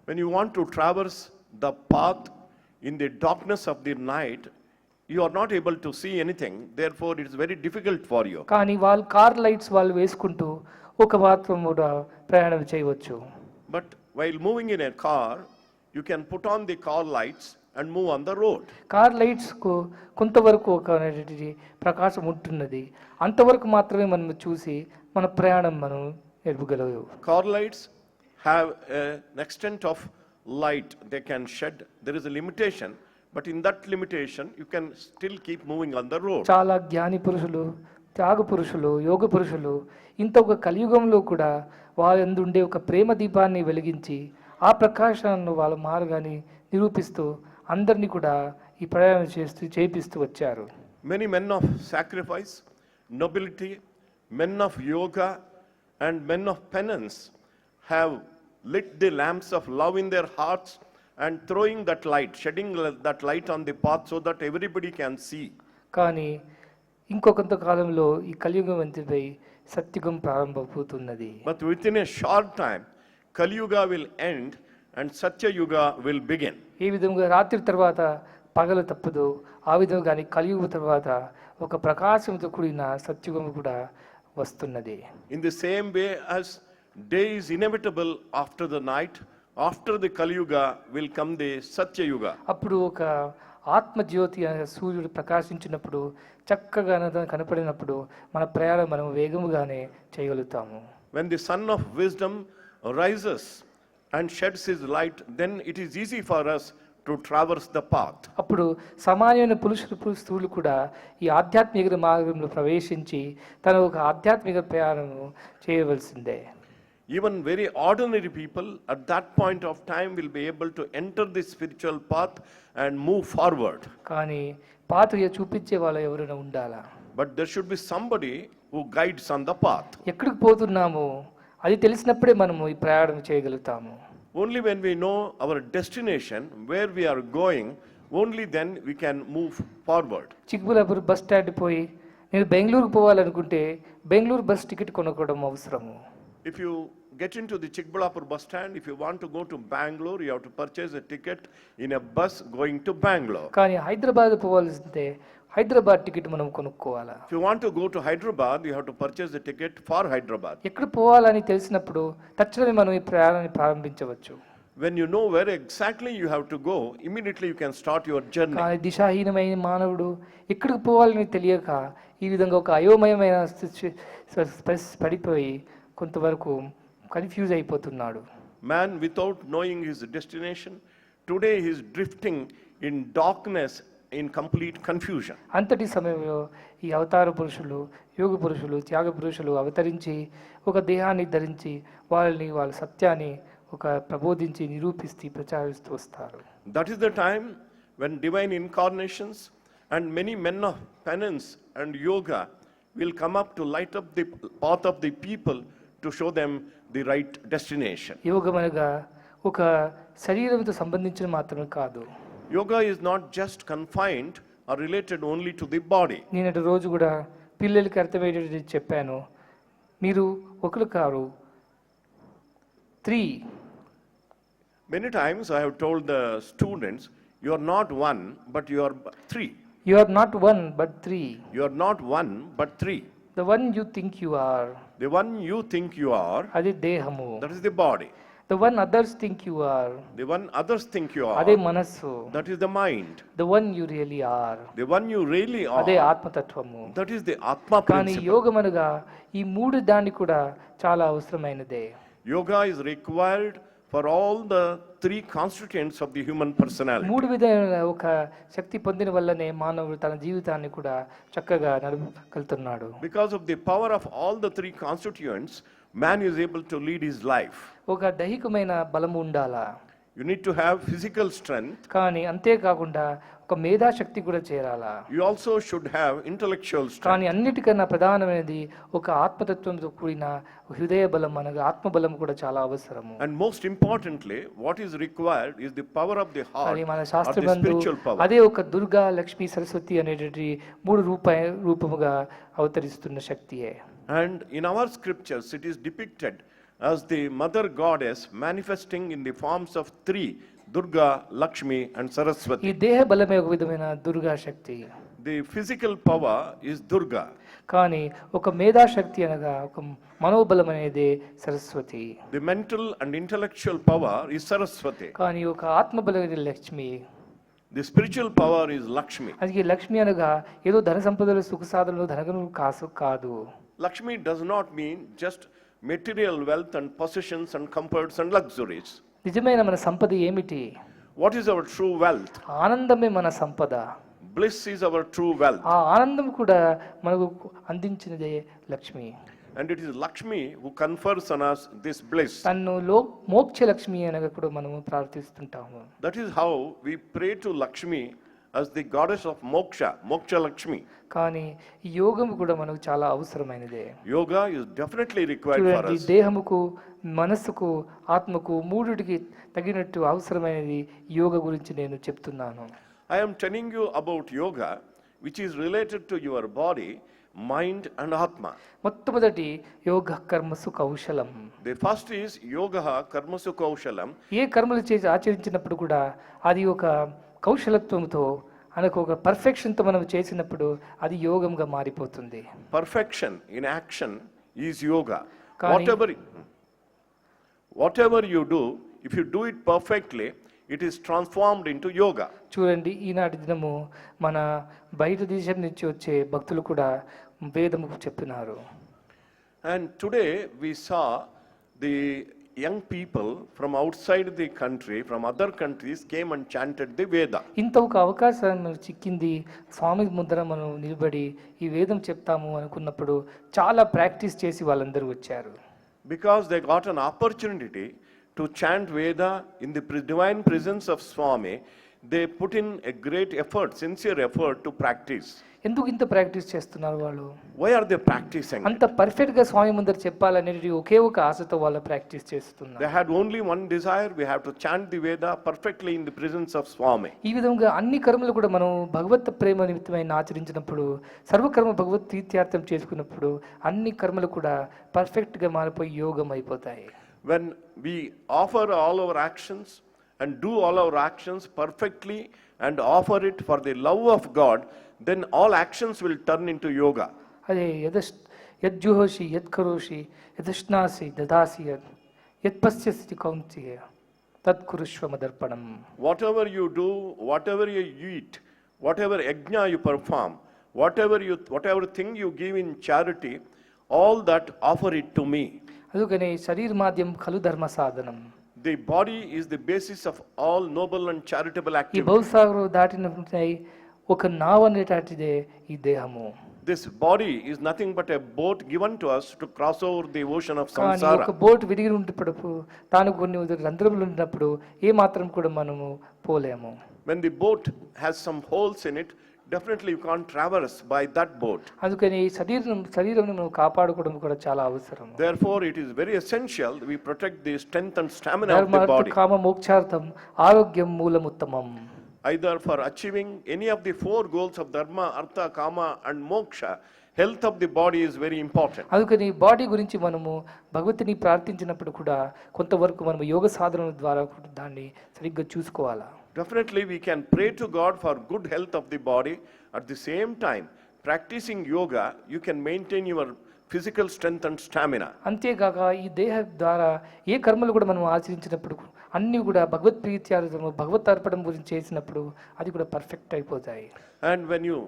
When you want to traverse the path in the darkness of the night, you are not able to see anything, therefore it is very difficult for you. కానీ వాళ్ళు కార్ లైట్స్ వాళ్ళు వేసుకుంటూ ఒక మాత్రం కూడా ప్రయాణం చేయవచ్చు. But while moving in a car, you can put on the car lights and move on the road. Car లైట్స్కు కొంతవరకు ఒక ప్రకాశం ఉంటున్నది, అంతవరకు మాత్రమే మనం చూసి మన ప్రయాణం మనం ఎదుగలవు. Car lights have an extent of light they can shed. There is a limitation, but in that limitation you can still keep moving on the road. చాలా జ్ఞాని పురుషులు, త్యాగ పురుషులు, యోగ పురుషులు ఇంత ఒక కలియుగంలో కూడా వారి యందు ఉండే ఒక ప్రేమ దీపాన్ని వెలిగించి ఆ ప్రకాశాన్ని వాళ్ళ మార్గాన్ని నిరూపిస్తూ అందరినీ కూడా ఈ ప్రయాణం చేపిస్తూ వచ్చారు. Many men of sacrifice, nobility, men of yoga and men of penance have lit the lamps of love in their hearts and throwing that light, shedding that light on the path so that everybody can see. కానీ ఇంకొంత కాలంలో ఈ కలియుగం అంతిపై సత్యుగం ప్రారంభమవుతున్నది. But within a short time, Kali-yuga will end and Sathya Yuga will begin. ఈ విధంగా రాత్రి తర్వాత పగలు తప్పదు, ఆ విధంగానే కలియుగ తర్వాత ఒక ప్రకాశంతో కూడిన సత్యుగం కూడా వస్తున్నది. In the same way as day is inevitable after the night, after the Kali-yuga will come the Sathya Yuga. అప్పుడు ఒక ఆత్మజ్యోతి అనే సూర్యుడు ప్రకాశించినప్పుడు చక్కగా కనపడినప్పుడు మన ప్రయాణం మనం వేగముగానే చేయగలుగుతాము. When the sun of wisdom rises and sheds his light, then it is easy for us to traverse the path. అప్పుడు సామాన్యమైన పురుషులు కూడా ఈ ఆధ్యాత్మిక మార్గంలో ప్రవేశించి తన ఒక ఆధ్యాత్మిక ప్రయాణం చేయవలసిందే. Even very ordinary people at that point of time will be able to enter the spiritual path and move forward. కానీ పాత్ చూపించే వాళ్ళు ఎవరైనా ఉండాలా. But there should be somebody who guides on the path. ఎక్కడికి పోతున్నామో అది తెలిసినప్పుడే మనము ఈ ప్రయాణం చేయగలుగుతాము. Only when we know our destination, where we are going, only then we can move forward. Chikballapur bus stand పోయి నేను బెంగళూరుకు పోవాలనుకుంటే బెంగళూరు బస్ టికెట్ కొనుక్కోవడం అవసరము. If you get into the Chikbalapur bus stand, if you want to go to Bangalore, you have to purchase a ticket in a bus going to Bangalore. కానీ హైదరాబాద్ పోవాల్సిందే Hyderabad ticket మనం కొనుక్కోవాలా. If you want to go to Hyderabad, you have to purchase the ticket for Hyderabad. ఎక్కడ పోవాలని తెలిసినప్పుడు తక్షణమే మనం ఈ ప్రయాణాన్ని ప్రారంభించవచ్చు. When you know where exactly you have to go, immediately you can start your journey. కానీ దిశాహీనమైన మానవుడు ఎక్కడికి పోవాలని తెలియక ఈ విధంగా ఒక అయోమయమైన పడిపోయి కొంతవరకు కన్ఫ్యూజ్ అయిపోతున్నాడు. Man without knowing his destination, today he is drifting in darkness in complete confusion. అంతటి సమయంలో ఈ అవతార పురుషులు, యోగ పురుషులు, త్యాగ పురుషులు అవతరించి ఒక దేహాన్ని ధరించి వాళ్ళ సత్యాన్ని ఒక ప్రబోధించి నిరూపిస్తూ ప్రచారిస్తూ వస్తారు. That is the time when divine incarnations and many men of penance and yoga will come up to light up the path of the people to show them the right destination. యోగం అనగా ఒక శరీరంతో సంబంధించిన మాత్రమే కాదు. Yoga is not just confined or related only to the body. నేనటి రోజు కూడా పిల్లలకి అర్థమయ్యేది చెప్పాను. మీరు ఒకరు car 3. Many times I have told the students, you are not one, but you are 3. You are not one but 3. You are not one, but 3. The one you think you are. The one you think you are, అది దేహము. that is the body. The one others think you are. The one others think you అదే are, మనస్సు. that is the mind. The one you really are. The one you really అదే are, ఆత్మతత్వము. that is the Atma కానీ principle. యోగం అనగా ఈ 3 దాన్ని కూడా చాలా అవసరమైనదే. Yoga is required for all the 3 constituents of the human personality. 3 విధమైన ఒక శక్తి పొందిన వల్లనే మానవుడు తన జీవితాన్ని కూడా చక్కగా నడపగలుగుతున్నాడు. Because of the power of all the 3 constituents, man is able to lead his life. ఒక దైహికమైన బలము ఉండాలా. You need to have physical strength. కానీ అంతేకాకుండా ఒక మేధాశక్తి కూడా చేరాలా. You also should have intellectual కానీ strength. అన్నిటికన్నా ప్రధానమైనది ఒక ఆత్మతత్వంతో కూడిన హృదయ బలం అనగా ఆత్మబలం కూడా చాలా అవసరము. And most importantly, what is required is the power of the heart అది మన or the శాస్త్రబంధు spiritual power. అదే ఒక దుర్గా, లక్ష్మి, సరస్వతి అనేటువంటి మూడు రూపముగా అవతరిస్తున్న శక్తియే. And in our scriptures, it is depicted as the mother goddess manifesting in the forms of three, Durga, Lakshmi and ఈ Saraswati. దేహ బలమే ఒక విధమైన దుర్గా శక్తి. The physical power is Durga. కానీ ఒక మేధాశక్తి అనగా ఒక మనోబలం అనేది Saraswati. The mental and intellectual power is Saraswati. కానీ ఒక ఆత్మబలం అనేది Lakshmi. The spiritual power is Lakshmi. అది లక్ష్మి అనగా ఏదో ధన సంపదలు, సుఖ సాధనలు, ధనగను కాదు. Lakshmi does not mean just material wealth and possessions and comforts and luxuries. నిజమైన మన సంపద ఏమిటి? What is our true wealth? ఆనందమే మన సంపద. Bliss is our true wealth. ఆ ఆనందం కూడా మనకు అందించినదే Lakshmi. And it is Lakshmi who confers on us this bliss. తన్ను మోక్ష లక్ష్మి అనగా కూడా మనము ప్రార్థిస్తుంటాము. That is how we pray to Lakshmi as the goddess of moksha, Moksha Lakshmi. కానీ ఈ యోగం కూడా మనకు చాలా అవసరమైనదే. Yoga is definitely required for చూడండి, us. దేహముకు, మనస్సుకు, ఆత్మకు మూడిటికి తగినట్టు అవసరమైనది యోగ గురించి నేను చెప్తున్నాను. I am telling you about yoga which is related to your body, mind and atma. మొట్టమొదటి యోగ కర్మసు కౌశలం. The first is yoga karmasu kaushalam. ఏ కర్మలు చేసి ఆచరించినప్పుడు కూడా అది ఒక కౌశలత్వంతో అనకు ఒక పర్ఫెక్షన్తో మనం చేసినప్పుడు అది యోగంగా మారిపోతుంది. Perfection in action is yoga. కానీ Whatever you do, if you do it perfectly, it is transformed into yoga. చూడండి, ఈనాటి దినము మన బయట దేశం నుంచి వచ్చే భక్తులు కూడా వేదము చెప్తున్నారు. And today we saw the young people from outside the country, from other countries came and chanted the Veda. ఇంత ఒక అవకాశం మనకు చిక్కింది. స్వామి ముందర మనం నిలబడి ఈ వేదం చెప్తాము అనుకున్నప్పుడు చాలా ప్రాక్టీస్ చేసి వాళ్ళందరూ వచ్చారు. Because they got an opportunity to chant Veda in the divine presence of Swami, they put in a great effort, sincere effort to practice. ఎందుకు ఇంత ప్రాక్టీస్ చేస్తున్నారు వాళ్ళు? Why are they practicing? అంత పర్ఫెక్ట్ గా స్వామి ముందర చెప్పాలనేది ఒకే ఒక ఆశతో వాళ్ళు ప్రాక్టీస్ చేస్తున్నారు. They had only one desire, we have to chant the Veda perfectly in the presence of Swami. ఈ విధంగా అన్ని కర్మలు కూడా మనం భగవత్ ప్రేమ నిమిత్తమైన ఆచరించినప్పుడు, సర్వకర్మ భగవత్ ప్రీత్యార్థం చేసుకున్నప్పుడు అన్ని కర్మలు కూడా పర్ఫెక్ట్ గా మారిపోయి యోగం అయిపోతాయి. When we offer all our actions and do all our actions perfectly and offer it for the love of God, then all actions will turn into yoga. అదే యజ్జుహోషి యత్కరోషి యదశ్నాసి దదాసి యత్పశ్యసి కౌంత్య తత్కురుష్వ మదర్పణం. Whatever you do, whatever you eat, whatever yagna you perform, whatever thing you give in charity, all that offer it to me. అందుకనే శరీర మాధ్యం ఖలు ధర్మ సాధనం. The body is the basis of all noble and charitable ఈ activities. భవసాగరం దాటిన ఒక నావ అనేటటిదే ఈ దేహము. This body is nothing but a boat given to us to cross over the ocean of కానీ ఒక samsara. బోట్ విరిగి ఉంటప్పుడు తాను కొన్ని రంధ్రములు ఉన్నప్పుడు ఏ మాత్రం కూడా మనము పోలేము. When the boat has some holes in it, definitely you can't traverse by that boat. అందుకని శరీరం మనం కాపాడుకోవడం కూడా చాలా అవసరం. Therefore, it is very essential that we protect the strength and stamina of the ధర్మార్థ body. కామ మోక్షార్థం ఆరోగ్యం మూలముత్తమం. Either for achieving any of the four goals of dharma, artha, kama and moksha, health of the body is very important. అందుకని body గురించి మనము భగవతిని ప్రార్థించినప్పుడు కూడా కొంతవరకు మనము యోగ సాధన ద్వారా దాన్ని సరిగ్గా చూసుకోవాలా. Definitely we can pray to God for good health of the body. At the same time, practicing yoga, you can maintain your physical strength and stamina. అంతేకాక ఈ దేహ ద్వారా ఏ కర్మలు కూడా మనం ఆచరించినప్పుడు అన్నీ కూడా భగవత్ ప్రీత్యార్థము భగవత్ అర్పణం గురించి చేసినప్పుడు అది కూడా పర్ఫెక్ట్ అయిపోతాయి. And when you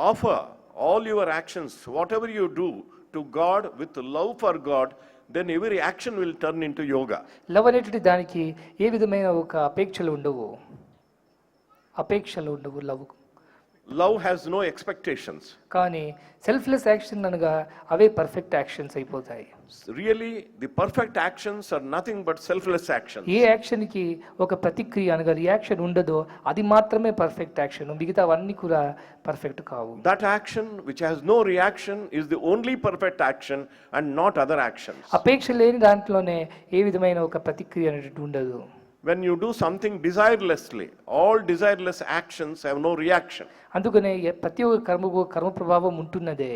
offer all your actions, whatever you do to God with love for God, then every action will turn into yoga. Love అనేటువంటి దానికి ఏ విధమైన ఒక అపేక్షలు ఉండవు love. love has no expectations. కానీ సెల్ఫ్లెస్ యాక్షన్ అనగా అవే perfect actions అయిపోతాయి. Really, the perfect actions are nothing but selfless actions. ఏ యాక్షన్కి ఒక ప్రతిక్రియ అనగా రియాక్షన్ ఉండదో అది మాత్రమే పర్ఫెక్ట్ యాక్షన్, మిగతావన్నీ కూడా పర్ఫెక్ట్ కావు. That action which has no reaction is the only perfect action and not other actions. అపేక్ష లేని దాంట్లోనే ఏ విధమైన ఒక ప్రతిక్రియ అనేది ఉండదు. When you do something desirelessly, all desireless actions have no reaction. అందుకనే ప్రతి ఒక్క కర్మకు కర్మ ప్రభావం ఉంటున్నదే.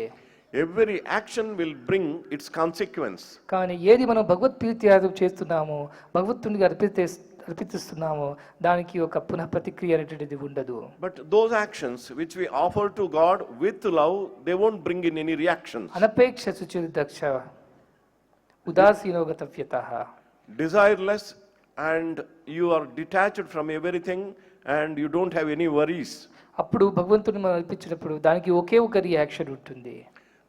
Every action will bring its consequence. కానీ ఏది మనం భగవత్ ప్రీత్యాగం చేస్తున్నామో, భగవంతునికి అర్పిస్తున్నామో దానికి ఒక పునః ప్రతిక్రియ అనేటువంటిది ఉండదు. But those actions which we offer to God with love, they won't bring in any reactions. అనపేక్ష సుచిర్దక్ష ఉదాసీనోగతవ్యతః. Desireless, and you are detached from everything and you don't have any worries. అప్పుడు భగవంతుని మనం అర్పించినప్పుడు దానికి ఒకే ఒక రియాక్షన్ ఉంటుంది.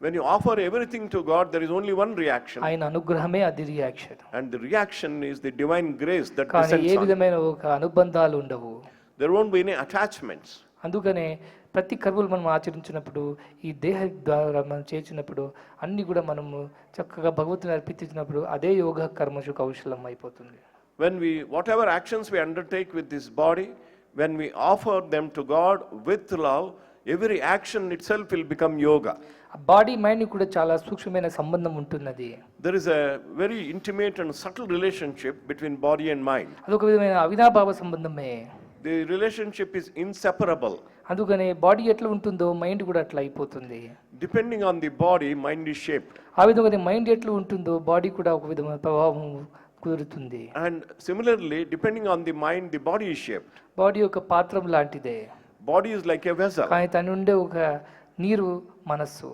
When you offer everything to God, there is only one reaction. ఆయన అనుగ్రహమే అది reaction. And the reaction is the divine grace that కానీ descends ఏ on. విధమైన ఒక అనుబంధాలు ఉండవు. There won't be any attachments. అందుకనే ప్రతి కర్మలు మనం ఆచరించినప్పుడు ఈ దేహ ద్వారా మనం చేసినప్పుడు అన్ని కూడా మనము చక్కగా భగవంతుని అర్పించినప్పుడు అదే యోగ కర్మశు కౌశలం అయిపోతుంది. When we, whatever actions we undertake with this body, when we offer them to God with love, every action itself will become yoga. Body mind కూడా చాలా సూక్ష్మమైన సంబంధం ఉంటున్నది. There is a very intimate and subtle relationship between body and mind. అదొక విధమైన అవినాభావ సంబంధమే. The relationship is inseparable. అందుకనే బాడీ ఎట్లా ఉంటుందో మైండ్ కూడా అట్లా అయిపోతుంది. Depending on the body, mind is shaped. ఆ విధంగా మైండ్ ఎట్లా ఉంటుందో బాడీ కూడా ఒక విధమైన ప్రభావం కుదురుతుంది. And similarly, depending on the mind, the body is shaped. Body ఒక పాత్రం లాంటిదే. Body is like a vessel. కానీ తను ఉండే ఒక నీరు మనస్సు.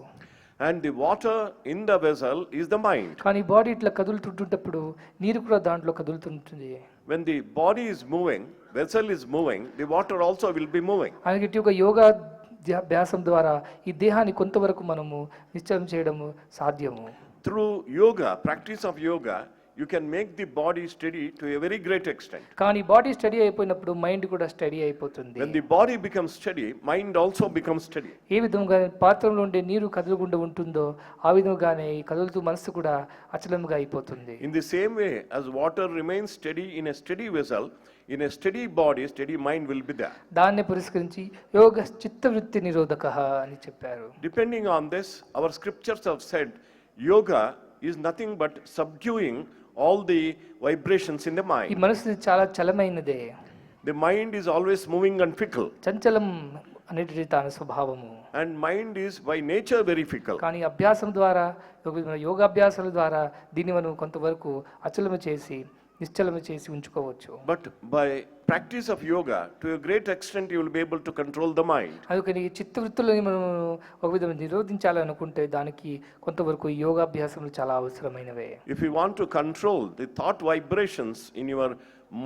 And the water in the vessel is the mind. కానీ బాడీ ఇట్లా కదులుతుంటప్పుడు నీరు కూడా దాంట్లో కదులుతుంటుంది. When the body is moving, vessel is moving, the water also will be moving. అలాగే ఒక యోగా అభ్యాసం ద్వారా ఈ దేహాన్ని కొంతవరకు మనము నిశ్చయం చేయడము సాధ్యము. Through yoga, practice of yoga, you can make the body steady to a very great extent. కానీ బాడీ స్టడీ అయిపోయినప్పుడు మైండ్ కూడా స్టడీ అయిపోతుంది. When the body becomes steady, mind also becomes steady. ఏ విధంగా పాత్రలో ఉండే నీరు కదలకుండా ఉంటుందో ఆ విధంగానే ఈ కదులుతూ మనసు కూడా అచలంగా అయిపోతుంది. In the same way as water remains steady in a steady vessel, in a steady body, steady mind will be there. దాన్ని పురస్కరించి యోగ చిత్తవృత్తి నిరోధకః అని చెప్పారు. Depending on this, our scriptures have said yoga is nothing but subduing all the vibrations in the ఈ mind. మనసు చాలా చలమైనదే. The mind is always moving and fickle. చంచలం అనేటిది తన స్వభావము. And mind is by nature very fickle. కానీ అభ్యాసం ద్వారా యోగాభ్యాసాల ద్వారా దీన్ని మనం కొంతవరకు అచలము చేసి నిశ్చలము చేసి ఉంచుకోవచ్చు. But by practice of yoga, to a great extent you will be able to control the mind. అందుకని చిత్తవృత్తులని మనం ఒక విధంగా నిరోధించాలనుకుంటే దానికి కొంతవరకు యోగాభ్యాసములు చాలా అవసరమైనవే. If you want to control the thought vibrations in your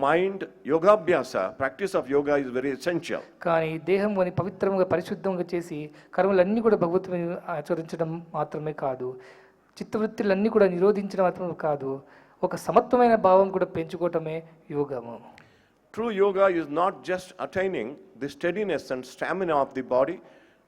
mind, yoga abhyasa, practice of yoga is very essential. కానీ దేహం అని పవిత్రంగా పరిశుద్ధంగా చేసి కర్మలన్నీ కూడా భగవంతుని ఆచరించడం మాత్రమే కాదు, చిత్తవృత్తులన్నీ కూడా నిరోధించడం మాత్రమే కాదు, ఒక సమత్వమైన భావం కూడా పెంచుకోవటమే యోగము. True yoga is not just attaining the steadiness and stamina of the body,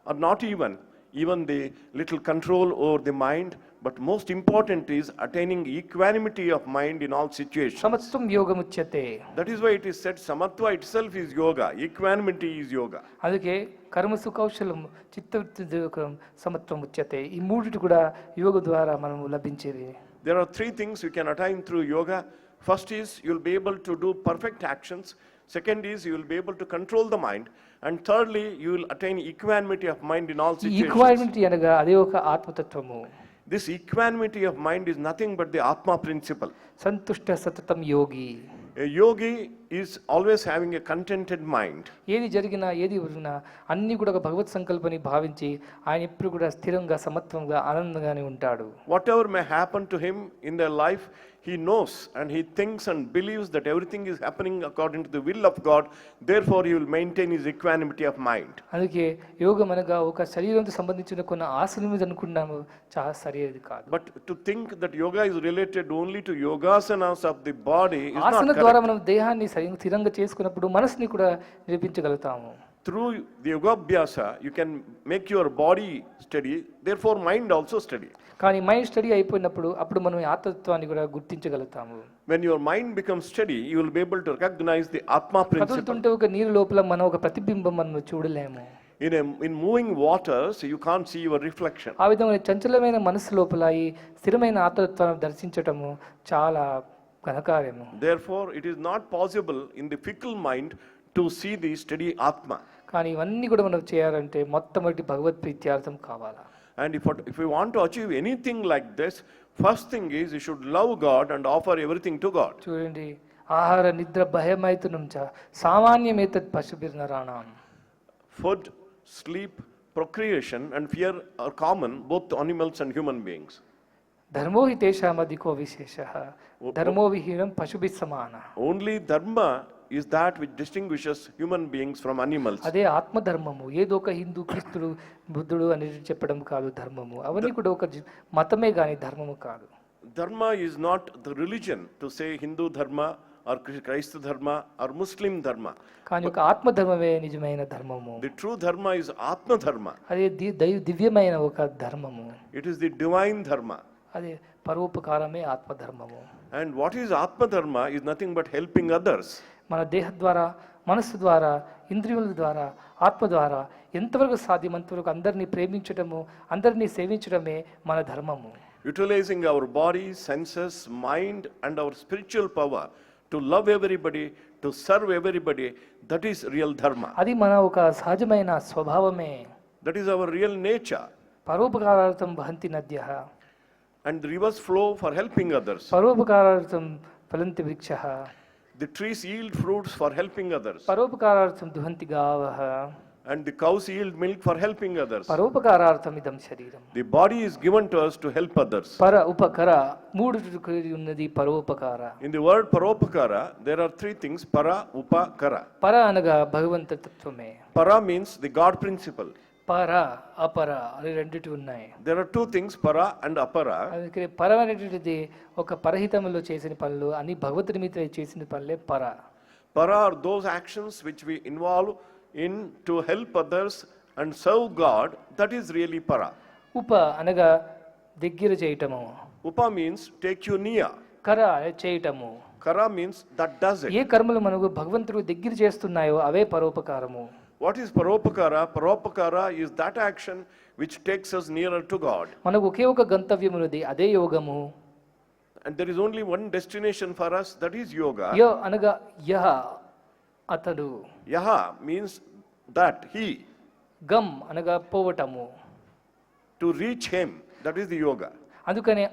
or not even the little control over the mind, but most important is attaining equanimity of mind in all situations. సమత్వం యోగముచ్యతే. That is why it is said samatva itself is yoga, equanimity is yoga. అందుకే కర్మసు కౌశలం చిత్తవృత్తి సమత్వం ఉచ్యతే. ఈ మూడిటి కూడా యోగ ద్వారా మనము లభించేవి. There are three things you can attain through yoga. First is you will be able to do perfect actions. Second is you will be able to control the mind. And thirdly, you will attain equanimity of mind in all situations. ఈక్వానిటీ అనగా అదే ఒక ఆత్మతత్వము. This equanimity of mind is nothing but the Atma principle. సంతుష్ట సతతం యోగి. A yogi is always having a contented mind. ఏది జరిగినా ఏది ఉన్నా అన్ని కూడా ఒక భగవత్ సంకల్పని భావించి ఆయన ఎప్పుడు కూడా స్థిరంగా సమత్వంగా ఆనందంగానే ఉంటాడు. Whatever may happen to him in their life, he knows and he thinks and believes that everything is happening according to the will of God. Therefore, he will maintain his equanimity of mind. అందుకే యోగం అనగా ఒక శరీరంతో సంబంధించిన కొన్ని ఆసనం మీద అనుకున్నాము చాలా సరైనది కాదు. But to think that yoga is related only to yogasanas of the body is not Haasan correct. ద్వారా మనం దేహాన్ని స్థిరంగా చేసుకున్నప్పుడు మనసుని కూడా నిరూపించగలుగుతాము. through the Yogabhyasa, you can make your body steady, therefore mind also steady. కానీ మైండ్ స్టడీ అయిపోయినప్పుడు అప్పుడు మనం ఈ ఆత్మతత్వాన్ని కూడా గుర్తించగలుగుతాము. When your mind becomes steady, you will be able to recognize the Atma principle. కదులుతుంటే ఒక నీరు లోపల మనం ఒక ప్రతిబింబం మనం చూడలేము. In moving waters, you can't see your reflection. ఆ విధంగా చంచలమైన మనసు లోపల ఈ స్థిరమైన ఆత్మతత్వాన్ని దర్శించటము చాలా ఘనకార్యము. Therefore, it is not possible in the fickle mind to see the steady Atma. కానీ ఇవన్నీ కూడా మనం చేయాలంటే మొట్టమొదటి భగవత్ ప్రీత్యార్థం కావాలా. And if we want to achieve anything like this, first thing is you should love God and offer everything to God. చూడండి, ఆహార నిద్ర భయమైతునం చ సామాన్యమేతద్ పశుభిర్నరాణాం. Food, sleep, procreation and fear are common both to animals and human beings. ధర్మో హి తేషామధికో విశేషః ధర్మో విహీనం పశుభిః సమానః. Only dharma is that which distinguishes human beings from animals. అదే ఆత్మధర్మము. ఏదో ఒక హిందూ క్రిస్తుడు బుద్ధుడు అని చెప్పడం కాదు ధర్మము. అవన్నీ కూడా ఒక మతమే కానీ ధర్మము కాదు. Dharma is not the religion to say Hindu dharma or Christ dharma or Muslim dharma. కానీ ఒక ఆత్మధర్మమే నిజమైన ధర్మము. The true dharma is Atma dharma. అదే దివ్యమైన ఒక ధర్మము. It is the divine dharma. అదే పరోపకారమే ఆత్మధర్మము. And what is Atma dharma is nothing but helping others. మన దేహ ద్వారా, మనస్సు ద్వారా, ఇంద్రియుల ద్వారా, ఆత్మ ద్వారా ఎంతవరకు సాధ్యమంతవరకు అందరినీ ప్రేమించడము, అందరినీ సేవించడమే మన ధర్మము. Utilizing our body, senses, mind and our spiritual power to love everybody, to serve everybody, that is real dharma. అది మన ఒక సహజమైన స్వభావమే. That is our real nature. పరోపకారార్థం వహంతి నద్యః. And the rivers flow for helping others. పరోపకారార్థం ఫలంతి వృక్షః. The trees yield fruits for helping others. పరోపకారార్థం దుహంతి గావః. And the cows yield milk for helping others. పరోపకారార్థం ఇదం శరీరం. The body is given to us to help others. పర ఉపకర మూడు ఉన్నది పరోపకార. In the word paropakara, there are three things: para, upakara. పర అనగా భగవంత తత్వమే. Para means the God principle. పర అపర అని రెండిటి ఉన్నాయి. There are two things, para and apara. అందుకే పరం అనేటువంటిది ఒక పరహితంలో చేసిన పనులు అని భగవత్ నిమిత్తం చేసిన పనులే పర. Para are those actions which we involve in to help others and serve God. That is really para. ఉప అనగా దగ్గర చేయటము. Upa means take you near. కర చేయటము. Kara means that does it. ఏ కర్మలు మనకు భగవంతుడు దగ్గర చేస్తున్నాయో అవే పరోపకారము. What is paropakara? Paropakara is that action which takes us nearer to God. మనకు ఒకే ఒక గంతవ్యం ఉన్నది, అదే యోగము. And there is only one destination for us, that is yoga. యో అనగా యహ అతడు. Yaha means that, he. గమ్ అనగా పోవటము. To reach him, that is the yoga. అందుకని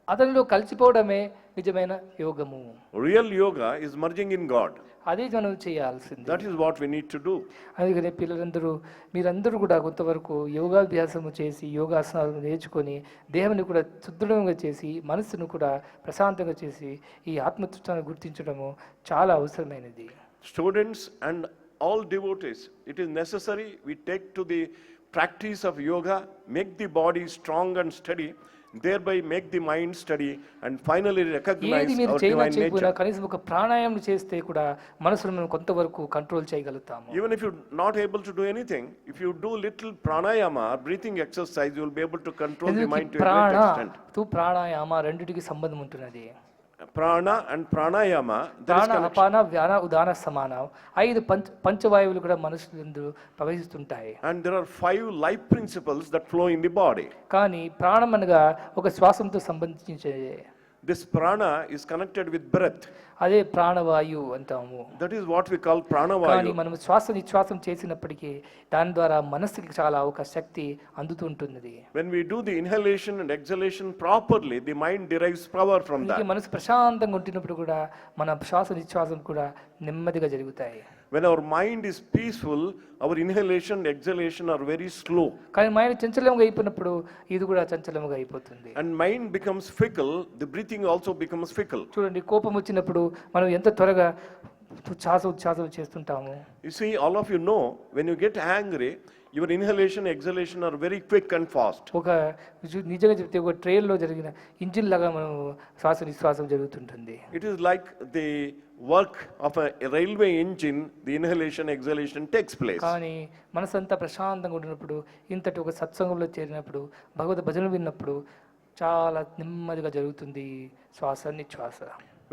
అతనిలో కలిసిపోవడమే నిజమైన యోగము. Real yoga is merging in God. అదే మనం చేయాల్సింది. That is what we need to do. అందుకనే పిల్లలందరూ మీరందరూ కూడా కొంతవరకు యోగాభ్యాసము చేసి యోగాసనాలు నేర్చుకొని దేహాన్ని కూడా సుదృఢంగా చేసి మనస్సును కూడా ప్రశాంతంగా చేసి ఈ ఆత్మతత్వాన్ని గుర్తించడము చాలా అవసరమైనది. Students and all devotees, it is necessary we take to the practice of yoga, make the body strong and steady, thereby make the mind steady and finally recognize our divine nature. కనీసం ఒక ప్రాణాయామం చేస్తే కూడా మనసును మనం కొంతవరకు control చేయగలుగుతాము. Even if you're not able to do anything, if you do little pranayama, breathing exercise, you will be able to control the mind to a great extent. Pranayama రెండిటికి సంబంధం ఉంటున్నది. Prana and pranayama, ప్రాణ అపాన వ్యాన ఉదాన సమానం. 5 పంచవాయువులు కూడా మనసులో ప్రవహిస్తుంటాయి. And there are 5 life principles that flow in the body. కానీ ప్రాణం అనగా ఒక శ్వాసంతో సంబంధించేది. This prana is connected with breath. అదే ప్రాణవాయు అంటాము. That is what we call pranavayu. కానీ మనం శ్వాస నిశ్వాసం చేసినప్పటికీ దాని ద్వారా మనసుకి చాలా ఒక శక్తి అందుతుంటుంది. When we do the inhalation and exhalation properly, the mind derives power from that. మనసు ప్రశాంతంగా ఉంటున్నప్పుడు కూడా మన శ్వాస నిశ్వాసం కూడా నెమ్మదిగా జరుగుతాయి. When our mind is peaceful, our inhalation and exhalation are very slow. కానీ మైండ్ చంచలంగా అయిపోయినప్పుడు ఇది కూడా చంచలంగా అయిపోతుంది. And mind becomes fickle, the breathing also becomes fickle. చూడండి, కోపం వచ్చినప్పుడు మనం ఎంత త్వరగా ఉచ్ఛ్వాసాలు చేస్తుంటాము. You see, all of you know, when you get angry, your inhalation, exhalation are very quick and fast. ఒక నిజంగా చెప్తే ఒక ట్రైన్లో జరిగిన ఇంజిన్ లాగా మనం శ్వాస నిశ్వాసం జరుగుతుంటుంది. It is like the work of a railway engine, the inhalation, exhalation takes place. కానీ మనసంతా ప్రశాంతంగా ఉండినప్పుడు, ఇంతటి ఒక సత్సంగంలో చేరినప్పుడు, భగవద్ భజనలు విన్నప్పుడు చాలా నెమ్మదిగా జరుగుతుంది శ్వాస నిశ్వాస.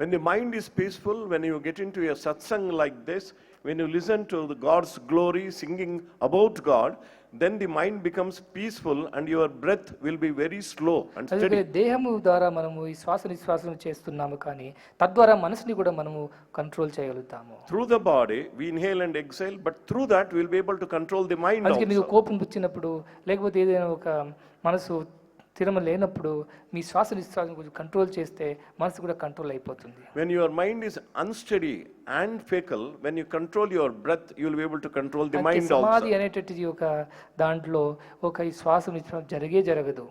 When the mind is peaceful, when you get into a satsang like this, when you listen to the God's glory, singing about God, then the mind becomes peaceful and your breath will be very slow and steady. దేహము ద్వారా మనము ఈ శ్వాస నిశ్వాసం చేస్తున్నాము, కానీ తద్వారా మనసుని కూడా మనము కంట్రోల్ చేయగలుగుతాము. Through the body, we inhale and exhale, but through that we will be able to control the mind అందుకే మీకు also. కోపం వచ్చినప్పుడు, లేకపోతే ఏదైనా ఒక మనసు స్థిరం లేనప్పుడు మీ శ్వాస నిశ్వాసం కొంచెం కంట్రోల్ చేస్తే మనసు కూడా కంట్రోల్ అయిపోతుంది. When your mind is unsteady and fickle, when you control your breath, you will be able to control the mind సమాధి also. అనేటటువంటి ఒక దాంట్లో ఒక ఈ శ్వాస నిశ్వాసం జరగదు.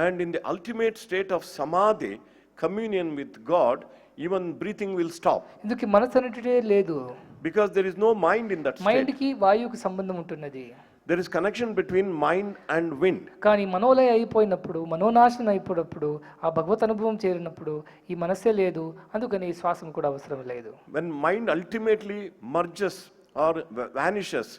And in the ultimate state of samadhi, communion with God, even breathing will stop. ఇందుకు మనసు అనేటిదే లేదు. Because there is no mind in that state. మైండ్కి వాయువుకి సంబంధం ఉంటున్నది. There is connection between mind and wind. కానీ మనోలయ అయిపోయినప్పుడు, మనోనాశనం అయిపోయినప్పుడు, ఆ భగవత్ అనుభవం చేరినప్పుడు ఈ మనసే లేదు, అందుకని ఈ శ్వాసం కూడా అవసరం లేదు. When mind ultimately merges or vanishes,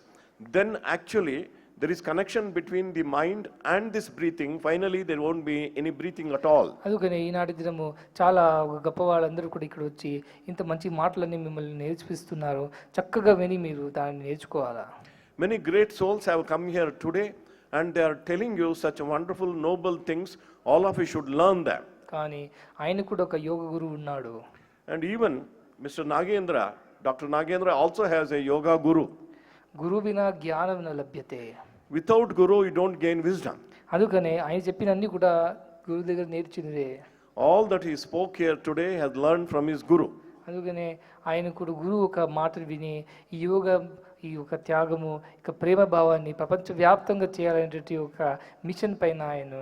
then actually there is connection between the mind and this breathing. Finally, there won't be any breathing at all. అందుకని ఈనాటి దినము చాలా గొప్ప వాళ్ళందరూ కూడా ఇక్కడ వచ్చి ఇంత మంచి మాటలన్నీ మిమ్మల్ని నేర్పిస్తున్నారు. చక్కగా విని మీరు దాన్ని నేర్చుకోవాలా. Many great souls have come here today and they are telling you such wonderful, noble things. All of you should learn them. కానీ ఆయన కూడా ఒక యోగ గురువు ఉన్నాడు. And even Mr. Nagendra, Dr. Nagendra also has a yoga guru. గురువు వినా జ్ఞానం న లభ్యతే. Without guru, you don't gain wisdom. అందుకనే ఆయన చెప్పినన్ని కూడా గురువు దగ్గర నేర్చినవే. All that he spoke here today has learned from his guru. అందుకనే ఆయన కూడా గురువు ఒక మాటలు విని ఈ యోగ, ఈ యొక్క త్యాగము, ఇక ప్రేమ భావాన్ని ప్రపంచవ్యాప్తంగా చేయాలనేటువంటి ఒక మిషన్ పైన ఆయన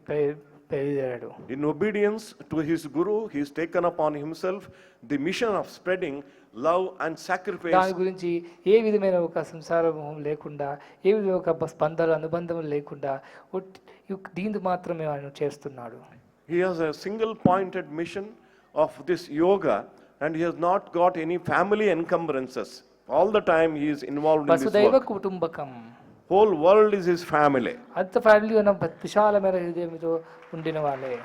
బయలుదేరాడు. In obedience to his guru, he has taken upon himself the mission of spreading love and sacrifice. దాని గురించి ఏ విధమైన ఒక సంసారం లేకుండా, ఏ విధమైన ఒక స్పందన అనుబంధం లేకుండా దీన్ని మాత్రమే ఆయన చేస్తున్నాడు. He has a single pointed mission of this yoga and he has not got any family encumbrances. All the time he is involved in this వసుదైవ work. కుటుంబకం. Whole world is his family. అంత family ఉన్న విశాలమైన హృదయంతో ఉండిన వాళ్ళే.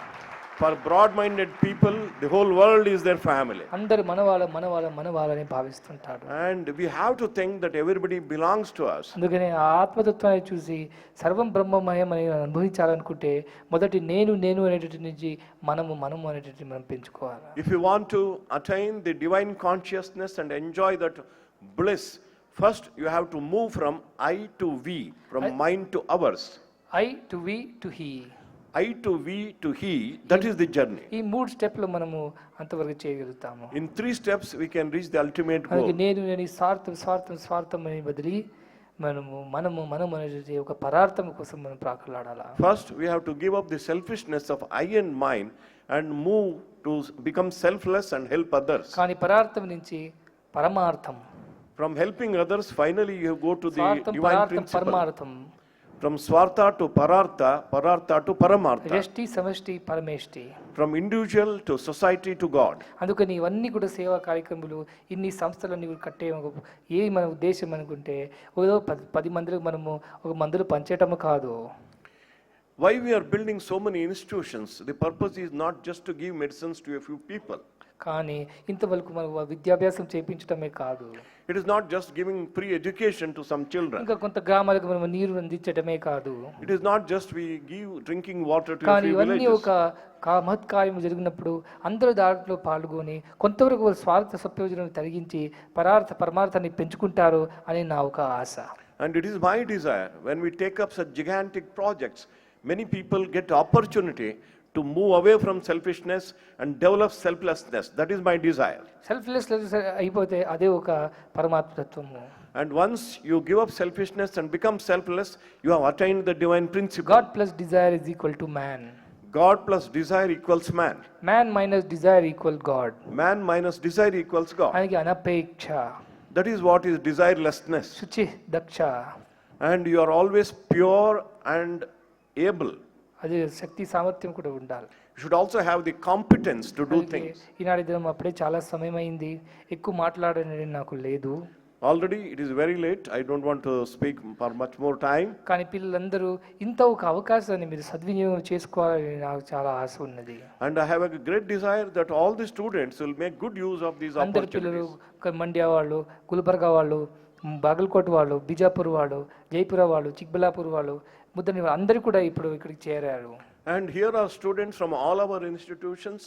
For broad-minded people, the whole world is their family. అందరు మనవాళ్ళని భావిస్తుంటారు. And we have to think that everybody belongs to us. అందుకని ఆ ఆత్మతత్వాన్ని చూసి సర్వం బ్రహ్మమయం అని అనుభవించాలనుకుంటే మొదటి నేను అనేటటువంటి నుంచి మనము అనేటటువంటి మనం పెంచుకోవాలి. If you want to attain the divine consciousness and enjoy that bliss, first you have to move from I to we, from mind to ours. I to we to he. I to we to he, that is the journey. ఈ 3 స్టెప్లు మనము అంతవరకు చేయగలుగుతాము. In 3 steps we can reach the ultimate goal. నేను స్వార్థం అని బదిలి మనము అనేది ఒక పరార్థం కోసం మనం ప్రాకులాడాలా. First we have to give up the selfishness of I and mine and move to become selfless and help others. కానీ పరార్థం నుంచి పరమార్థం. From helping others, finally you go to the divine principle. పరమార్థం. From swartha to parartha, parartha to paramartha. వ్యష్టి సమష్టి పరమేష్టి. From individual to society to God. అందుకని ఇవన్నీ కూడా సేవా కార్యక్రమాలు, ఇన్ని సంస్థలన్నీ కట్టే ఏ మన ఉద్దేశం అనుకుంటే ఏదో 10 మందికి మనము ఒక మందులు పంచేయటం కాదు. Why we are building so many institutions? The purpose is not just to give medicines to a few people. కానీ ఇంతవరకు మనం విద్యాభ్యాసం చేయించడమే కాదు. It is not just giving free education to some children. ఇంకా కొంత గ్రామాలకు మనం నీరు అందించడమే కాదు. It is not just we give drinking water to a కానీ few ఇవన్నీ villages. ఒక మహత్ కార్యం జరిగినప్పుడు అందరూ దాంట్లో పాల్గొని కొంతవరకు స్వార్థ సత్యోజనం తొలగించి పరమార్థాన్ని పెంచుకుంటారు అని నా ఒక ఆశ. And it is my desire, when we take up such gigantic projects, many people get opportunity to move away from selfishness and develop selflessness. That is my desire. Selfless అయిపోతే అదే ఒక పరమాత్మ తత్వము. And once you give up selfishness and become selfless, you have attained the divine principle. God plus desire is equal to man. God plus desire equals man. Man minus desire equal God. Man minus desire equals God. ఆయనకి అనపేక్ష, That is what is desirelessness. శుచి, Daksha, And you are always pure and able. అది శక్తి సామర్థ్యం కూడా ఉండాలి. You should also have the competence to do things. ఈనాడు దినం అప్పుడే చాలా సమయం అయింది, ఎక్కువ మాట్లాడని నాకు లేదు. Already it is very late. I don't want to speak for much more time. కానీ పిల్లలందరూ ఇంత ఒక అవకాశాన్ని మీరు సద్వినియోగం చేసుకోవాలని నాకు చాలా ఆశ ఉన్నది. And I have a great desire that all the students will make good use of these అందరు పిల్లలు opportunities. మండ్యా వాళ్ళు, గుల్బర్గా వాళ్ళు, బాగల్కోట్ వాళ్ళు, బిజాపూర్ వాళ్ళు, జైపుర వాళ్ళు, చిక్బలాపూర్ వాళ్ళు, ముద్దని వాళ్ళు అందరూ కూడా ఇప్పుడు ఇక్కడికి చేరారు. And here are students from all our institutions: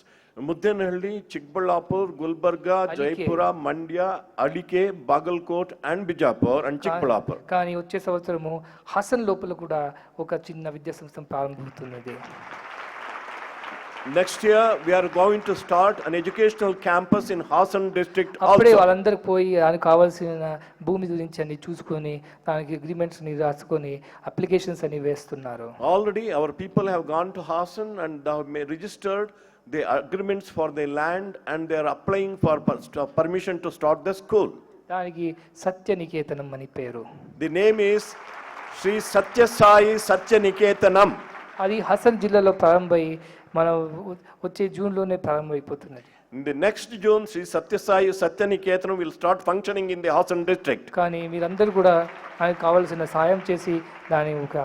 Muddenahalli, Chikbalapur, Gulbarga, Jaipura, Mandya, Adike, Bagalkot, and Bijapur, and Chikbalapur. కానీ వచ్చే సంవత్సరము హసన్ లోపల కూడా ఒక చిన్న విద్యా సంస్థ ప్రారంభమవుతున్నది. Next year we are going to start an educational campus in Hassan district అప్పుడే also. వాళ్ళందరూ పోయి దానికి కావాల్సిన భూమి గురించి అన్ని చూసుకొని దానికి అగ్రిమెంట్స్ ని రాసుకొని అప్లికేషన్స్ అని వేస్తున్నారు. Already our people have gone to Hassan and they have registered the agreements for the land, and they are applying for permission to start the school. దానికి సత్య నికేతనం అని పేరు. The name is Sri Sathya Sai Satya Niketanam. అది హసన్ జిల్లాలో ప్రారంభమై మన వచ్చే జూన్లోనే ప్రారంభమైపోతున్నది. In the next June, Sri Sathya Sai Satya Niketanam will start functioning in the Hassan district. కానీ మీరందరూ కూడా ఆయనకు కావాల్సిన సాయం చేసి దాన్ని ఒక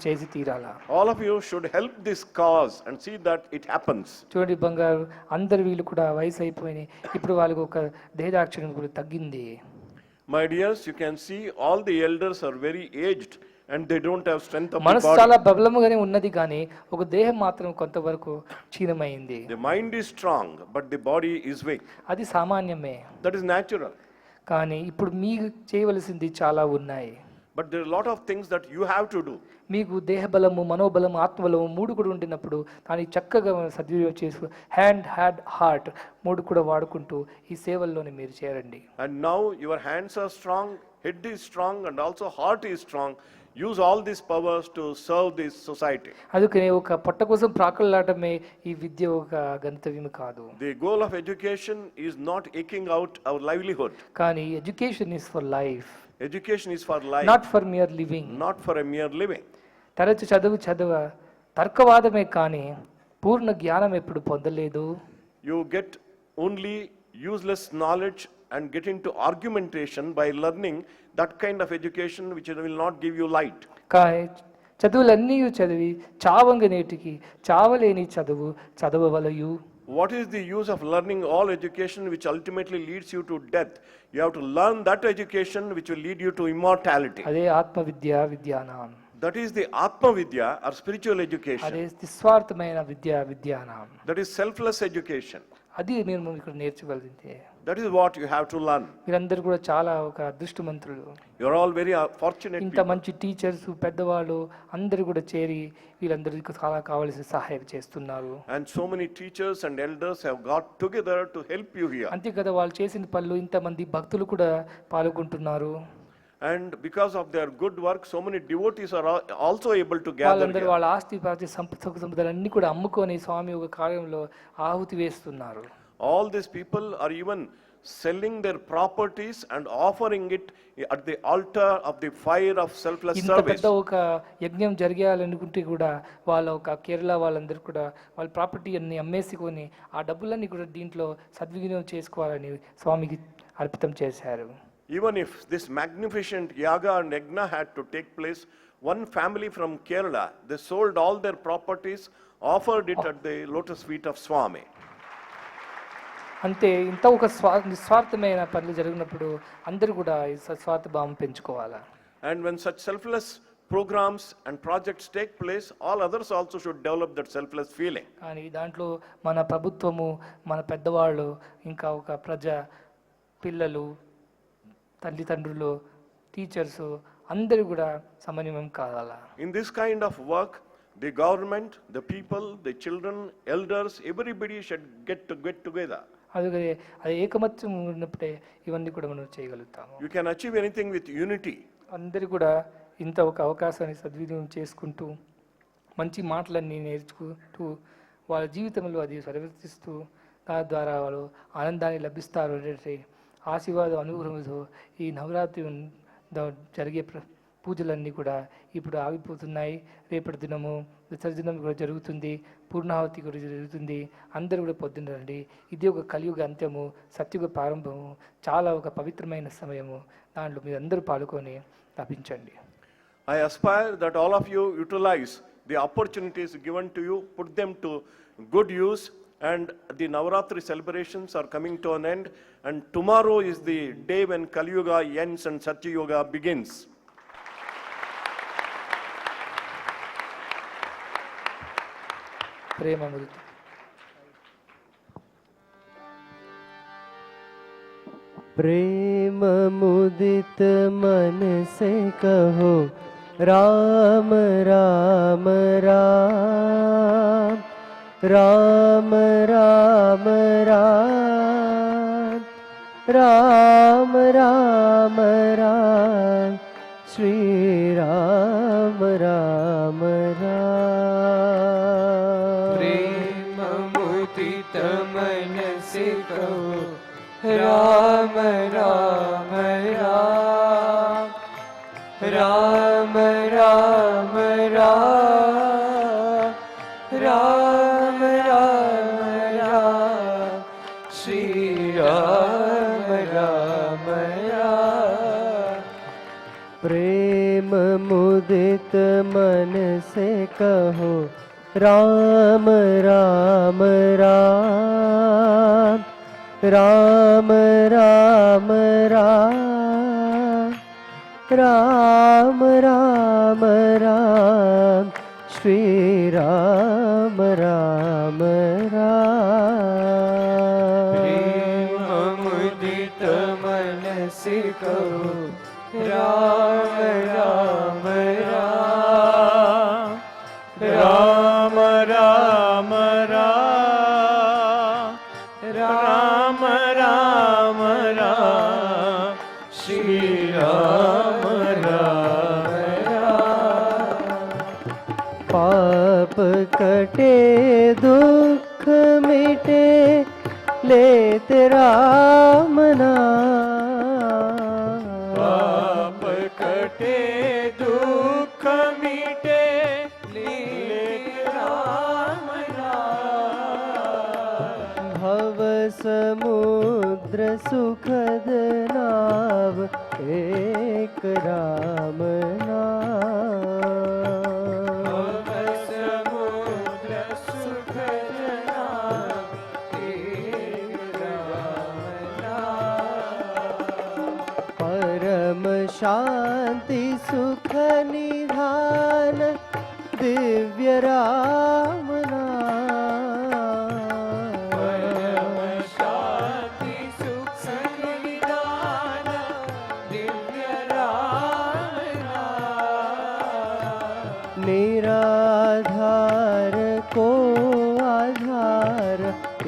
చేసి తీరాలా. All of you should help this cause and see that it happens. చూడండి బంగారు, అందరు వీళ్ళు కూడా వయసు అయిపోయినాయి, ఇప్పుడు వాళ్ళకి ఒక దేహదాక్షిణ్యం కూడా తగ్గింది. My dears, you can see all the elders are very aged and they don't have strength of the మనసు body. చాలా బబలముగానే ఉన్నది కానీ ఒక దేహం మాత్రం కొంతవరకు క్షీణమైంది. The mind is strong but the body is weak. అది సామాన్యమే. That is natural. కానీ ఇప్పుడు మీకు చేయవలసింది చాలా ఉన్నాయి. But there are a lot of things that you have to do. మీకు దేహబలము, మనోబలము, ఆత్మబలము మూడు కూడా ఉండినప్పుడు దాన్ని చక్కగా సద్వినియోగం చేసుకు హ్యాండ్, హార్ట్ మూడు కూడా వాడుకుంటూ ఈ సేవల్లోనే మీరు చేరండి. And now your hands are strong, head is strong, and also heart is strong. Use all these powers to serve this society. అందుకనే ఒక పొట్ట కోసం ప్రాకులాడమే ఈ విద్య ఒక గంతవ్యం కాదు. The goal of education is not eking out our livelihood. కానీ education is for life. Education is for life, not for mere living. not for a mere living. తరచు చదువు తర్కవాదమే కానీ పూర్ణ జ్ఞానం ఎప్పుడు పొందలేదు. You get only useless knowledge and get into argumentation by learning that kind of education which will not give you light. కానీ చదువులన్నీ చదివి చావంగ నేటికి చావలేని చదువు చదవవలయు. What is the use of learning all education which ultimately leads you to death? You have to learn that education which will lead you to immortality. అదే ఆత్మ విద్యానాం. That is the Atma Vidya or spiritual education. అదే నిస్వార్థమైన విద్యానాం. That is selfless education. అది మీరు ఇక్కడ నేర్చుకోవాల్సిందే. That is what you have to learn. మీరందరూ కూడా చాలా ఒక అదృష్టవంతులు. You are all very fortunate ఇంత people. మంచి టీచర్స్, పెద్దవాళ్ళు అందరూ కూడా చేరి వీళ్ళందరికీ చాలా కావాల్సిన సహాయం చేస్తున్నారు. And so many teachers and elders have got together to help you here. అంతే కదా, వాళ్ళు చేసిన పనులు ఇంతమంది భక్తులు కూడా పాల్గొంటున్నారు. And because of their good work, so many devotees are also able to gather వాళ్ళందరూ here. వాళ్ళ ఆస్తి పాస్తి సంపదలన్నీ కూడా అమ్ముకొని స్వామి ఒక కార్యంలో ఆహుతి వేస్తున్నారు. All these people are even selling their properties and offering it at the altar of the fire of selfless ఇంత service. పెద్ద ఒక యజ్ఞం జరగాలనుకుంటే కూడా వాళ్ళ ఒక కేరళ వాళ్ళందరూ కూడా వాళ్ళ ప్రాపర్టీ అన్ని అమ్మేసుకొని ఆ డబ్బులన్నీ కూడా దీంట్లో సద్వినియోగం చేసుకోవాలని స్వామికి అర్పితం చేశారు. Even if this magnificent yaga and yagna had to take place, one family from Kerala, they sold all their properties, offered it at the lotus feet of Swami. అంతే, ఇంత ఒక నిస్వార్థమైన పనులు జరిగినప్పుడు అందరూ కూడా ఈ స్వార్థ భావం పెంచుకోవాలా. And when such selfless programs and projects take place, all others also should develop that selfless feeling. కానీ దాంట్లో మన ప్రభుత్వము, మన పెద్దవాళ్ళు, ఇంకా ఒక పిల్లలు, తల్లిదండ్రులు, టీచర్స్ అందరూ కూడా సమన్వయం కావాలా. In this kind of work, the government, the people, the children, elders, everybody should get together. అది ఏకమత్యం ఉన్నప్పుడే ఇవన్నీ కూడా మనం చేయగలుగుతాము. You can achieve anything with unity. అందరూ కూడా ఇంత ఒక అవకాశాన్ని సద్వినియోగం చేసుకుంటూ మంచి మాటలన్నీ నేర్చుకుంటూ వాళ్ళ జీవితంలో అది పరివర్తిస్తూ దాని ద్వారా వాళ్ళు ఆనందాన్ని లభిస్తారు అంటే ఆశీర్వాదం అనుగ్రహంతో ఈ నవరాత్రి జరిగే పూజలన్నీ కూడా ఇప్పుడు ఆగిపోతున్నాయి. రేపటి దినము విసర్జనం కూడా జరుగుతుంది, పూర్ణాహుతి కూడా జరుగుతుంది. అందరూ కూడా పొద్దున్న రండి. ఇది ఒక కలియుగ అంత్యము, సత్యుగ ప్రారంభము, చాలా ఒక పవిత్రమైన సమయము. దాంట్లో మీరు అందరూ పాల్గొని లభించండి. I aspire that all of you utilize the opportunities given to you, put them to good use, and the Navaratri celebrations are coming to an end, and tomorrow is the day when Kali Yuga ends and Satya Yuga begins. ప్రేమముదిత प्रेम मुदित मन से कहो राम राम राम, राम राम राम, राम राम राम, श्री राम राम राम। प्रेम मुदित मन से कहो राम राम राम, राम राम राम, राम राम राम, श्री राम राम राम। प्रेम मुदित मन से कहो राम राम राम, राम राम राम, राम राम राम, श्री राम राम राम। प्रेम मुदित मन से कहो राम राम राम, राम राम राम, राम राम राम, श्री राम राम राम। पाप कटे दुख मिटे लेते राम नाम, पाप कटे दुख मिटे लेते राम नाम। भव समुद्र सुखद नाव एक राम नाम, भव समुद्र सुखद नाव एक राम नाम। परम शांति सुख निधान दिव्य राम नाम, परम शांति सुख निदान दिव्य राम नाम। निराधार को आधार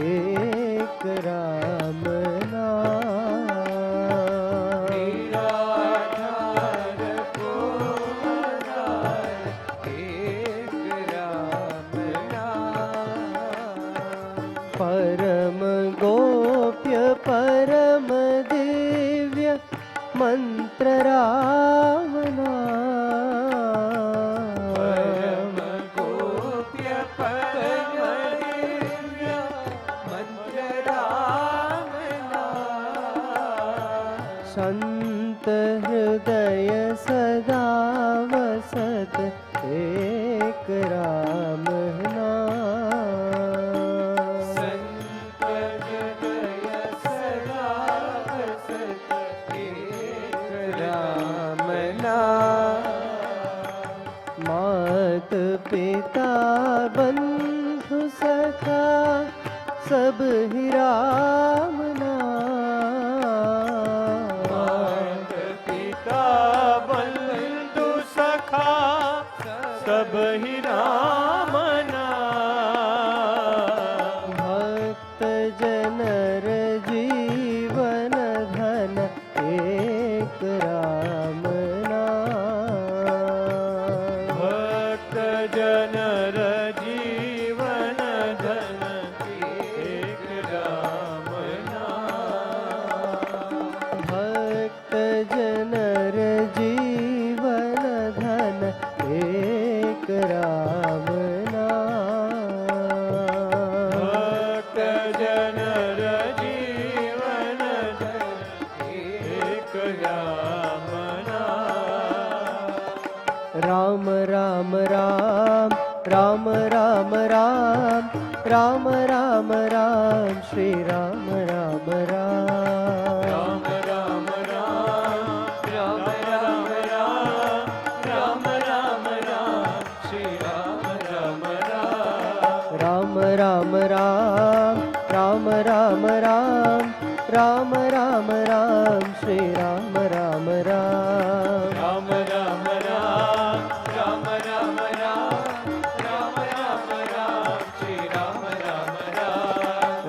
एक राम नाम, निराधार को आधार एक राम नाम। परम गोप्य परम दिव्य मंत्र राम नाम, परम गोप्य परम दिव्य मंत्र राम नाम। संत हृदय सदा वसत एक राम नाम, संत हृदय सदा वसत एक राम नाम। मात पिता बंधु सखा सब ही राम नाम, मात पिता बंधु सखा सब ही राम नाम। भक्त जनर जीवन धन एक राम नाम, भक्त जनर धन एक राम नाम। भक्त जनर जीवन धन एक राम नाम। भक्त जनर जीवन धन एक राम नाम। राम राम राम राम राम राम राम राम राम श्री राम राम राम। राम राम राम राम राम राम राम राम राम श्री राम राम राम। राम राम राम राम राम राम राम राम राम श्री राम राम राम। राम राम राम राम राम राम राम राम राम श्री राम राम राम।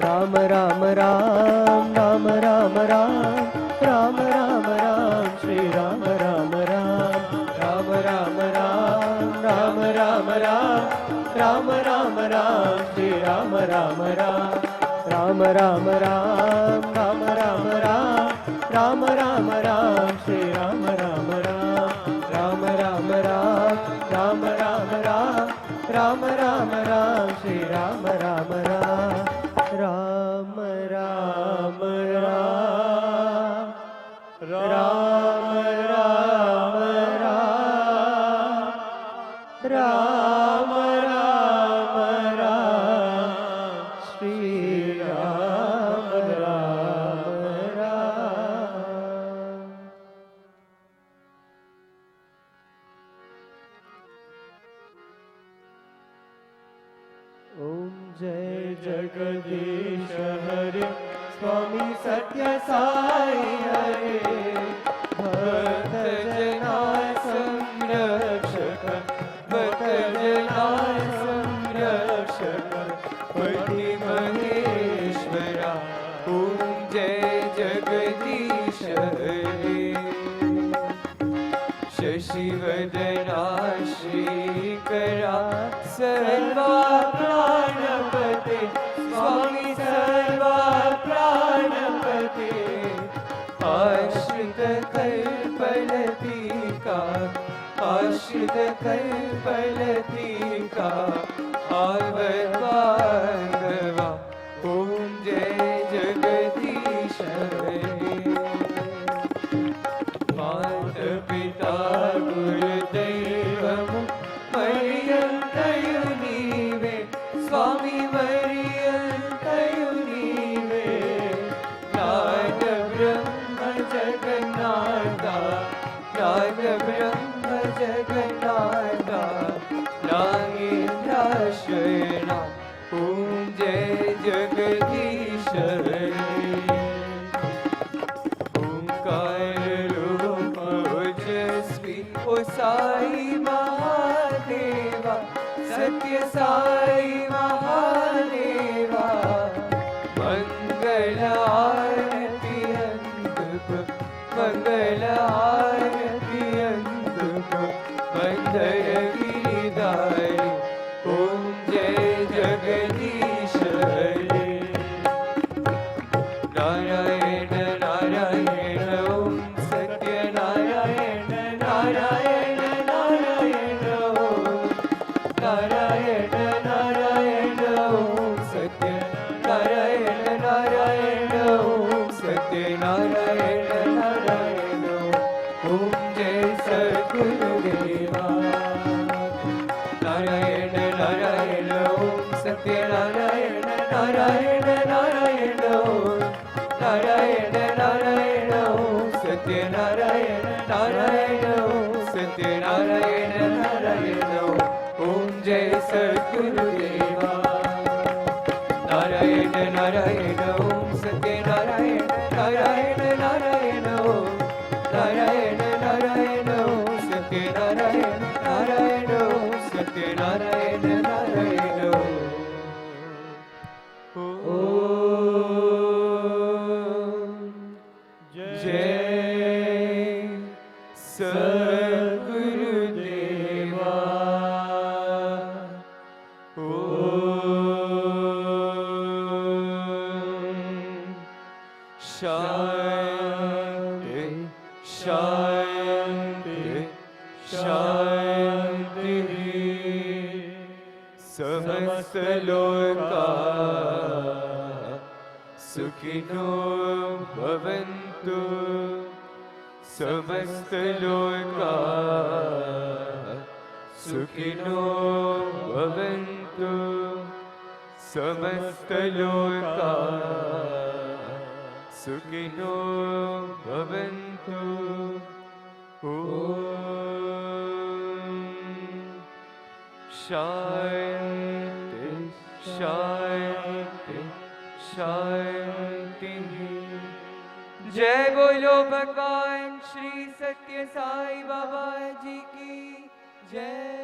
राम राम राम राम राम राम राम राम राम श्री राम राम राम। राम राम राम राम राम राम राम राम राम श्री राम राम राम। राम राम राम राम राम राम राम राम राम श्री राम राम राम। राम राम राम राम राम राम राम राम राम श्री राम राम राम। राम राम राम राम राम राम राम राम राम श्री राम राम राम। ओम जय जगदीश हरे स्वामी सत्य साई हरे। भक्त जना संरक्षक भक्त जना संरक्षक पति महेश्वरा। ओम जय जगदीश हरे। शशिवदना श्रीकरा सर्वा प्राणपते स्वामी सर्वा प्राणपते। आश्रित कल्पलतिका आश्रित कल्पलतिका आवद्बान्धवा। ओम जय जगदीश हरे। माता पिता गुरुदैवम मरियन्तयु नीवे स्वामी मरियन्तयु नीवे। नाद ब्रह्म जगन्नाथा नाद ब्रह्म जगन्नाथा नागेन्द्राश्रयणा। ओम जय जगदीश हरे। ओंकार रूप ओजस्वी ओ साई महादेवा सत्य साई महादेवा। मंगल आरती अंतुक मंगल आरती अंतुक बंधर गिरिधारी। ओम जय जगदीश हरे। नारायण नारायण ओम सत्य नारायण नारायण नारायण ओम नारायण नारायण ओम सत्य नारायण नारायण ओम सत्य नारायण नारायण ओम जय सद्गुरुदेवा। नारायण नारायण ओम सत्य नारायण नारायण नारायण ओम नारायण नारायण ओम सत्य नारायण नारायण ओम सत्य नारायण नारायण ओम जय सद्गुरुदेवा। नारायण नारायण ओम सत्य नारायण नारायण नारायण ओम नारायण नारायण ओम सत्य नारायण नारायण ओम सत्य नारायण नारायण ओम जय सद्गुरुदेवा। ओम शांति शांति शांति समस्त लोका सुखिनो भवन्तु समस्त लोका सुखिनो भवन्तु समस्त लोका सुखिनो भवन्तु ॐ शान्ति शान्ति शान्ति जय बोलो भगवान श्री सत्य साई बाबा जी की जय।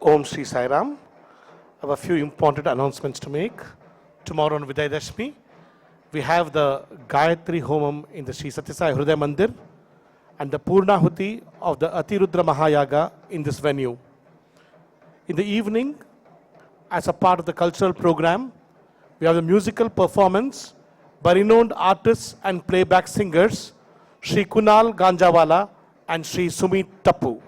Om Shri Sai Ram. I have a few important announcements to make. Tomorrow on Vijayadashmi, we have the Gayatri Homam in the Sri Sathya Sai Hridaya Mandir and the Purnahuti of the Athi Rudra Maha in this venue. In the evening, as a part of the cultural program, we have the musical performance by renowned artists and playback singers, Shri Kunal Ganjawala and Shri Sumit Tappu.